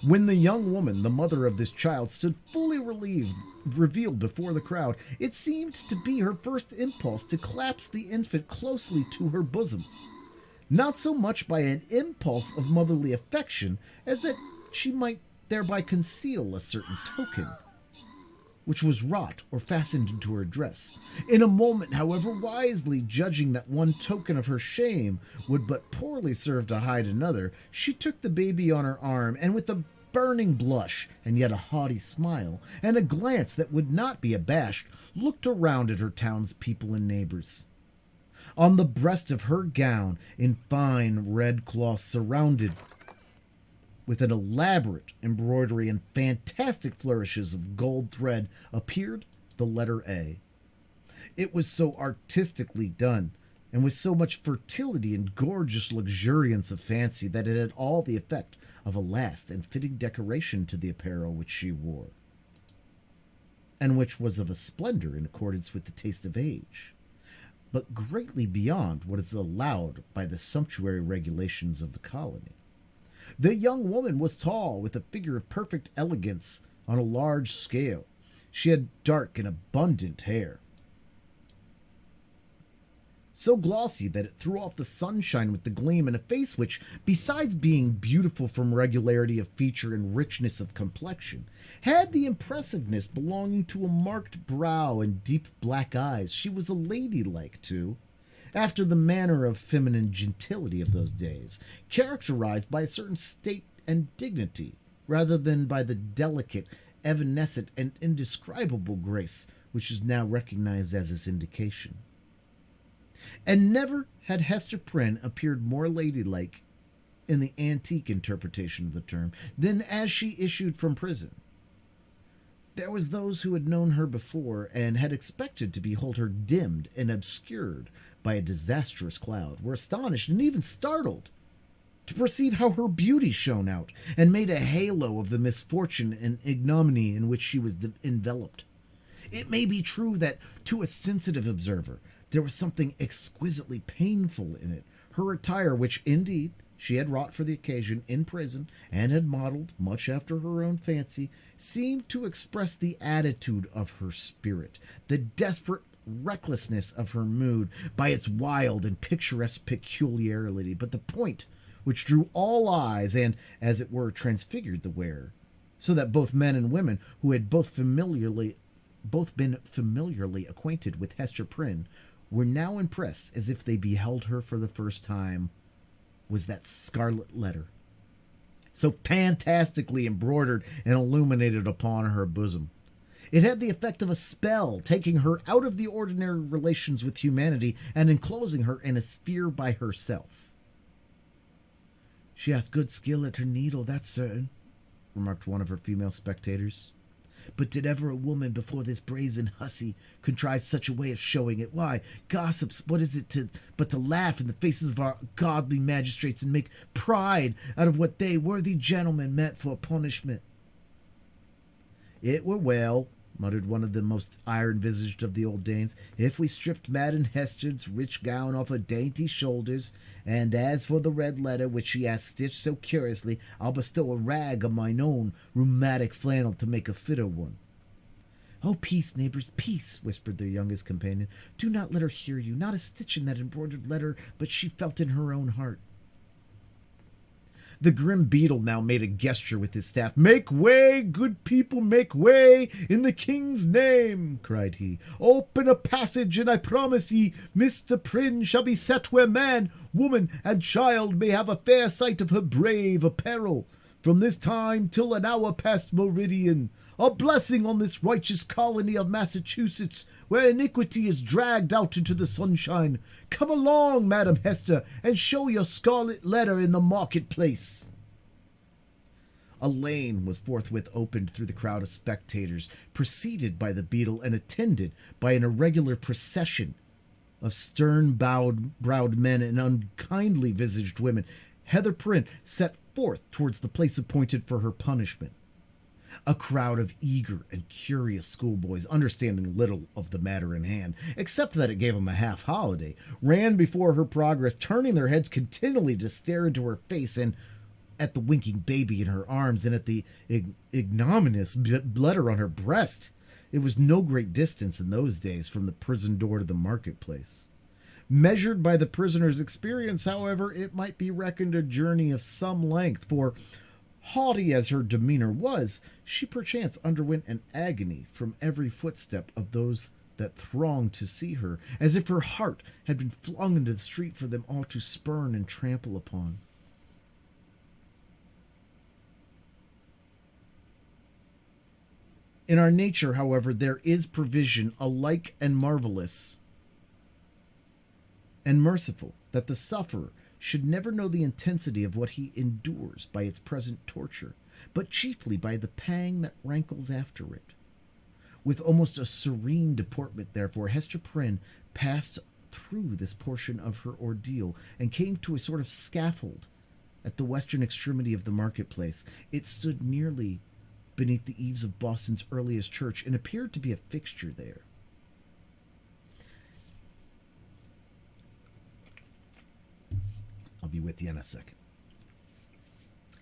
When the young woman, the mother of this child, stood fully revealed before the crowd, it seemed to be her first impulse to clasp the infant closely to her bosom, not so much by an impulse of motherly affection as that she might thereby conceal a certain token which was wrought or fastened into her dress. In a moment, however, wisely judging that one token of her shame would but poorly serve to hide another, she took the baby on her arm, and with a burning blush and yet a haughty smile, and a glance that would not be abashed, looked around at her townspeople and neighbors. On the breast of her gown, in fine red cloth surrounded with an elaborate embroidery and fantastic flourishes of gold thread, appeared the letter A. It was so artistically done, and with so much fertility and gorgeous luxuriance of fancy, that it had all the effect of a last and fitting decoration to the apparel which she wore, and which was of a splendor in accordance with the taste of age, but greatly beyond what is allowed by the sumptuary regulations of the colony. The young woman was tall, with a figure of perfect elegance on a large scale. She had dark and abundant hair, so glossy that it threw off the sunshine with the gleam, and a face which, besides being beautiful from regularity of feature and richness of complexion, had the impressiveness belonging to a marked brow and deep black eyes. She was a ladylike, too, after the manner of feminine gentility of those days, characterized by a certain state and dignity, rather than by the delicate, evanescent, and indescribable grace which is now recognized as its indication. And never had Hester Prynne appeared more ladylike, in the antique interpretation of the term, than as she issued from prison. There was those who had known her before, and had expected to behold her dimmed and obscured by a disastrous cloud, were astonished and even startled to perceive how her beauty shone out, and made a halo of the misfortune and ignominy in which she was enveloped. It may be true that, to a sensitive observer, there was something exquisitely painful in it. Her attire, which indeed she had wrought for the occasion in prison, and had modeled much after her own fancy, seemed to express the attitude of her spirit, the desperate recklessness of her mood, by its wild and picturesque peculiarity. But the point which drew all eyes, and, as it were, transfigured the wearer, so that both men and women who had both been familiarly acquainted with Hester Prynne were now impressed as if they beheld her for the first time, was that scarlet letter, so fantastically embroidered and illuminated upon her bosom. It had the effect of a spell, taking her out of the ordinary relations with humanity, and enclosing her in a sphere by herself. "She hath good skill at her needle, that's certain," remarked one of her female spectators. "But did ever a woman before this brazen hussy contrive such a way of showing it? Why, gossips, what is it but to laugh in the faces of our godly magistrates, and make pride out of what they, worthy gentlemen, meant for punishment?" "It were well," muttered one of the most iron-visaged of the old dames, "if we stripped Madam Hester's rich gown off her dainty shoulders, and as for the red letter which she hath stitched so curiously, I'll bestow a rag of mine own rheumatic flannel to make a fitter one." "Oh, peace, neighbors, peace," whispered their youngest companion. "Do not let her hear you. Not a stitch in that embroidered letter but she felt in her own heart." The grim beadle now made a gesture with his staff. "Make way, good people, make way, in the king's name," cried he. "Open a passage, and I promise ye, Mr. Prynne shall be set where man, woman, and child may have a fair sight of her brave apparel, from this time till an hour past meridian. A blessing on this righteous colony of Massachusetts, where iniquity is dragged out into the sunshine. Come along, Madam Hester, and show your scarlet letter in the marketplace." A lane was forthwith opened through the crowd of spectators, preceded by the beadle and attended by an irregular procession of stern-browed men and unkindly visaged women. Hester Prynne set forth towards the place appointed for her punishment. A crowd of eager and curious schoolboys, understanding little of the matter in hand, except that it gave them a half-holiday, ran before her progress, turning their heads continually to stare into her face, and at the winking baby in her arms, and at the ignominious letter on her breast. It was no great distance in those days from the prison door to the marketplace. Measured by the prisoner's experience, however, it might be reckoned a journey of some length, for, haughty as her demeanor was, she perchance underwent an agony from every footstep of those that thronged to see her, as if her heart had been flung into the street for them all to spurn and trample upon. In our nature, however, there is provision alike and marvelous and merciful, that the sufferer should never know the intensity of what he endures by its present torture, but chiefly by the pang that rankles after it. With almost a serene deportment, therefore, Hester Prynne passed through this portion of her ordeal and came to a sort of scaffold at the western extremity of the marketplace. It stood nearly beneath the eaves of Boston's earliest church and appeared to be a fixture there. I'll be with you in a second.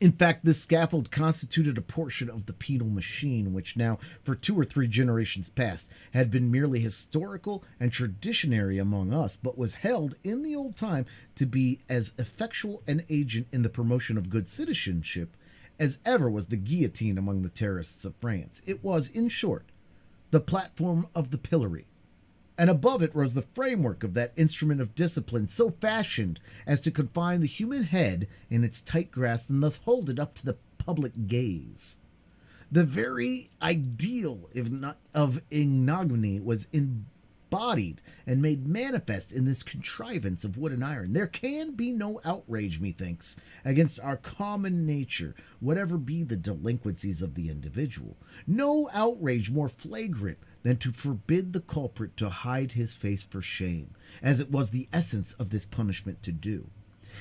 In fact, this scaffold constituted a portion of the penal machine, which now, for 2 or 3 generations past, had been merely historical and traditionary among us, but was held in the old time to be as effectual an agent in the promotion of good citizenship as ever was the guillotine among the terrorists of France. It was, in short, the platform of the pillory, and above it rose the framework of that instrument of discipline so fashioned as to confine the human head in its tight grasp and thus hold it up to the public gaze. The very ideal of ignominy was embodied and made manifest in this contrivance of wood and iron. There can be no outrage, methinks, against our common nature, whatever be the delinquencies of the individual. No outrage more flagrant than to forbid the culprit to hide his face for shame, as it was the essence of this punishment to do.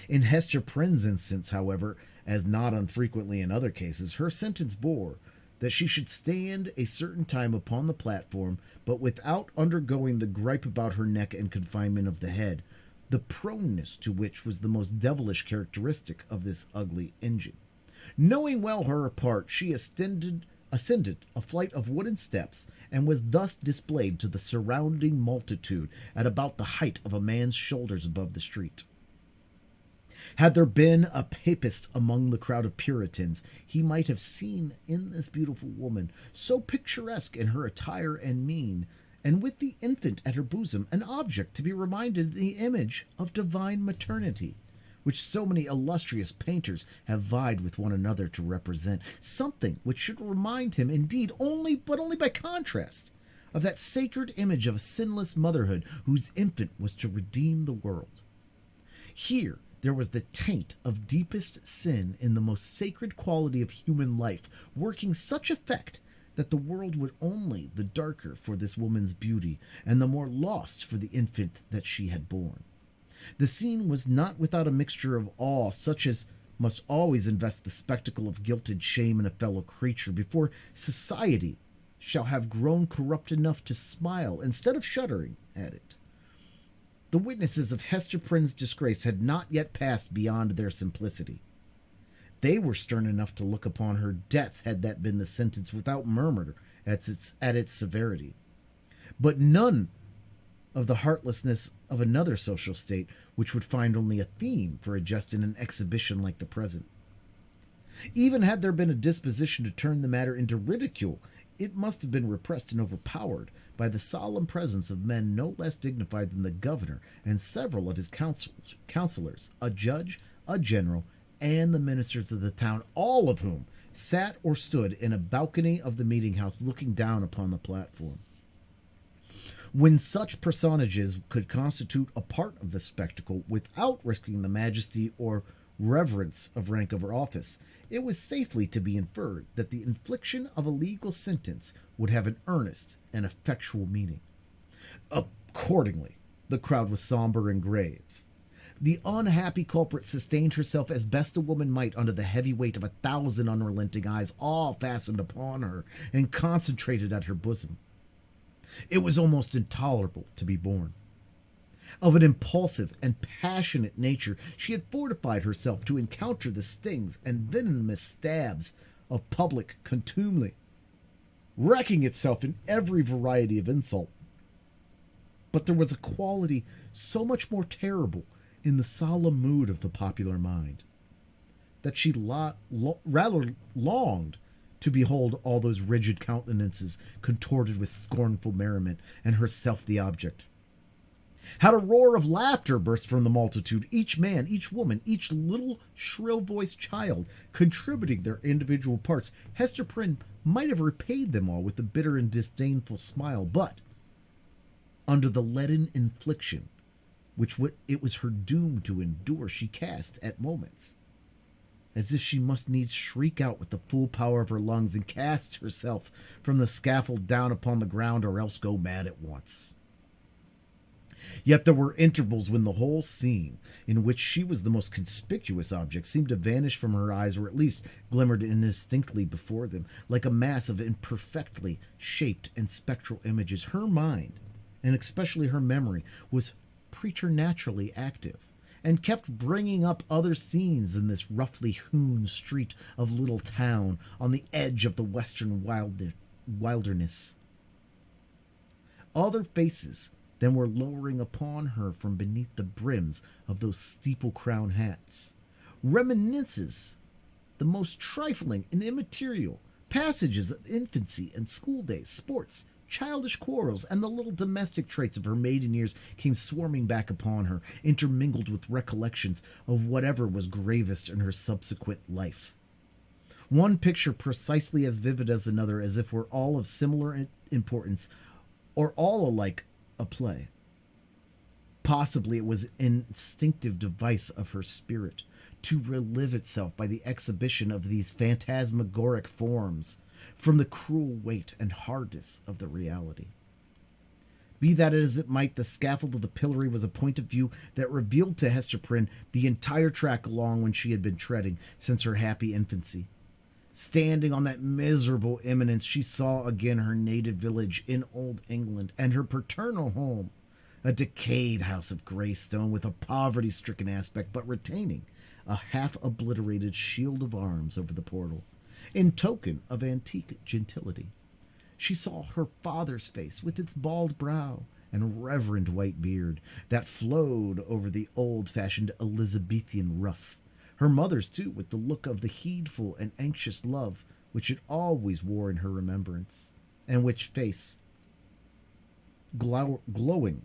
In Hester Prynne's instance, however, as not unfrequently in other cases, her sentence bore that she should stand a certain time upon the platform, but without undergoing the gripe about her neck and confinement of the head, the proneness to which was the most devilish characteristic of this ugly engine. Knowing well her part, she ascended a flight of wooden steps, and was thus displayed to the surrounding multitude at about the height of a man's shoulders above the street. Had there been a papist among the crowd of Puritans, he might have seen in this beautiful woman, so picturesque in her attire and mien, and with the infant at her bosom, an object to be reminded of the image of divine maternity, which so many illustrious painters have vied with one another to represent, something which should remind him, indeed, only by contrast, of that sacred image of a sinless motherhood whose infant was to redeem the world. Here there was the taint of deepest sin in the most sacred quality of human life, working such effect that the world would only the darker for this woman's beauty, and the more lost for the infant that she had borne. The scene was not without a mixture of awe, such as must always invest the spectacle of guilted shame in a fellow creature before society shall have grown corrupt enough to smile instead of shuddering at it. The witnesses of Hester Prynne's disgrace had not yet passed beyond their simplicity. They were stern enough to look upon her death, had that been the sentence, without murmur at its severity. But none of the heartlessness of another social state, which would find only a theme for a jest in an exhibition like the present. Even had there been a disposition to turn the matter into ridicule, it must have been repressed and overpowered by the solemn presence of men no less dignified than the governor and several of his counselors, a judge, a general, and the ministers of the town, all of whom sat or stood in a balcony of the meeting house looking down upon the platform. When such personages could constitute a part of the spectacle without risking the majesty or reverence of rank or office, it was safely to be inferred that the infliction of a legal sentence would have an earnest and effectual meaning. Accordingly, the crowd was somber and grave. The unhappy culprit sustained herself as best a woman might under the heavy weight of 1,000 unrelenting eyes, all fastened upon her and concentrated at her bosom. It was almost intolerable to be borne. Of an impulsive and passionate nature, she had fortified herself to encounter the stings and venomous stabs of public contumely, wrecking itself in every variety of insult. But there was a quality so much more terrible in the solemn mood of the popular mind, that she rather longed to behold all those rigid countenances contorted with scornful merriment, and herself the object. How a roar of laughter burst from the multitude, each man, each woman, each little shrill-voiced child contributing their individual parts. Hester Prynne might have repaid them all with a bitter and disdainful smile, but under the leaden infliction which it was her doom to endure, she cast at moments, as if she must needs shriek out with the full power of her lungs and cast herself from the scaffold down upon the ground, or else go mad at once. Yet there were intervals when the whole scene, in which she was the most conspicuous object, seemed to vanish from her eyes, or at least glimmered indistinctly before them, like a mass of imperfectly shaped and spectral images. Her mind, and especially her memory, was preternaturally active, and kept bringing up other scenes in this roughly hewn street of little town on the edge of the western wilderness. Other faces then were lowering upon her from beneath the brims of those steeple-crowned hats. Reminiscences, the most trifling and immaterial, passages of infancy and school days, sports, childish quarrels, and the little domestic traits of her maiden years came swarming back upon her, intermingled with recollections of whatever was gravest in her subsequent life. One picture precisely as vivid as another, as if were all of similar importance, or all alike a play. Possibly it was an instinctive device of her spirit to relieve itself by the exhibition of these phantasmagoric forms from the cruel weight and hardness of the reality. Be that as it might, the scaffold of the pillory was a point of view that revealed to Hester Prynne the entire track along when she had been treading since her happy infancy. Standing on that miserable eminence, she saw again her native village in Old England, and her paternal home, a decayed house of grey stone with a poverty-stricken aspect, but retaining a half-obliterated shield of arms over the portal, in token of antique gentility. She saw her father's face with its bald brow and reverend white beard that flowed over the old-fashioned Elizabethan ruff. Her mother's, too, with the look of the heedful and anxious love which it always wore in her remembrance, and which face, glowing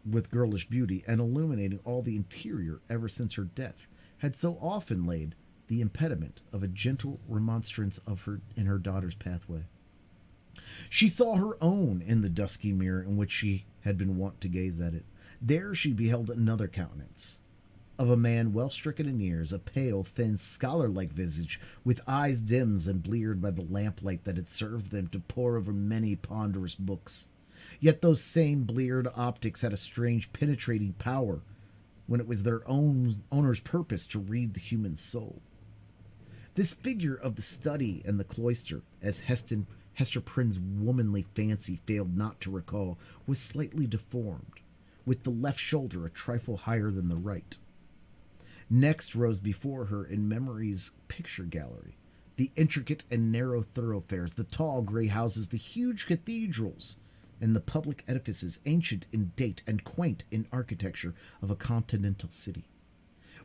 with girlish beauty and illuminating all the interior ever since her death, had so often laid the impediment of a gentle remonstrance in her daughter's pathway. She saw her own in the dusky mirror in which she had been wont to gaze at it. There she beheld another countenance, of a man well stricken in years, a pale, thin, scholar-like visage, with eyes dimmed and bleared by the lamplight that had served them to pore over many ponderous books. Yet those same bleared optics had a strange penetrating power when it was their own owner's purpose to read the human soul. This figure of the study and the cloister, as Hester Prynne's womanly fancy failed not to recall, was slightly deformed, with the left shoulder a trifle higher than the right. Next rose before her in memory's picture gallery the intricate and narrow thoroughfares, the tall gray houses, the huge cathedrals, and the public edifices, ancient in date and quaint in architecture, of a continental city,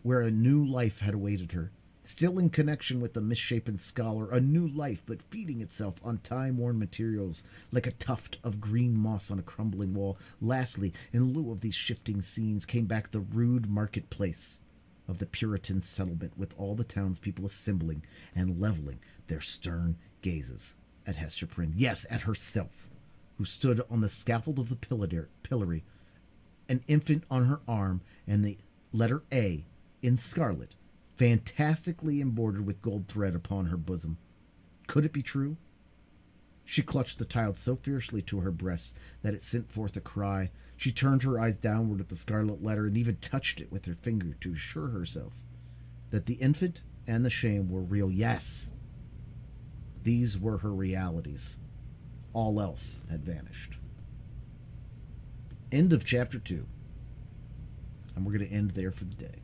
where a new life had awaited her, still in connection with the misshapen scholar, a new life, but feeding itself on time-worn materials like a tuft of green moss on a crumbling wall. Lastly, in lieu of these shifting scenes, came back the rude marketplace of the Puritan settlement, with all the townspeople assembling and leveling their stern gazes at Hester Prynne, yes, at herself, who stood on the scaffold of the pillory, an infant on her arm, and the letter A in scarlet, fantastically embroidered with gold thread upon her bosom. Could it be true? She clutched the child so fiercely to her breast that it sent forth a cry. She turned her eyes downward at the scarlet letter and even touched it with her finger to assure herself that the infant and the shame were real. Yes, these were her realities. All else had vanished. End of chapter 2. And we're going to end there for the day.